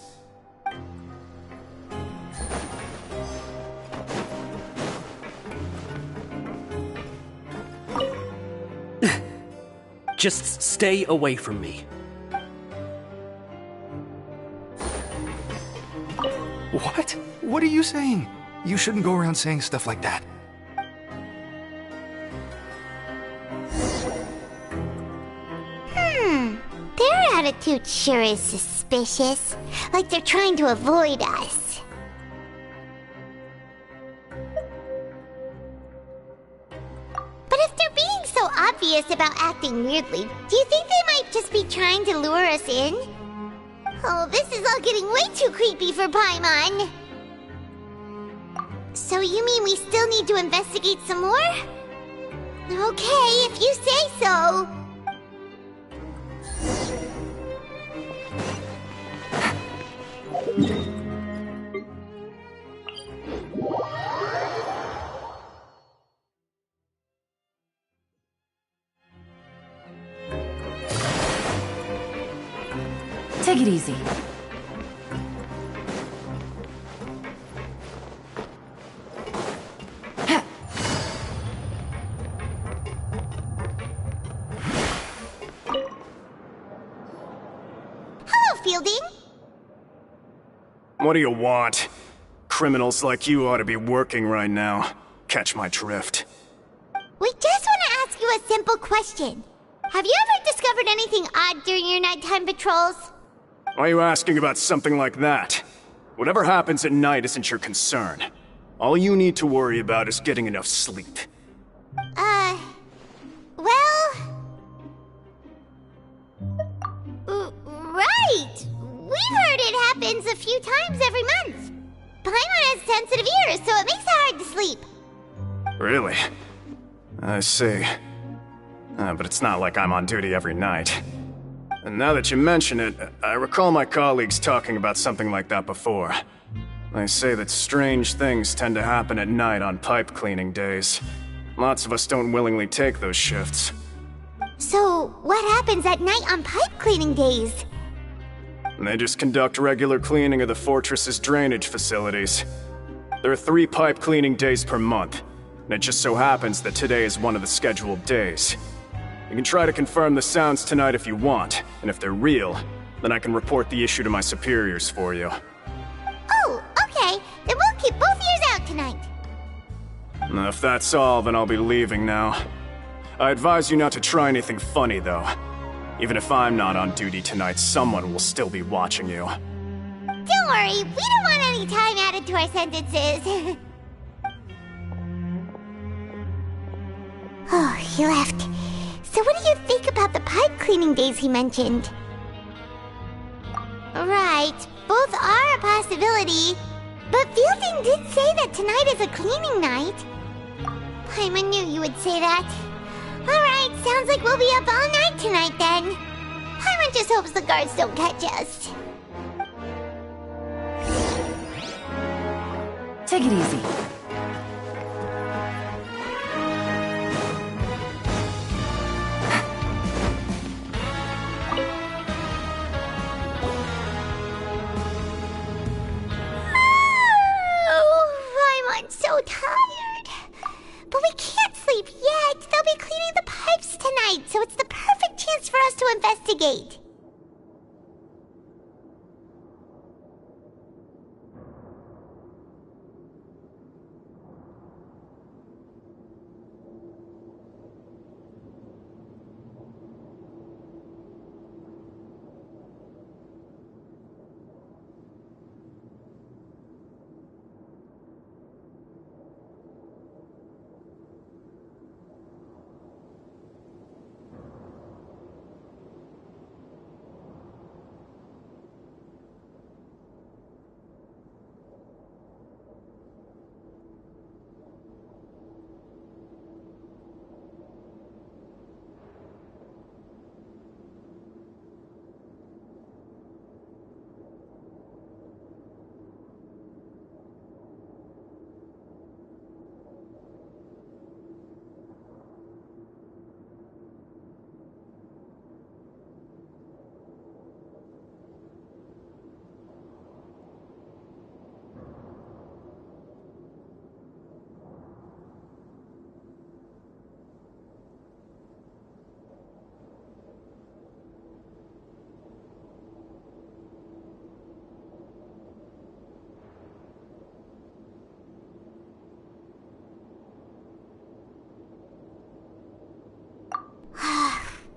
Just stay away from me. What? What are you saying? You shouldn't go around saying stuff like that. Their attitude sure is suspicious. Like they're trying to avoid us. But if they're being so obvious about acting weirdly, do you think they might just be trying to lure us in? Oh, this is all getting way too creepy for Paimon. So you mean we still need to investigate some more? Okay, if you say so. Take it easy. Hello, Fielding. What do you want? Criminals like you ought to be working right now. Catch my drift. We just want to ask you a simple question. Have you ever discovered anything odd during your nighttime patrols? Why are you asking about something like that? Whatever happens at night isn't your concern. All you need to worry about is getting enough sleep. Right! We've heard it happens a few times every month. Paimon has sensitive ears, so it makes it hard to sleep. Really? I see. But it's not like I'm on duty every night. And now that you mention it, I recall my colleagues talking about something like that before. They say that strange things tend to happen at night on pipe cleaning days. Lots of us don't willingly take those shifts. So, what happens at night on pipe cleaning days? They just conduct regular cleaning of the fortress's drainage facilities. There are 3 pipe cleaning days per month, and it just so happens that today is one of the scheduled days. You can try to confirm the sounds tonight if you want, and if they're real, then I can report the issue to my superiors for you. Oh, okay. Then we'll keep both ears out tonight. If that's all, then I'll be leaving now. I advise you not to try anything funny, though. Even if I'm not on duty tonight, someone will still be watching you. Don't worry, we don't want any time added to our sentences. Oh, he left. So what do you think about the pipe cleaning days he mentioned? Right, both are a possibility. But Fielding did say that tonight is a cleaning night. Paimon knew you would say that. Alright, sounds like we'll be up all night tonight then. Paimon just hopes the guards don't catch us. Take it easy. I'm so tired. But we can't sleep yet. They'll be cleaning the pipes tonight, so it's the perfect chance for us to investigate.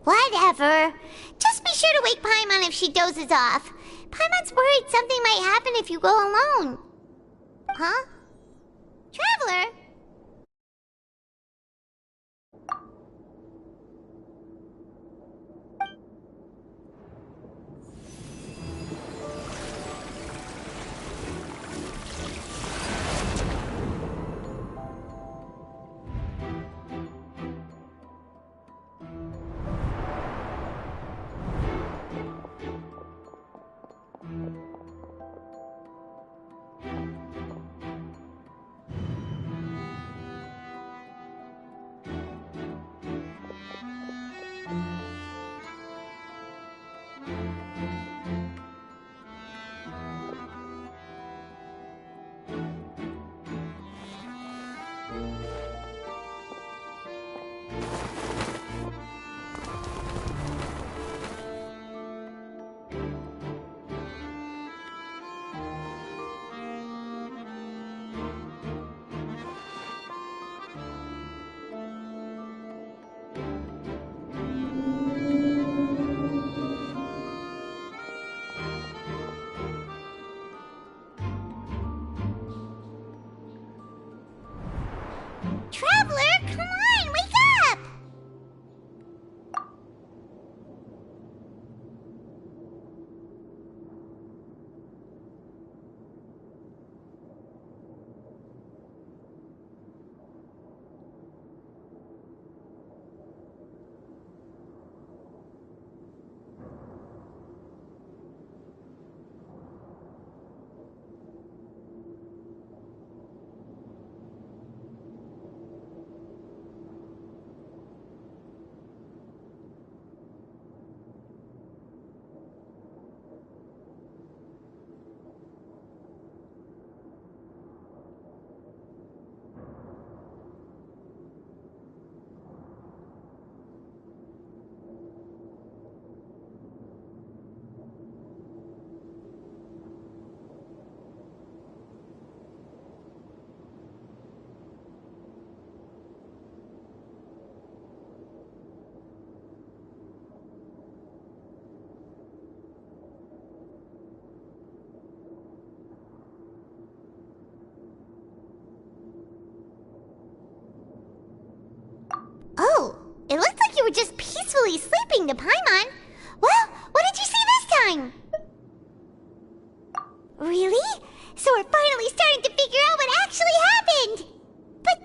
Whatever. Just be sure to wake Paimon if she dozes off. Paimon's worried something might happen if you go alone. Huh? Traveler? to Paimon. Well, what did you see this time? Really? So we're finally starting to figure out what actually happened! But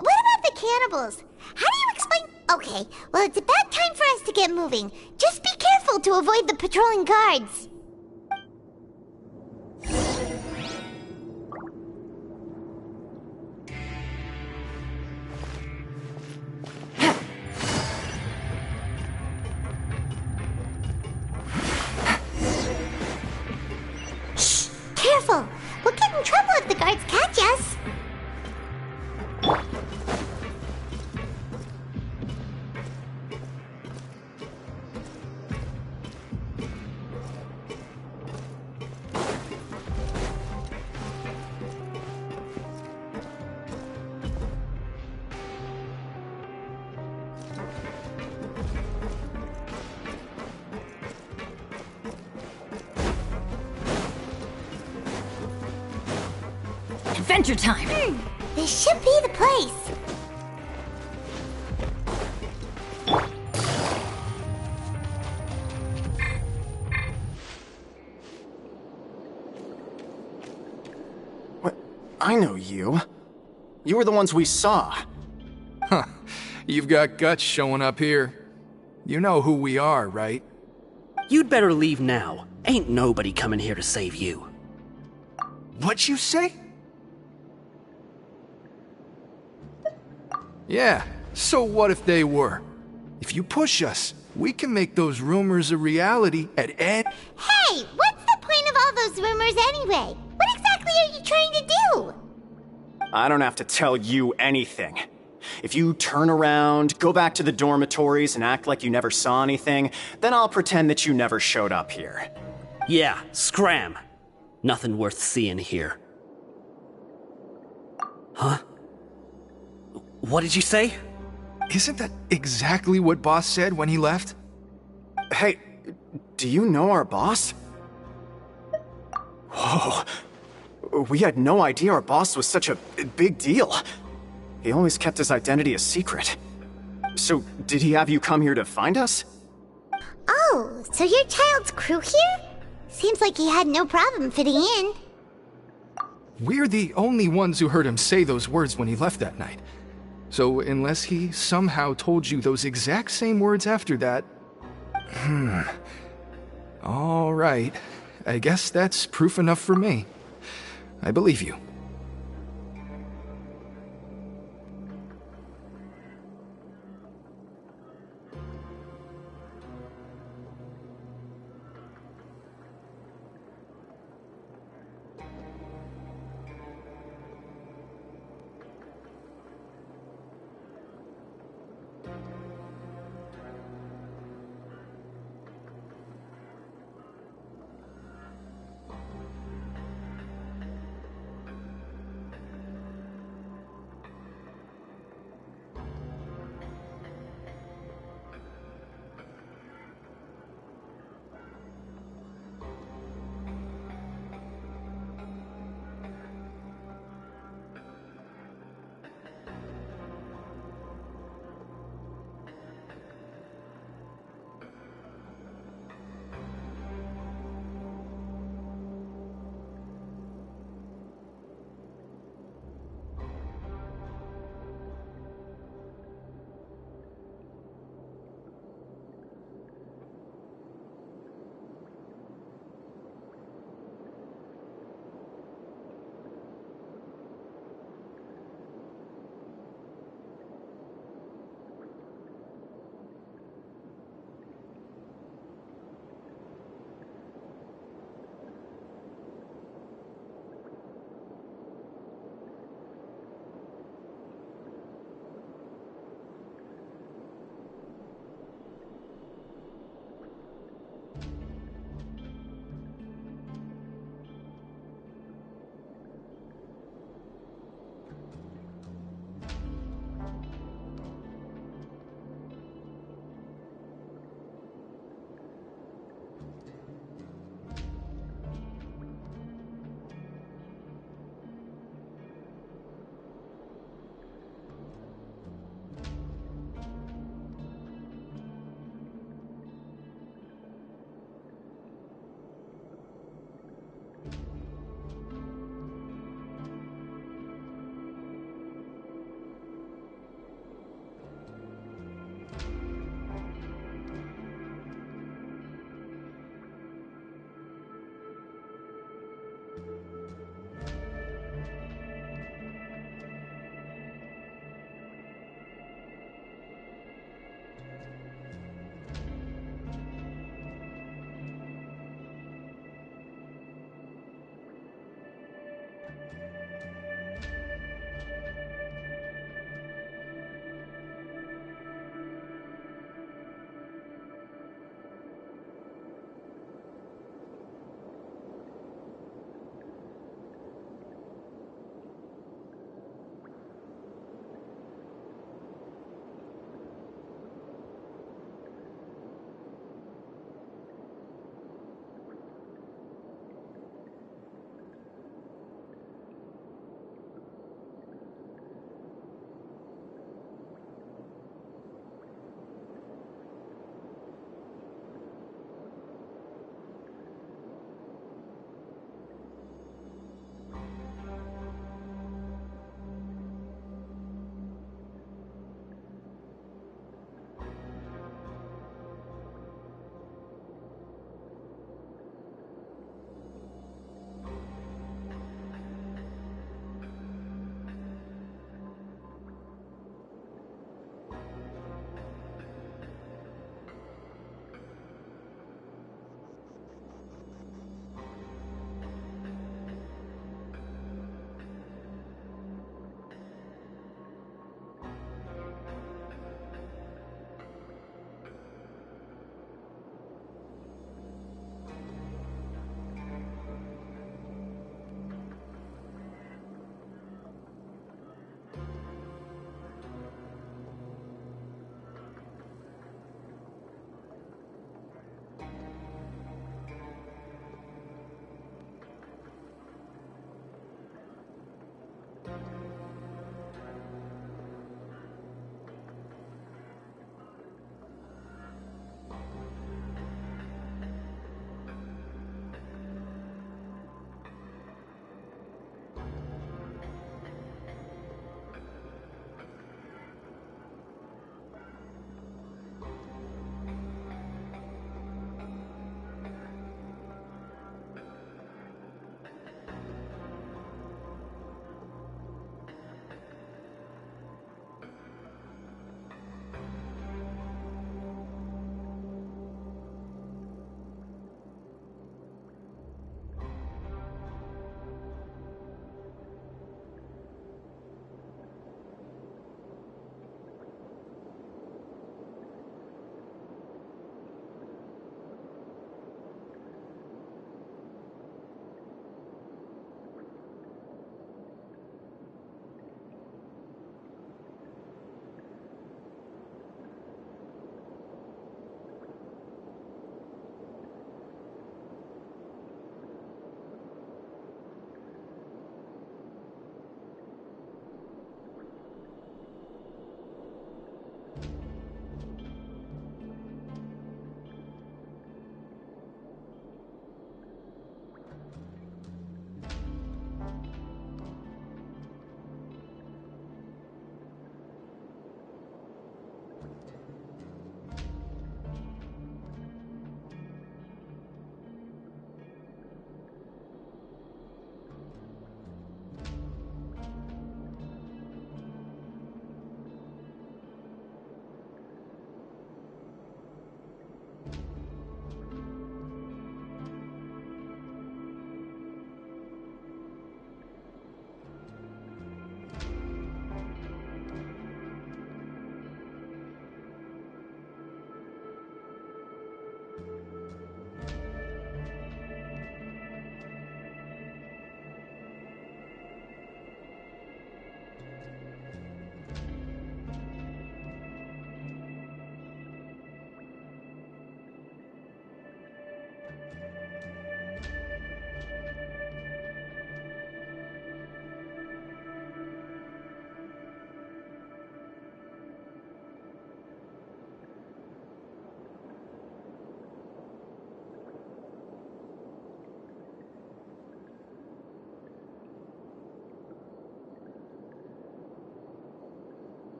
what about the cannibals? How do you explain... Okay, well, it's about time for us to get moving. Just be careful to avoid the patrolling guards. Shh! Careful! We'll get in trouble if the guards catch us. Adventure time! This should be the place. What? I know you. You were the ones we saw. Huh. You've got guts showing up here. You know who we are, right? You'd better leave now. Ain't nobody coming here to save you. What'd you say? Yeah, so what if they were? If you push us, we can make those rumors a reality at any... Hey, what's the point of all those rumors anyway? What exactly are you trying to do? I don't have to tell you anything. If you turn around, go back to the dormitories, and act like you never saw anything, then I'll pretend that you never showed up here. Yeah, scram. Nothing worth seeing here. Huh? What did you say? Isn't that exactly what Boss said when he left? Hey, do you know our boss? Whoa. We had no idea our boss was such a big deal. He always kept his identity a secret. So, did he have you come here to find us? Oh, so your child's crew here? Seems like he had no problem fitting in. We're the only ones who heard him say those words when he left that night. So, unless he somehow told you those exact same words after that... All right. I guess that's proof enough for me. I believe you.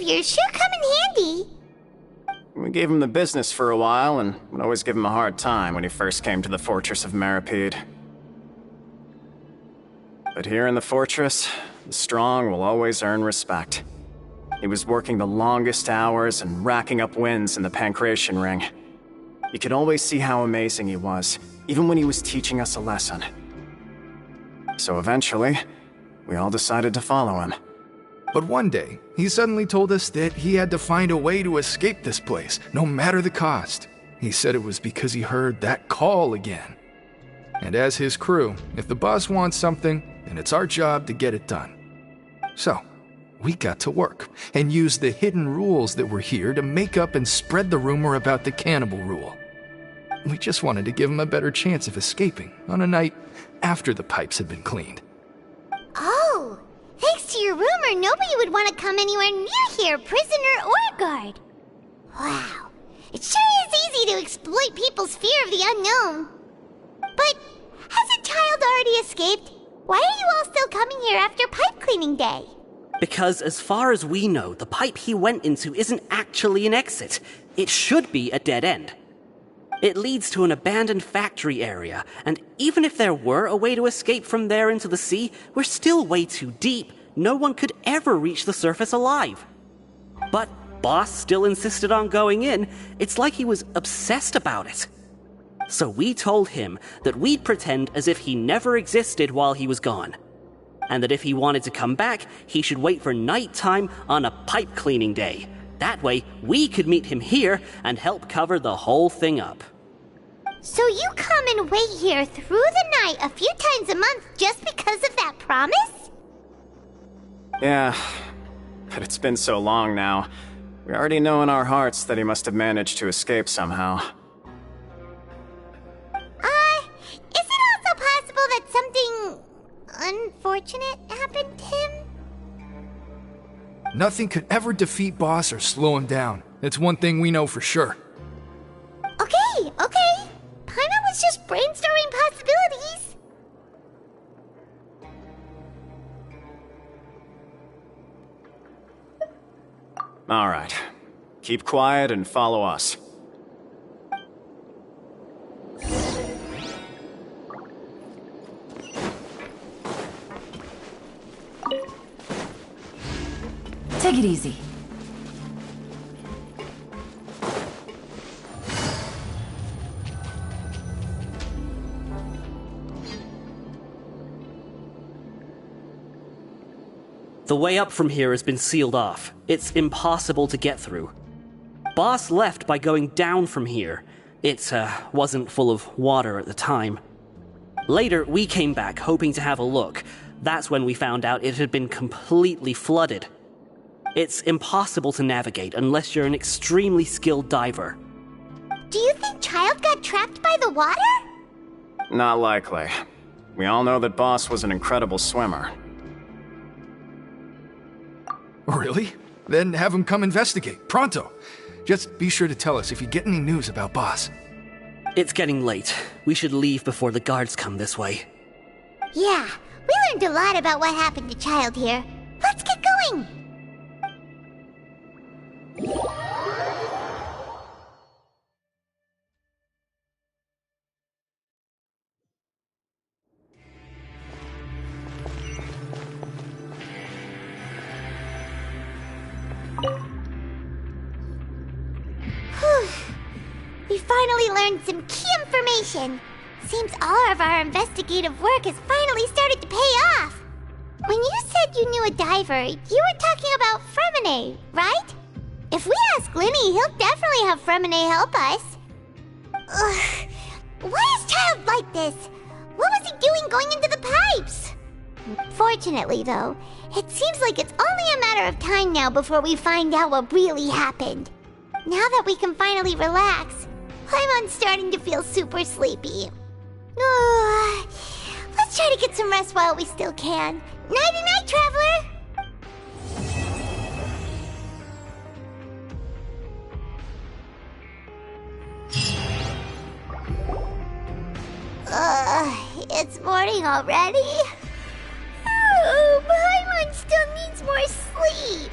yours sure come in handy. We gave him the business for a while and would always give him a hard time when he first came to the fortress of Maripede. But here in the fortress, the strong will always earn respect. He was working the longest hours and racking up wins in the Pancration Ring. You could always see how amazing he was, even when he was teaching us a lesson. So eventually, we all decided to follow him. But one day, he suddenly told us that he had to find a way to escape this place, no matter the cost. He said it was because he heard that call again. And as his crew, if the boss wants something, then it's our job to get it done. So, we got to work, and used the hidden rules that were here to make up and spread the rumor about the cannibal rule. We just wanted to give him a better chance of escaping on a night after the pipes had been cleaned. Oh, thanks to your rumor, nobody would want to come anywhere near here, prisoner or guard. Wow, it sure is easy to exploit people's fear of the unknown. But has a child already escaped? Why are you all still coming here after pipe cleaning day? Because as far as we know, the pipe he went into isn't actually an exit. It should be a dead end. It leads to an abandoned factory area, and even if there were a way to escape from there into the sea, we're still way too deep. No one could ever reach the surface alive. But Boss still insisted on going in. It's like he was obsessed about it. So we told him that we'd pretend as if he never existed while he was gone. And that if he wanted to come back, he should wait for nighttime on a pipe cleaning day. That way, we could meet him here and help cover the whole thing up. So you come and wait here through the night a few times a month just because of that promise? Yeah, but it's been so long now. We already know in our hearts that he must have managed to escape somehow. Is it also possible that something unfortunate happened to him? Nothing could ever defeat Boss or slow him down. It's one thing we know for sure. Okay. Paimon was just brainstorming possibilities. All right. Keep quiet and follow us. Take it easy. The way up from here has been sealed off. It's impossible to get through. Boss left by going down from here. It wasn't full of water at the time. Later, we came back hoping to have a look. That's when we found out it had been completely flooded. It's impossible to navigate unless you're an extremely skilled diver. Do you think Child got trapped by the water? Not likely. We all know that Boss was an incredible swimmer. Really? Then have him come investigate, pronto. Just be sure to tell us if you get any news about Boss. It's getting late. We should leave before the guards come this way. Yeah, we learned a lot about what happened to Child here. Let's get going! We finally learned some key information. Seems all of our investigative work has finally started to pay off. When you said you knew a diver, you were talking about Fremine, right? If we ask Linny, he'll definitely have Fremine help us. Ugh. Why is Child like this? What was he doing going into the pipes? Fortunately, though, it seems like it's only a matter of time now before we find out what really happened. Now that we can finally relax, I'm starting to feel super sleepy. Let's try to get some rest while we still can. Nighty-night, traveler! It's morning already? Oh, Paimon still needs more sleep.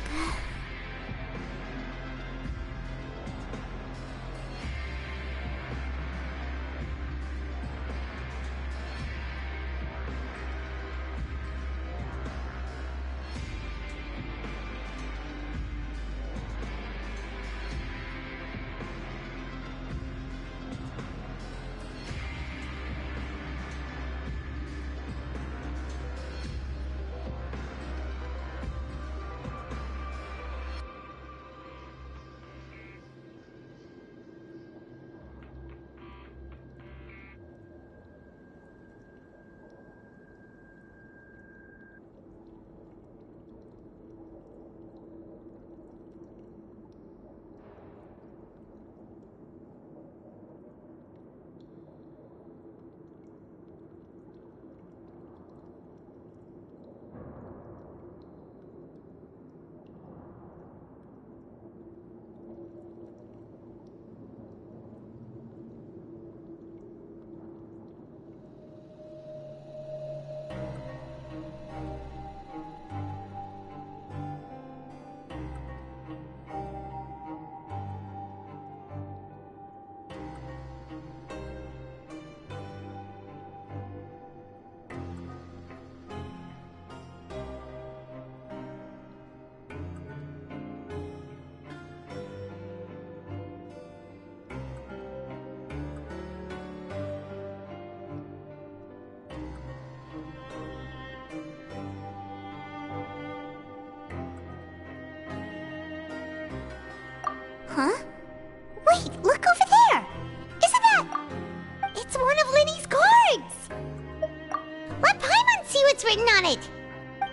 Huh? Wait, look over there! Isn't that... It's one of Linny's cards! Let Paimon see what's written on it!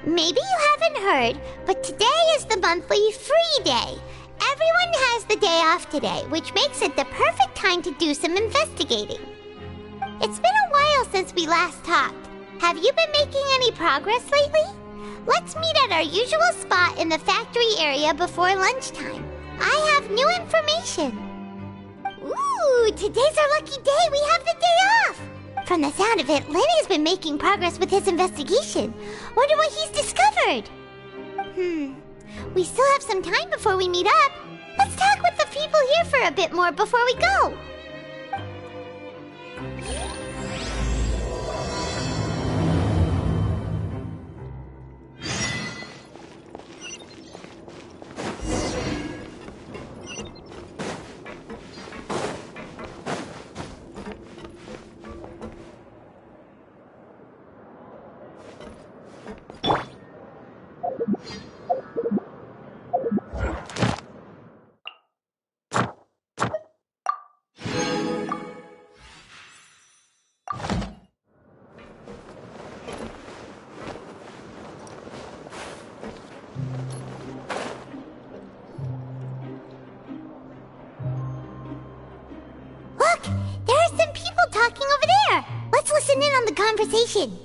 Maybe you haven't heard, but today is the monthly free day. Everyone has the day off today, which makes it the perfect time to do some investigating. It's been a while since we last talked. Have you been making any progress lately? Let's meet at our usual spot in the factory area before lunchtime. I have new information. Ooh, today's our lucky day. We have the day off. From the sound of it, Lenny's been making progress with his investigation. Wonder what he's discovered. We still have some time before we meet up. Let's talk with the people here for a bit more before we go. Talking over there. Let's listen in on the conversation.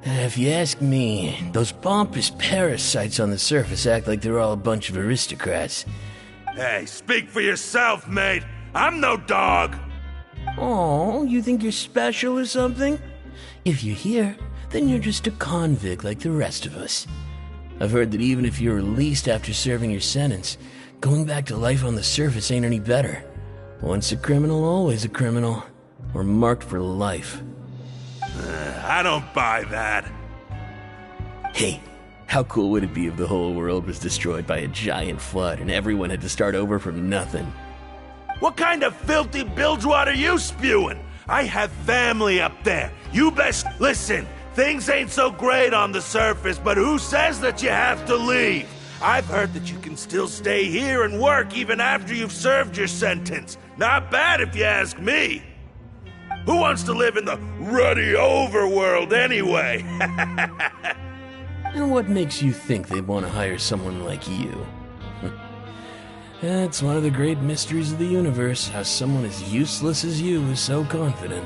If you ask me, those pompous parasites on the surface act like they're all a bunch of aristocrats. Hey, speak for yourself, mate. I'm no dog. Oh, you think you're special or something? If you're here, then you're just a convict like the rest of us. I've heard that even if you're released after serving your sentence, going back to life on the surface ain't any better. Once a criminal, always a criminal. We're marked for life. I don't buy that. Hey, how cool would it be if the whole world was destroyed by a giant flood and everyone had to start over from nothing? What kind of filthy bilgewater are you spewing? I have family up there. You best listen. Things ain't so great on the surface, but who says that you have to leave? I've heard that you can still stay here and work even after you've served your sentence. Not bad if you ask me. Who wants to live in the ruddy overworld anyway? And what makes you think they'd want to hire someone like you? It's one of the great mysteries of the universe, how someone as useless as you is so confident.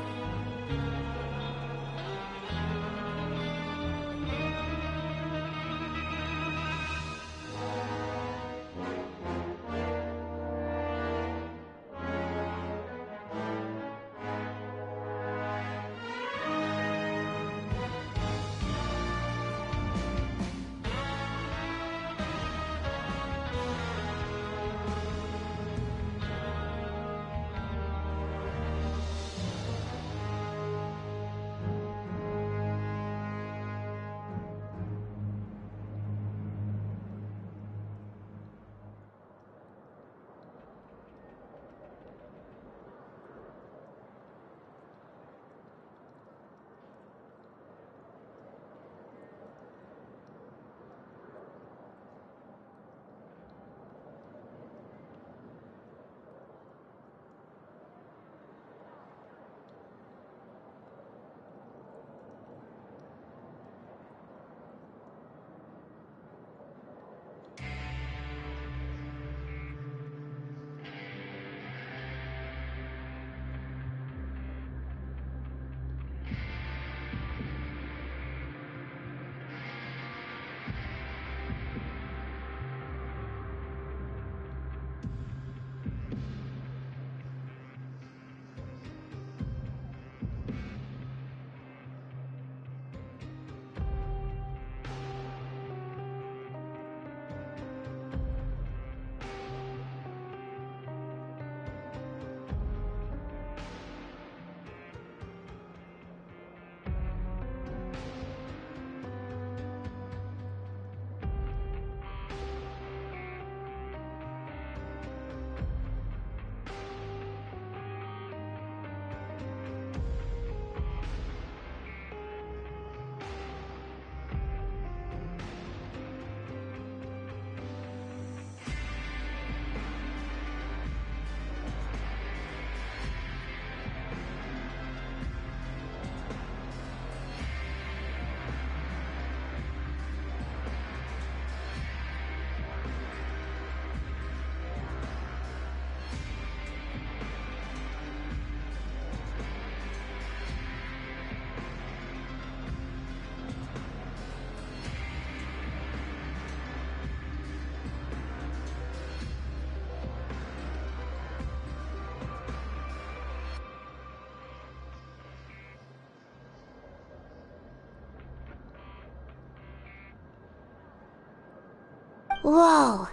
Whoa.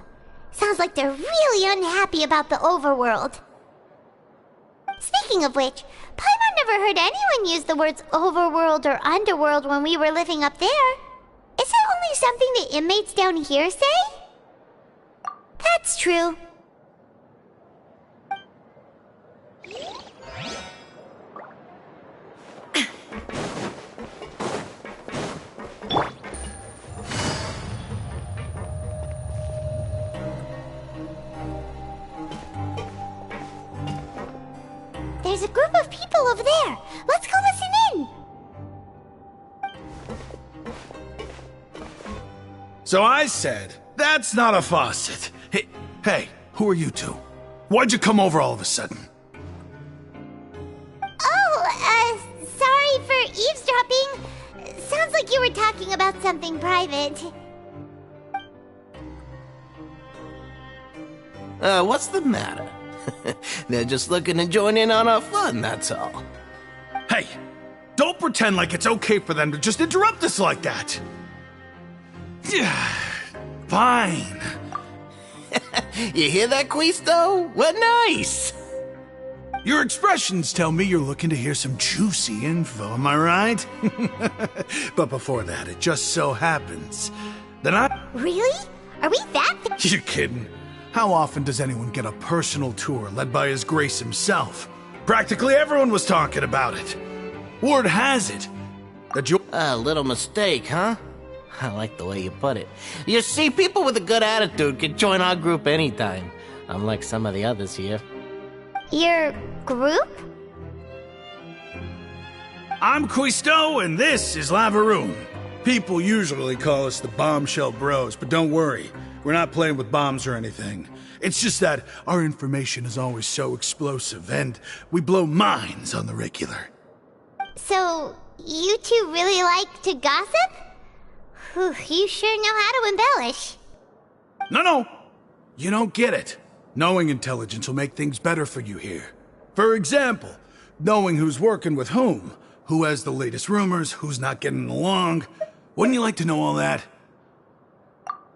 Sounds like they're really unhappy about the overworld. Speaking of which, Paimon never heard anyone use the words overworld or underworld when we were living up there. Is it only something the inmates down here say? That's true. There's a group of people over there. Let's go listen in. So I said, that's not a faucet. Hey, who are you two? Why'd you come over all of a sudden? Oh, sorry for eavesdropping. Sounds like you were talking about something private. What's the matter? They're just looking to join in on our fun, that's all. Hey, don't pretend like it's okay for them to just interrupt us like that. Fine. You hear that, Quisto? What nice! Your expressions tell me you're looking to hear some juicy info, am I right? But before that, it just so happens that I... Really? Are we that... You're kidding. How often does anyone get a personal tour led by His Grace himself? Practically everyone was talking about it. Word has it that you... A little mistake, huh? I like the way you put it. You see, people with a good attitude can join our group anytime, unlike some of the others here. Your group? I'm Quisto, and this is Lavaroon. People usually call us the Bombshell Bros, but don't worry. We're not playing with bombs or anything. It's just that our information is always so explosive, and we blow minds on the regular. So, you two really like to gossip? Whew, you sure know how to embellish. No. You don't get it. Knowing intelligence will make things better for you here. For example, knowing who's working with whom, who has the latest rumors, who's not getting along. Wouldn't you like to know all that?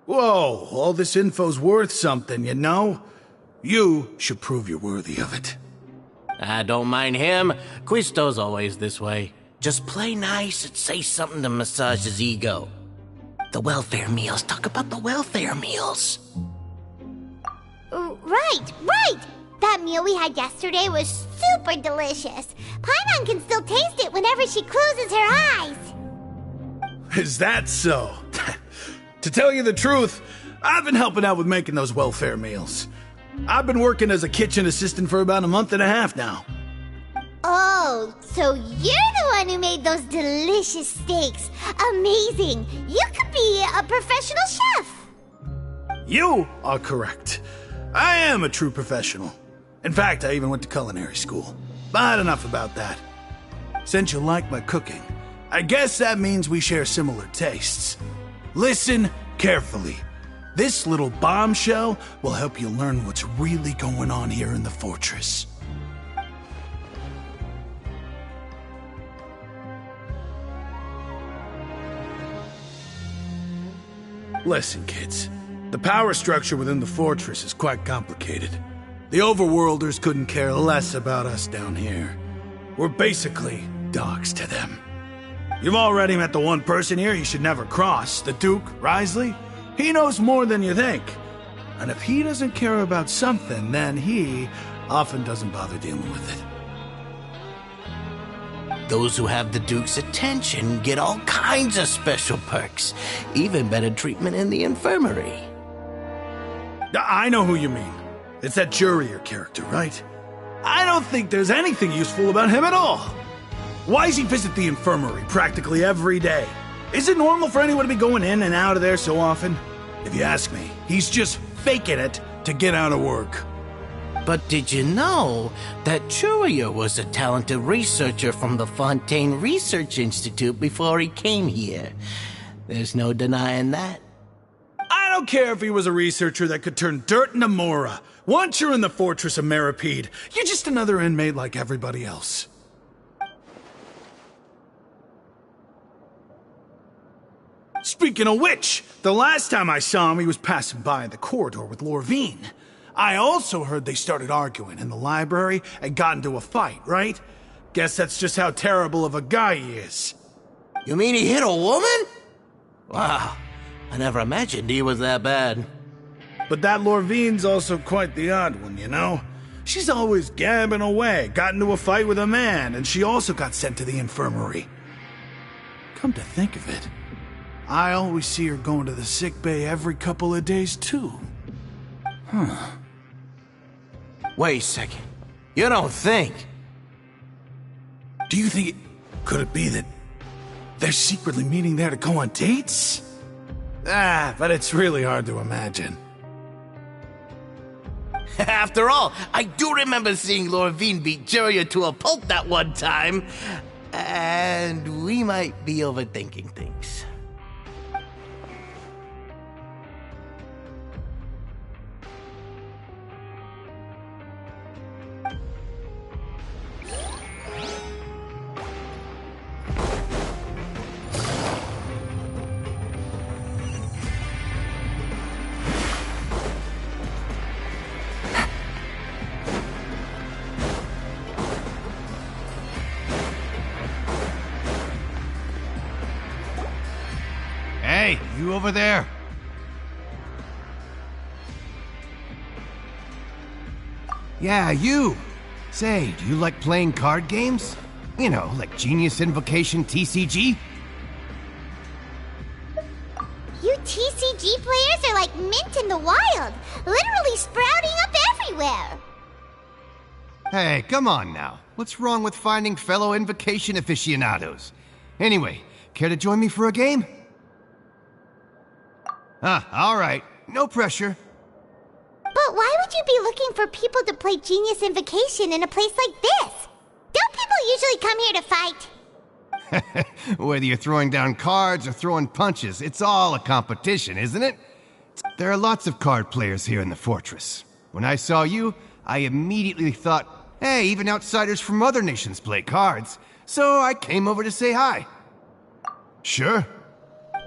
Whoa, all this info's worth something, you know? You should prove you're worthy of it. I don't mind him. Quisto's always this way. Just play nice and say something to massage his ego. The welfare meals. Talk about the welfare meals. Right! That meal we had yesterday was super delicious. Paimon can still taste it whenever she closes her eyes. Is that so? To tell you the truth, I've been helping out with making those welfare meals. I've been working as a kitchen assistant for about a month and a half now. Oh, so you're the one who made those delicious steaks. Amazing! You could be a professional chef. You are correct. I am a true professional. In fact, I even went to culinary school. But enough about that. Since you like my cooking, I guess that means we share similar tastes. Listen carefully. This little bombshell will help you learn what's really going on here in the fortress. Listen, kids. The power structure within the fortress is quite complicated. The overworlders couldn't care less about us down here. We're basically dogs to them. You've already met the one person here you should never cross, the Duke, Risley. He knows more than you think. And if he doesn't care about something, then he often doesn't bother dealing with it. Those who have the Duke's attention get all kinds of special perks. Even better treatment in the infirmary. I know who you mean. It's that Jurier character, right? I don't think there's anything useful about him at all. Why does he visit the infirmary practically every day? Is it normal for anyone to be going in and out of there so often? If you ask me, he's just faking it to get out of work. But did you know that Jurier was a talented researcher from the Fontaine Research Institute before he came here? There's no denying that. I don't care if he was a researcher that could turn dirt into Mora. Once you're in the fortress of Meripede, you're just another inmate like everybody else. speaking of which, the last time I saw him, he was passing by in the corridor with Lorvine. I also heard they started arguing in the library and got into a fight, right? Guess that's just how terrible of a guy he is. You mean he hit a woman? Wow, I never imagined he was that bad. But that Lorvine's also quite the odd one, you know? She's always gabbing away, got into a fight with a man, and she also got sent to the infirmary. Come to think of it, I always see her going to the sick bay every couple of days, too. Huh. Wait a second. You don't think? Do you think could it be that they're secretly meeting there to go on dates? But it's really hard to imagine. After all, I do remember seeing Lorvine beat Jiraiya to a pulp that one time. And we might be overthinking things. Hey, you over there. Yeah, you. Say, do you like playing card games? You know, like Genius Invocation TCG? You TCG players are like mint in the wild, literally sprouting up everywhere. Hey, come on now. What's wrong with finding fellow Invocation aficionados? Anyway, care to join me for a game? Alright. No pressure. But why would you be looking for people to play Genius Invocation in a place like this? Don't people usually come here to fight? Whether you're throwing down cards or throwing punches, it's all a competition, isn't it? There are lots of card players here in the fortress. When I saw you, I immediately thought, hey, even outsiders from other nations play cards. So I came over to say hi. Sure.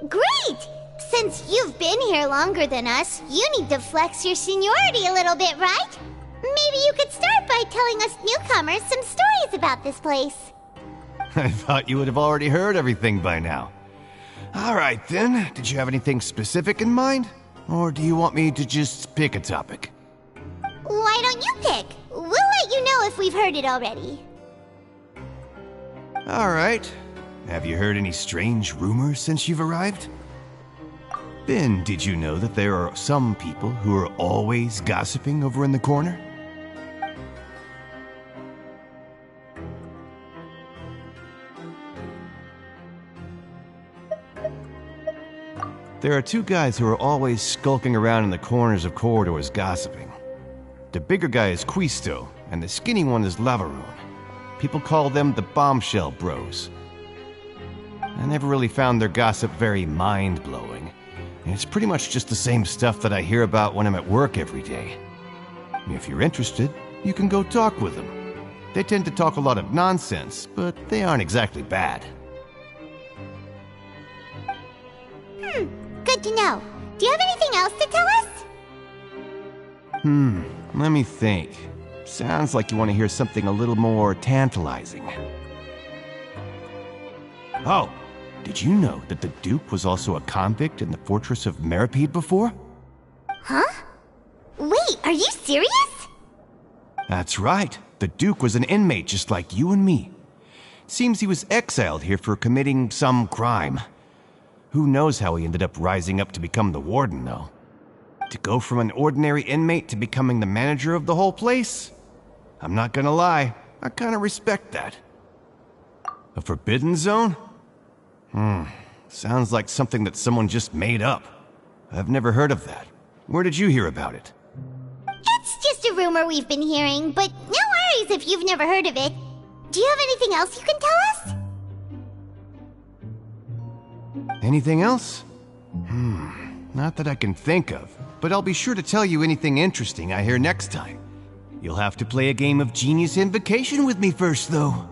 Great! Since you've been here longer than us, you need to flex your seniority a little bit, right? Maybe you could start by telling us newcomers some stories about this place. I thought you would have already heard everything by now. Alright then, did you have anything specific in mind? Or do you want me to just pick a topic? Why don't you pick? We'll let you know if we've heard it already. Alright. Have you heard any strange rumors since you've arrived? Ben, did you know that there are some people who are always gossiping over in the corner? There are two guys who are always skulking around in the corners of corridors gossiping. The bigger guy is Quisto, and the skinny one is Lavaroon. People call them the Bombshell Bros. I never really found their gossip very mind-blowing. And it's pretty much just the same stuff that I hear about when I'm at work every day. If you're interested, you can go talk with them. They tend to talk a lot of nonsense, but they aren't exactly bad. Good to know. Do you have anything else to tell us? Let me think. Sounds like you want to hear something a little more tantalizing. Oh! Did you know that the Duke was also a convict in the fortress of Meripede before? Huh? Wait, are you serious? That's right. The Duke was an inmate just like you and me. Seems he was exiled here for committing some crime. Who knows how he ended up rising up to become the warden, though. To go from an ordinary inmate to becoming the manager of the whole place? I'm not gonna lie, I kinda respect that. A forbidden zone? Sounds like something that someone just made up. I've never heard of that. Where did you hear about it? It's just a rumor we've been hearing, but no worries if you've never heard of it. Do you have anything else you can tell us? Anything else? Not that I can think of, but I'll be sure to tell you anything interesting I hear next time. You'll have to play a game of Genius Invocation with me first, though.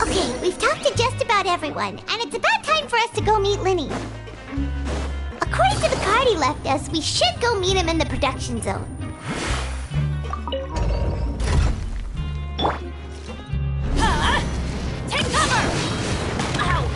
Okay, we've talked to just about about everyone, and it's about time for us to go meet Linny. According to the card he left us, we should go meet him in the production zone. Take cover! Ow!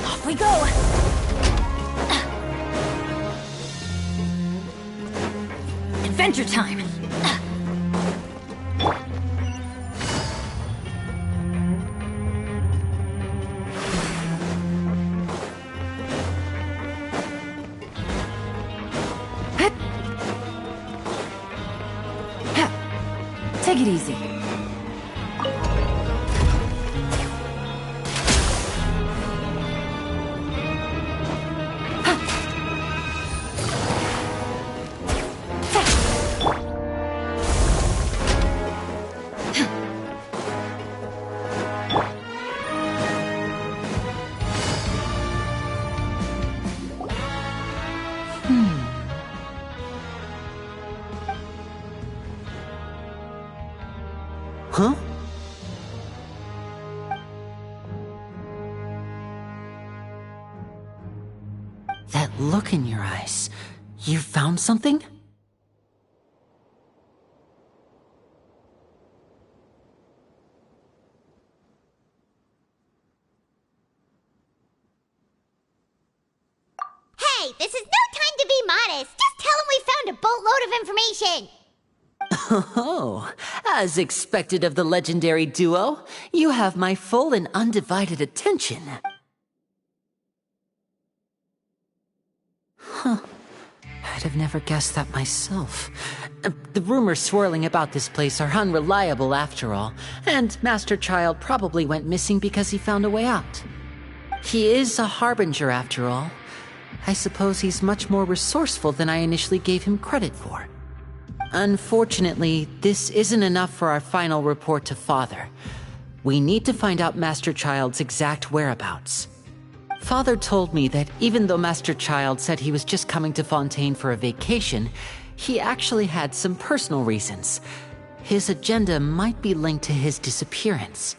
Off we go! Adventure time! Take it easy. Huh? That look in your eyes. You found something? Hey, this is no time to be modest. Just tell him we found a boatload of information. Oh, as expected of the legendary duo, you have my full and undivided attention. Huh. I'd have never guessed that myself. The rumors swirling about this place are unreliable after all, and Master Child probably went missing because he found a way out. He is a harbinger after all. I suppose he's much more resourceful than I initially gave him credit for. Unfortunately, this isn't enough for our final report to Father. We need to find out Master Child's exact whereabouts. Father told me that even though Master Child said he was just coming to Fontaine for a vacation, he actually had some personal reasons. His agenda might be linked to his disappearance.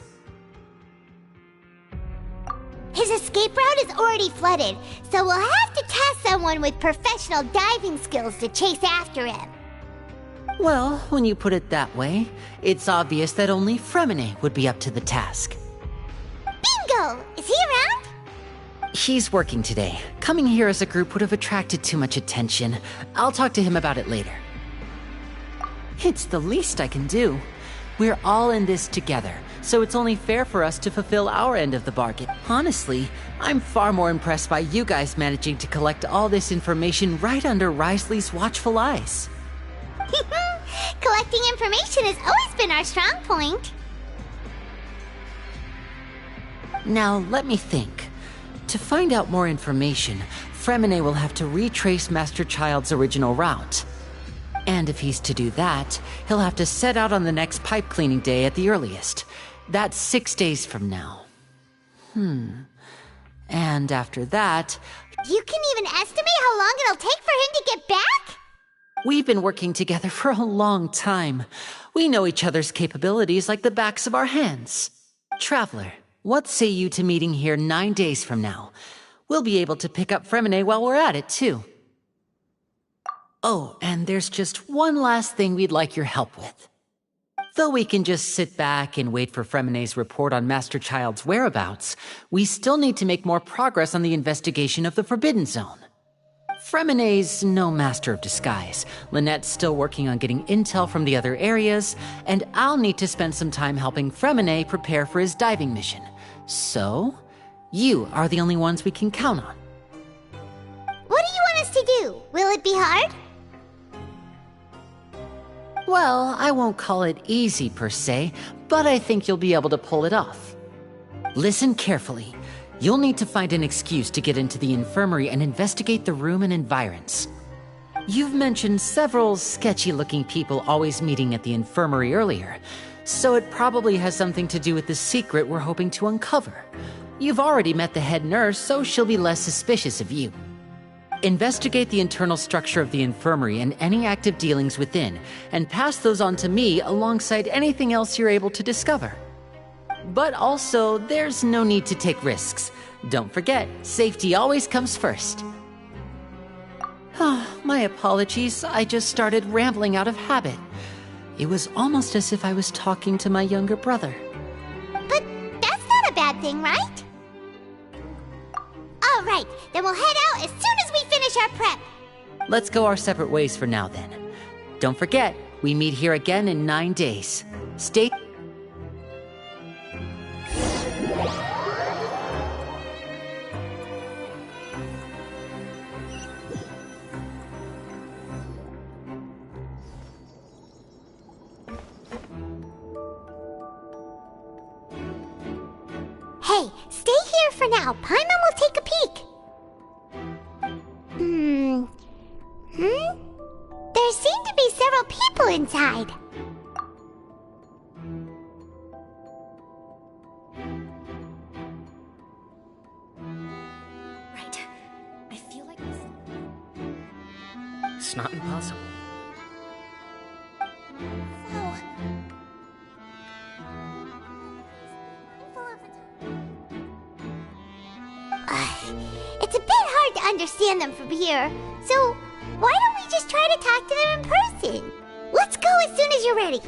His escape route is already flooded, so we'll have to task someone with professional diving skills to chase after him. Well, when you put it that way, it's obvious that only Fremine would be up to the task. Bingo! Is he around? He's working today. Coming here as a group would have attracted too much attention. I'll talk to him about it later. It's the least I can do. We're all in this together, so it's only fair for us to fulfill our end of the bargain. Honestly, I'm far more impressed by you guys managing to collect all this information right under Risley's watchful eyes. Collecting information has always been our strong point. Now, let me think. To find out more information, Fremine will have to retrace Master Child's original route. And if he's to do that, he'll have to set out on the next pipe cleaning day at the earliest. That's 6 days from now. And after that... You can even estimate how long it'll take for him to get back? We've been working together for a long time. We know each other's capabilities like the backs of our hands. Traveler, what say you to meeting here 9 days from now? We'll be able to pick up Fremine while we're at it, too. Oh, and there's just one last thing we'd like your help with. Though we can just sit back and wait for Fremine's report on Master Child's whereabouts, we still need to make more progress on the investigation of the Forbidden Zone. Fremine's no master of disguise. Lynette's still working on getting intel from the other areas, and I'll need to spend some time helping Fremine prepare for his diving mission. So, you are the only ones we can count on. What do you want us to do? Will it be hard? Well, I won't call it easy per se, but I think you'll be able to pull it off. Listen carefully. You'll need to find an excuse to get into the infirmary and investigate the room and environs. You've mentioned several sketchy-looking people always meeting at the infirmary earlier, so it probably has something to do with the secret we're hoping to uncover. You've already met the head nurse, so she'll be less suspicious of you. Investigate the internal structure of the infirmary and any active dealings within, and pass those on to me alongside anything else you're able to discover. But also, there's no need to take risks. Don't forget, safety always comes first. My apologies, I just started rambling out of habit. It was almost as if I was talking to my younger brother. But that's not a bad thing, right? All right, then we'll head out as soon as we finish our prep. Let's go our separate ways for now, then. Don't forget, we meet here again in 9 days. Stay... Hey, stay here for now. Paimon will take a peek. There seem to be several people inside. Right. I feel like this. It's not impossible. It's a bit hard to understand them from here, so why don't we just try to talk to them in person? Let's go as soon as you're ready.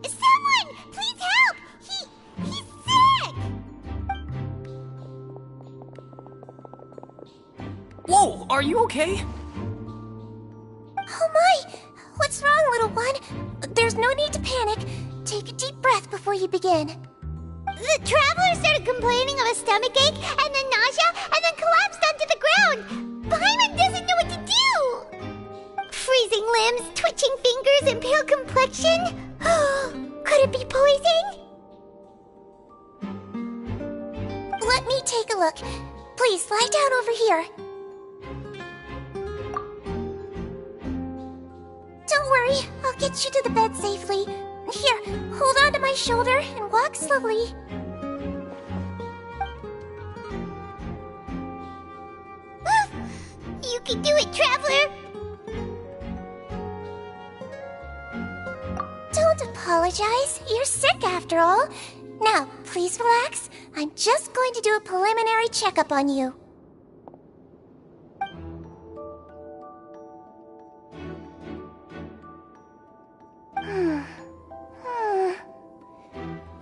Someone! Please help! He's sick! Whoa, are you okay? Oh my! What's wrong, little one? There's no need to panic. Take a deep breath before you begin. The traveler started complaining of a stomachache, and then nausea, and then collapsed onto the ground. Paimon doesn't know what to do. Freezing limbs, twitching fingers, and pale complexion. Could it be poison? Let me take a look. Please lie down over here. Don't worry, I'll get you to the bed safely. Here, hold on to my shoulder and walk slowly. You can do it, traveler. Don't apologize. You're sick after all. Now, please relax. I'm just going to do a preliminary checkup on you.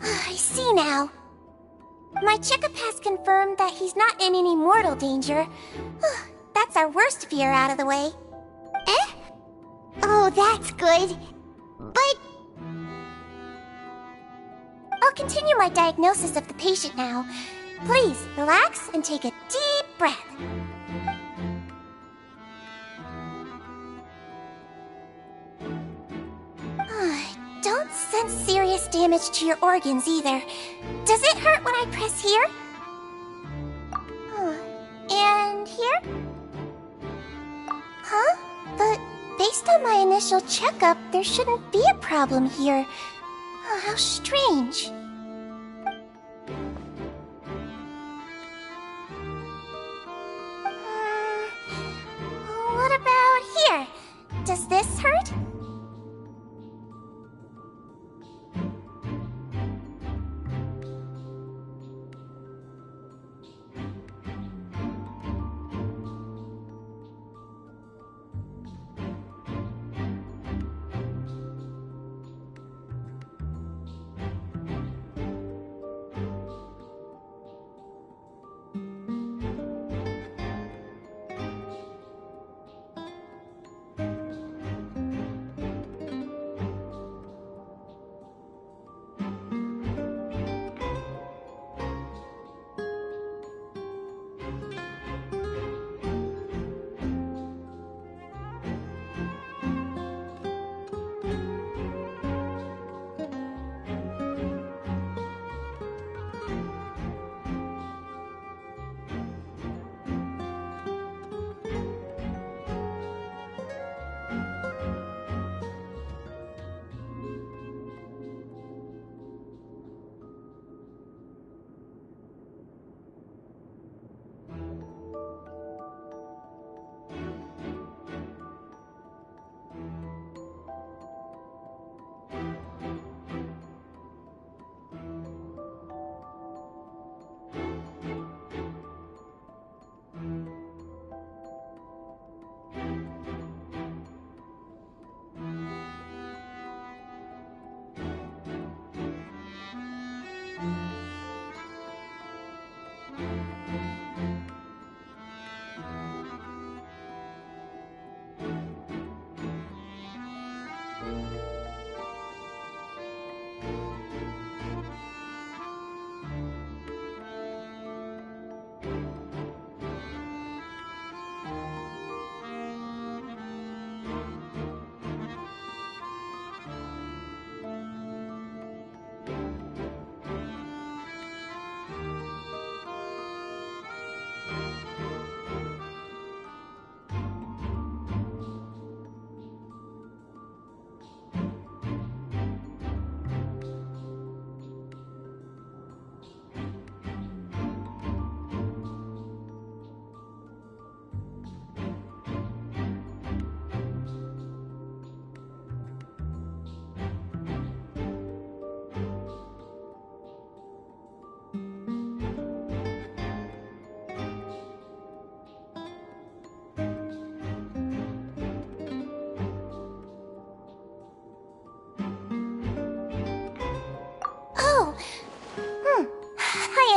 I see now. My checkup has confirmed that he's not in any mortal danger. That's our worst fear out of the way. Eh? Oh, that's good. But... I'll continue my diagnosis of the patient now. Please, relax and take a deep breath. Don't sense serious damage to your organs either. Does it hurt when I press here? And here? Huh? But based on my initial checkup, there shouldn't be a problem here. Oh, how strange. What about here? Does this hurt?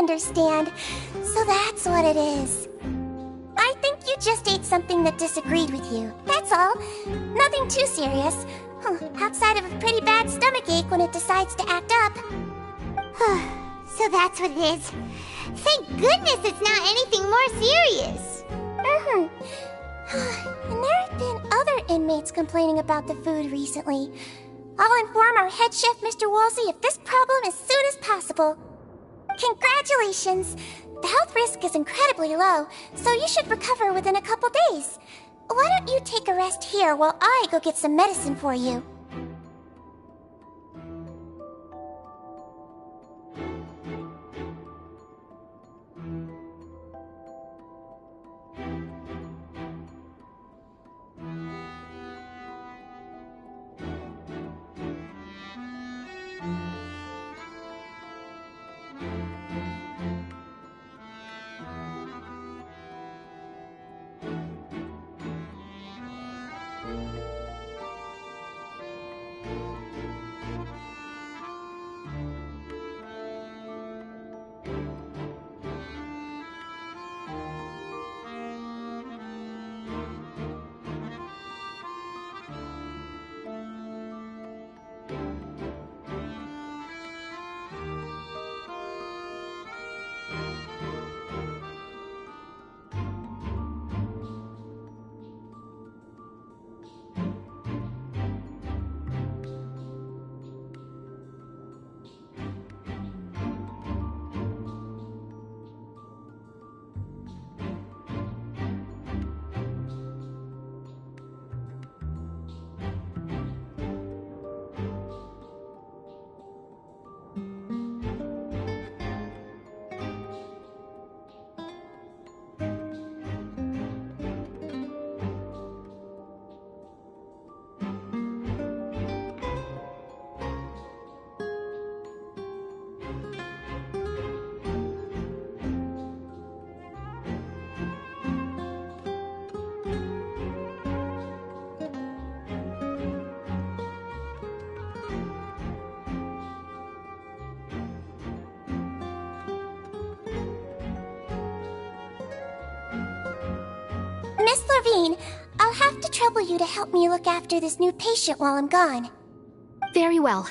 understand. So that's what it is. I think you just ate something that disagreed with you. That's all. Nothing too serious. Outside of a pretty bad stomachache when it decides to act up. So that's what it is. Thank goodness it's not anything more serious. And there have been other inmates complaining about the food recently. I'll inform our head chef, Mr. Woolsey, of this problem as soon as possible. Congratulations! The health risk is incredibly low, so you should recover within a couple days. Why don't you take a rest here while I go get some medicine for you? Miss Levine, I'll have to trouble you to help me look after this new patient while I'm gone. Very well.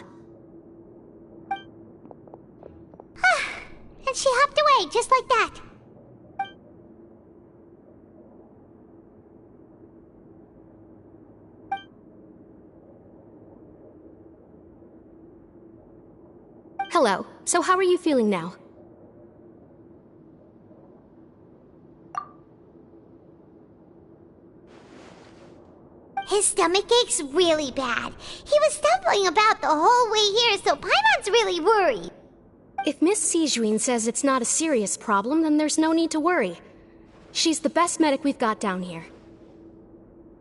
And she hopped away just like that. Hello. So how are you feeling now? His stomach ache's really bad. He was stumbling about the whole way here, so Paimon's really worried. If Miss Sijuin says it's not a serious problem, then there's no need to worry. She's the best medic we've got down here.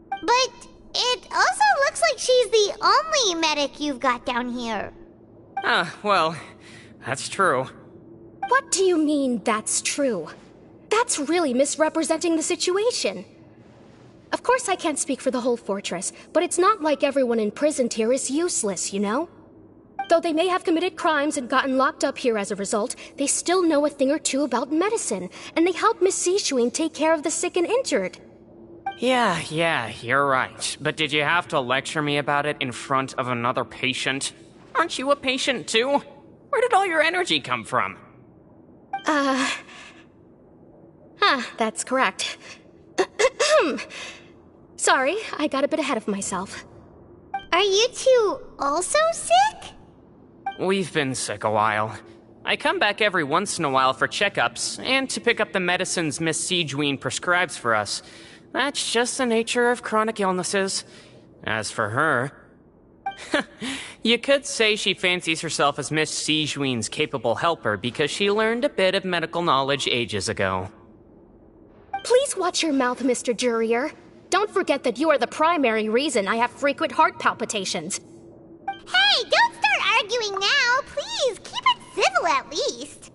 But it also looks like she's the only medic you've got down here. Well, that's true. What do you mean, that's true? That's really misrepresenting the situation. Of course I can't speak for the whole fortress, but it's not like everyone imprisoned here is useless, you know? Though they may have committed crimes and gotten locked up here as a result, they still know a thing or two about medicine, and they help Miss Sijuin take care of the sick and injured. Yeah, you're right. But did you have to lecture me about it in front of another patient? Aren't you a patient too? Where did all your energy come from? That's correct. Sorry, I got a bit ahead of myself. Are you two also sick? We've been sick a while. I come back every once in a while for checkups, and to pick up the medicines Miss Sijuin prescribes for us. That's just the nature of chronic illnesses. As for her... you could say she fancies herself as Miss Sijuin's capable helper because she learned a bit of medical knowledge ages ago. Please watch your mouth, Mr. Jurrier. Don't forget that you are the primary reason I have frequent heart palpitations. Hey, don't start arguing now! Please, keep it civil at least!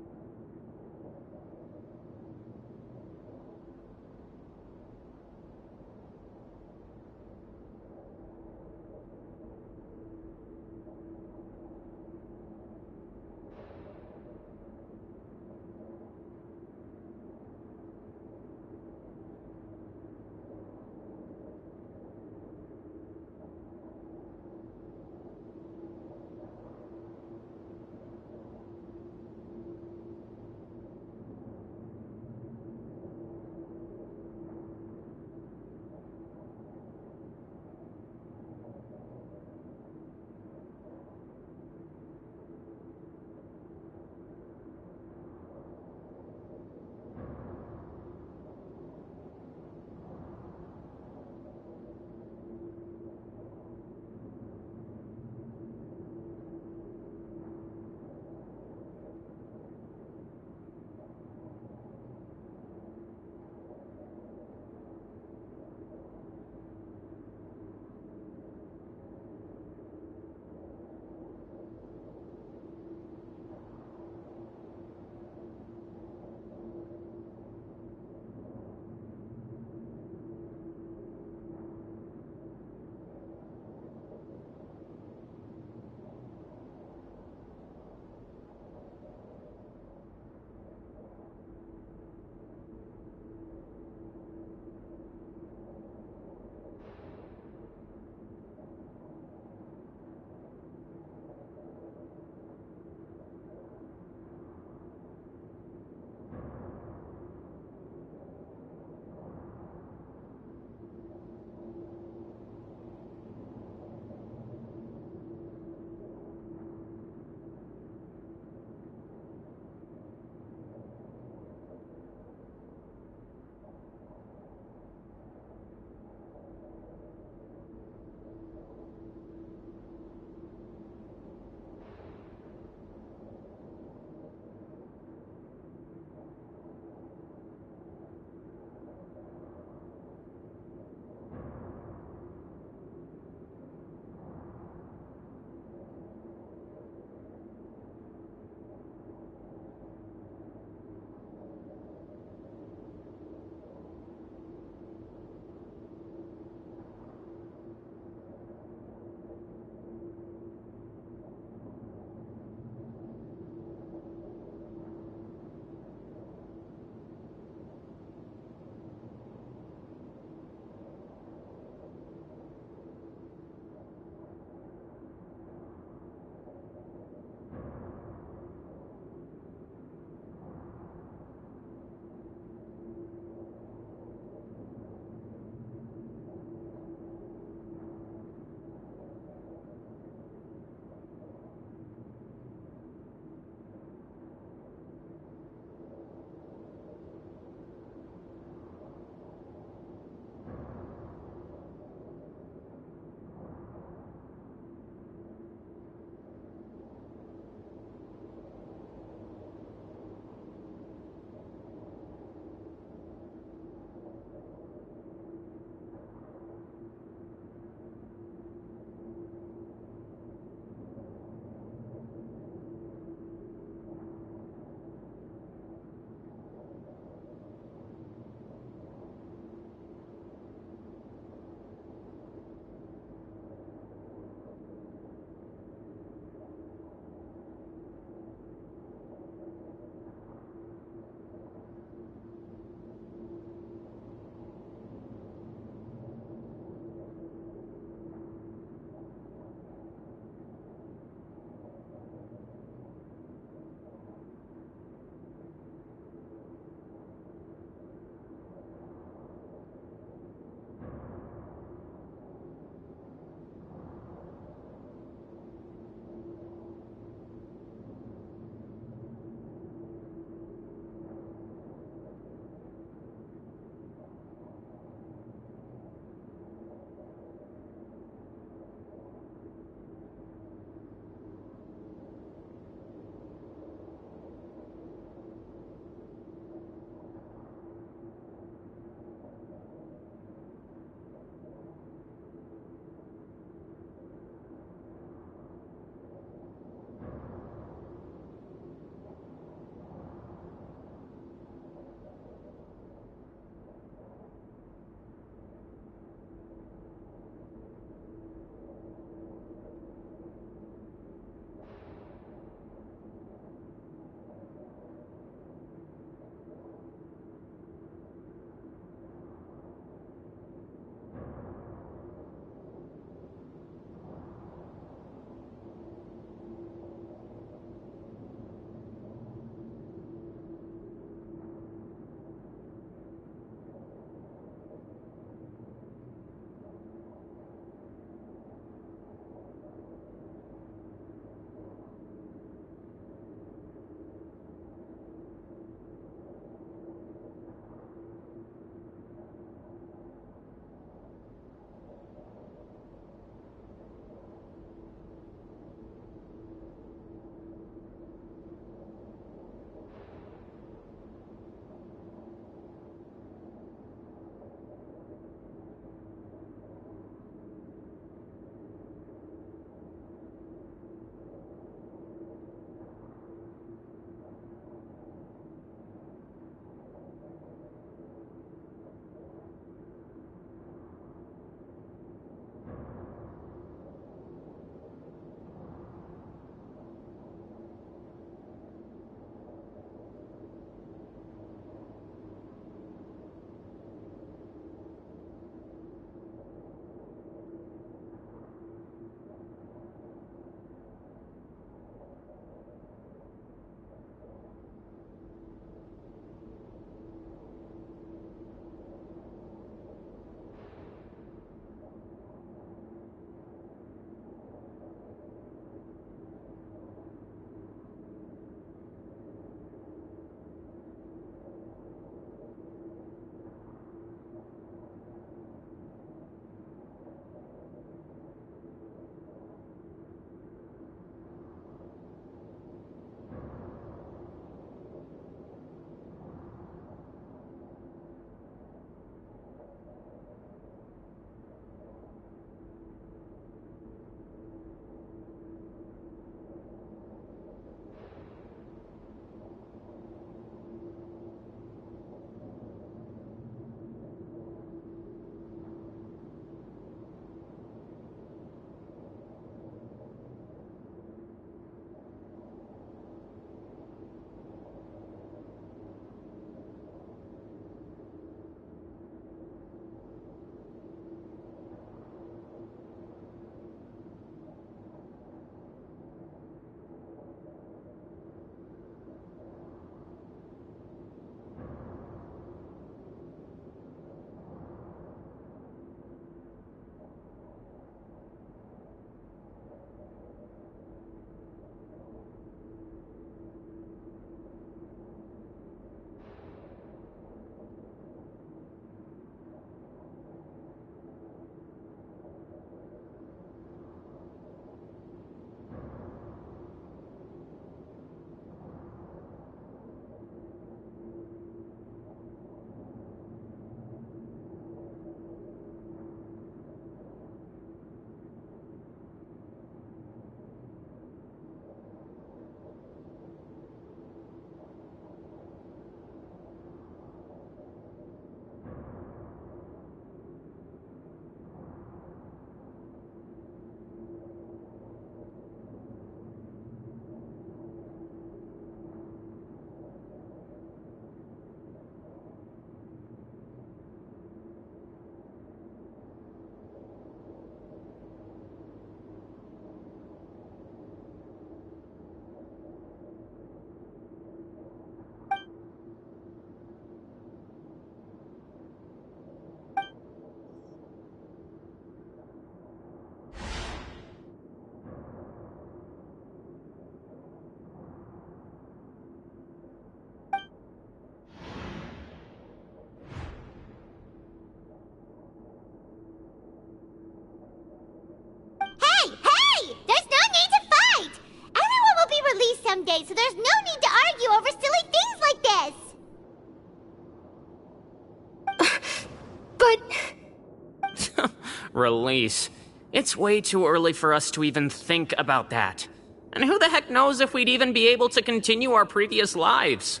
Release. It's way too early for us to even think about that. And who the heck knows if we'd even be able to continue our previous lives?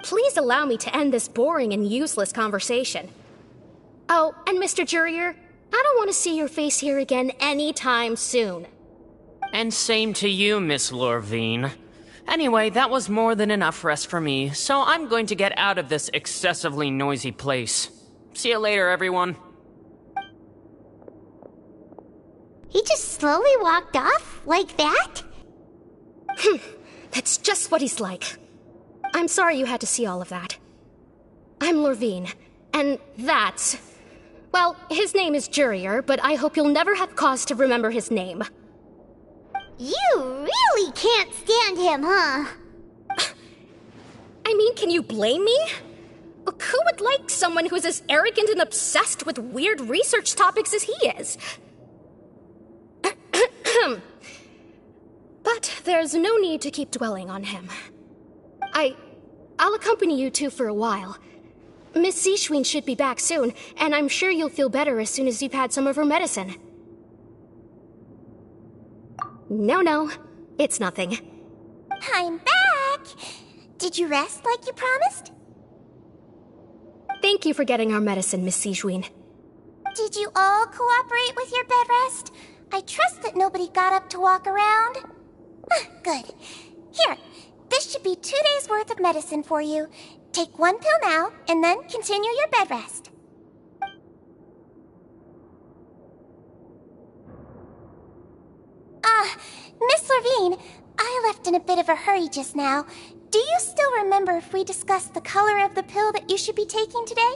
Please allow me to end this boring and useless conversation. Oh, and Mr. Jurier, I don't want to see your face here again anytime soon. And same to you, Miss Lorvine. Anyway, that was more than enough rest for me, so I'm going to get out of this excessively noisy place. See you later, everyone. He just slowly walked off like that? That's just what he's like. I'm sorry you had to see all of that. I'm Lorvine, and that's... Well, his name is Jurier, but I hope you'll never have cause to remember his name. You really can't stand him, huh? I mean, can you blame me? Look, who would like someone who's as arrogant and obsessed with weird research topics as he is? But there's no need to keep dwelling on him. I'll accompany you two for a while. Miss Zishwin should be back soon, and I'm sure you'll feel better as soon as you've had some of her medicine. No, it's nothing. I'm back! Did you rest like you promised? Thank you for getting our medicine, Miss Zishwin. Did you all cooperate with your bed rest? I trust that nobody got up to walk around. Good. Here, this should be 2 days' worth of medicine for you. Take 1 pill now, and then continue your bed rest. Miss Lorvine, I left in a bit of a hurry just now. Do you still remember if we discussed the color of the pill that you should be taking today?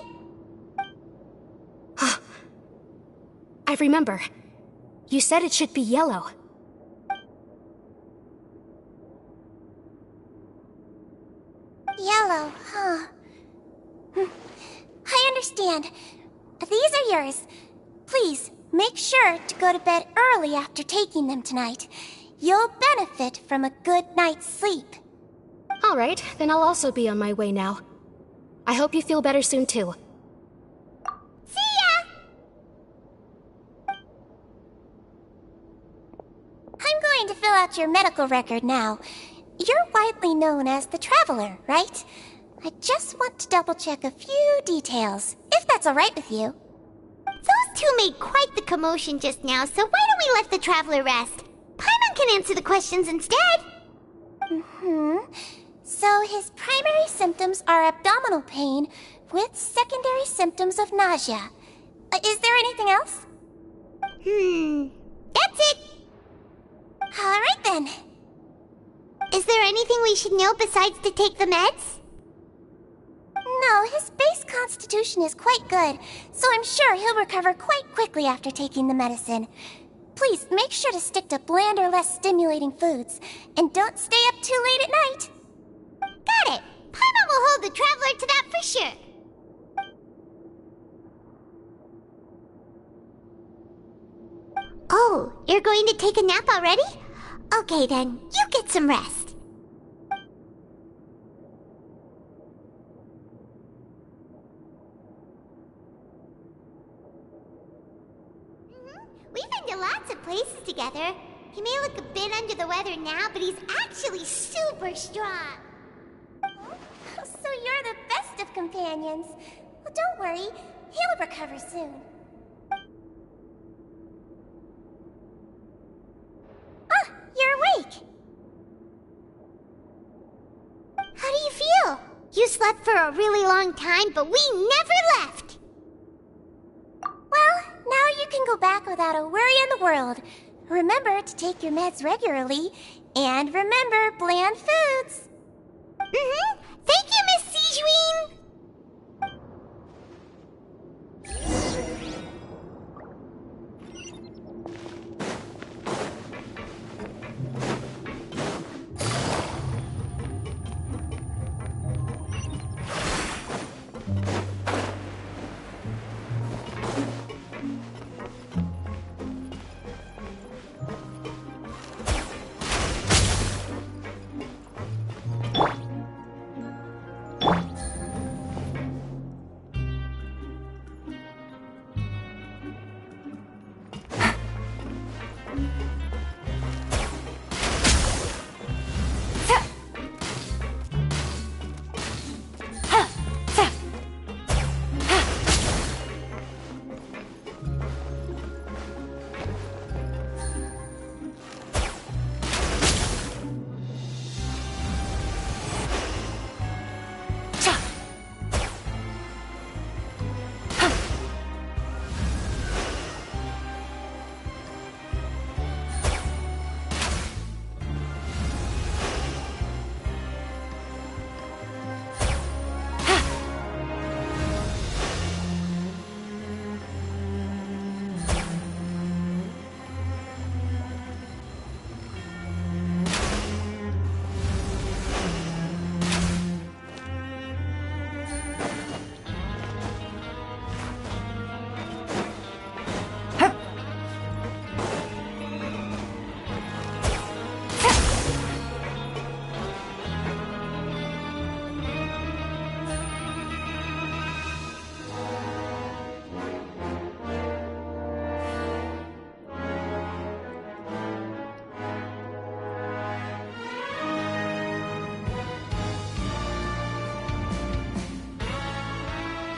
I remember. You said it should be yellow. Yellow, huh? I understand. These are yours. Please, make sure to go to bed early after taking them tonight. You'll benefit from a good night's sleep. All right, then I'll also be on my way now. I hope you feel better soon, too. See ya! I'm going to fill out your medical record now. You're widely known as the Traveler, right? I just want to double-check a few details, if that's all right with you. Those two made quite the commotion just now, so why don't we let the Traveler rest? Paimon can answer the questions instead. So his primary symptoms are abdominal pain with secondary symptoms of nausea. Is there anything else? That's it. All right then. Is there anything we should know besides to take the meds? No, his base constitution is quite good, so I'm sure he'll recover quite quickly after taking the medicine. Please make sure to stick to bland or less stimulating foods, and don't stay up too late at night. Got it. Paimon will hold the Traveler to that for sure. Oh, you're going to take a nap already? Okay then, you get some rest. We've been to lots of places together. He may look a bit under the weather now, but he's actually super strong. So you're the best of companions. Well, don't worry, he'll recover soon. You're awake. How do you feel? You slept for a really long time, but we never left. Well, now you can go back without a worry in the world. Remember to take your meds regularly, and remember bland foods. Thank you, Miss Zishwin.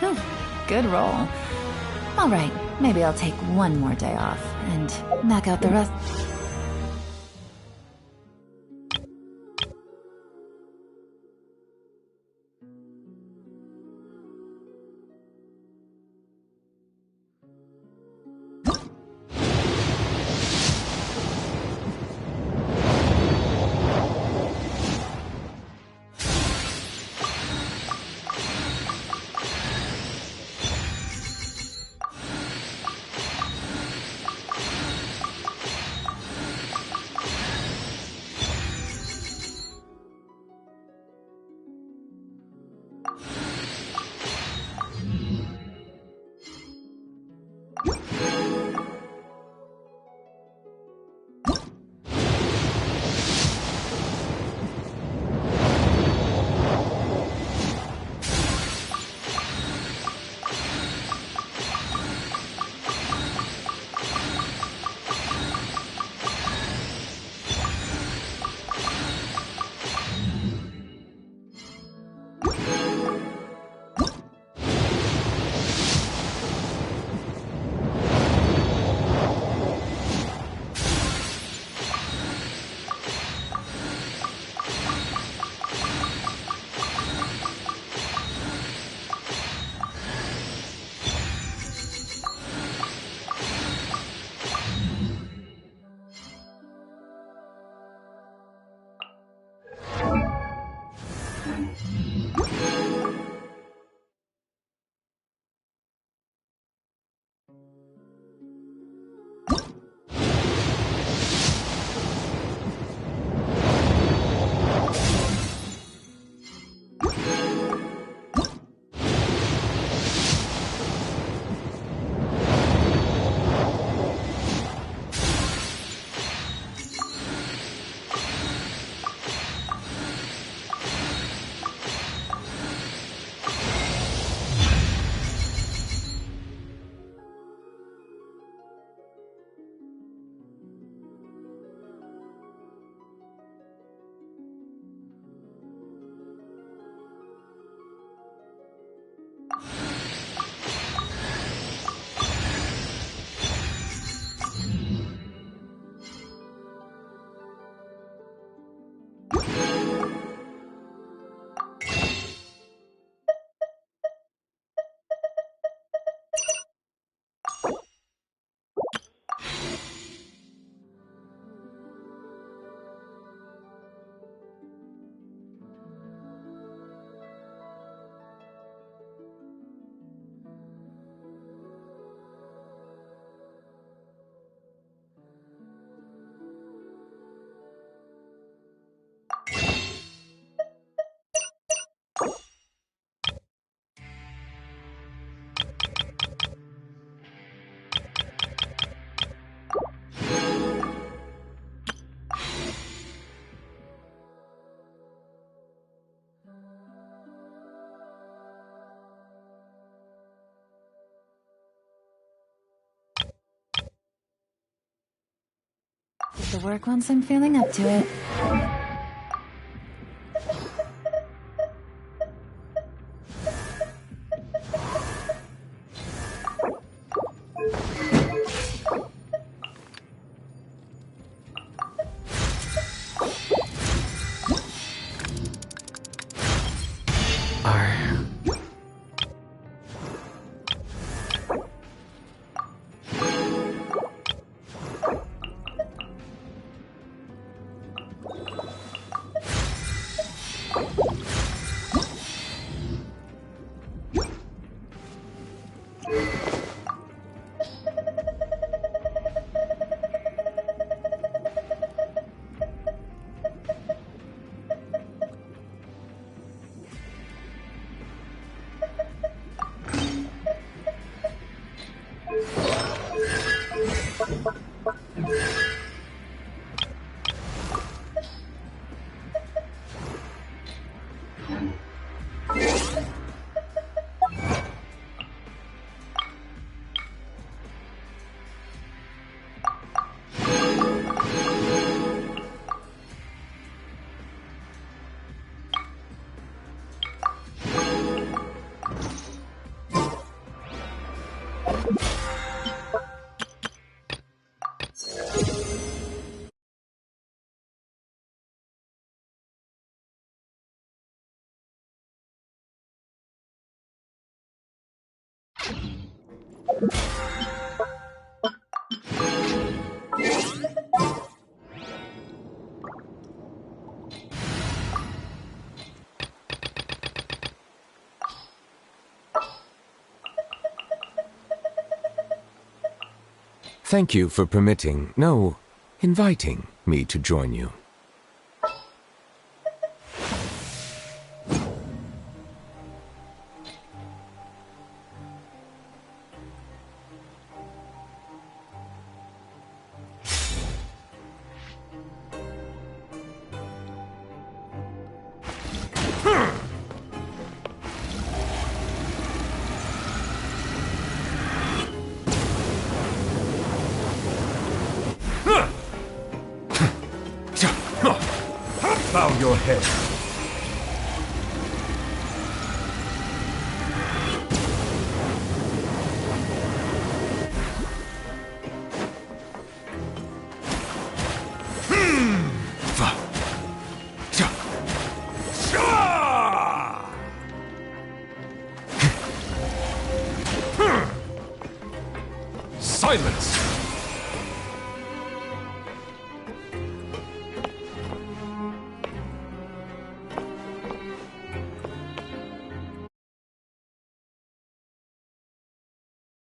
Whew, good roll. Alright, maybe I'll take one more day off and knock out the rest. The work once I'm feeling up to it. Thank you for inviting me to join you. Bow your head. Silence!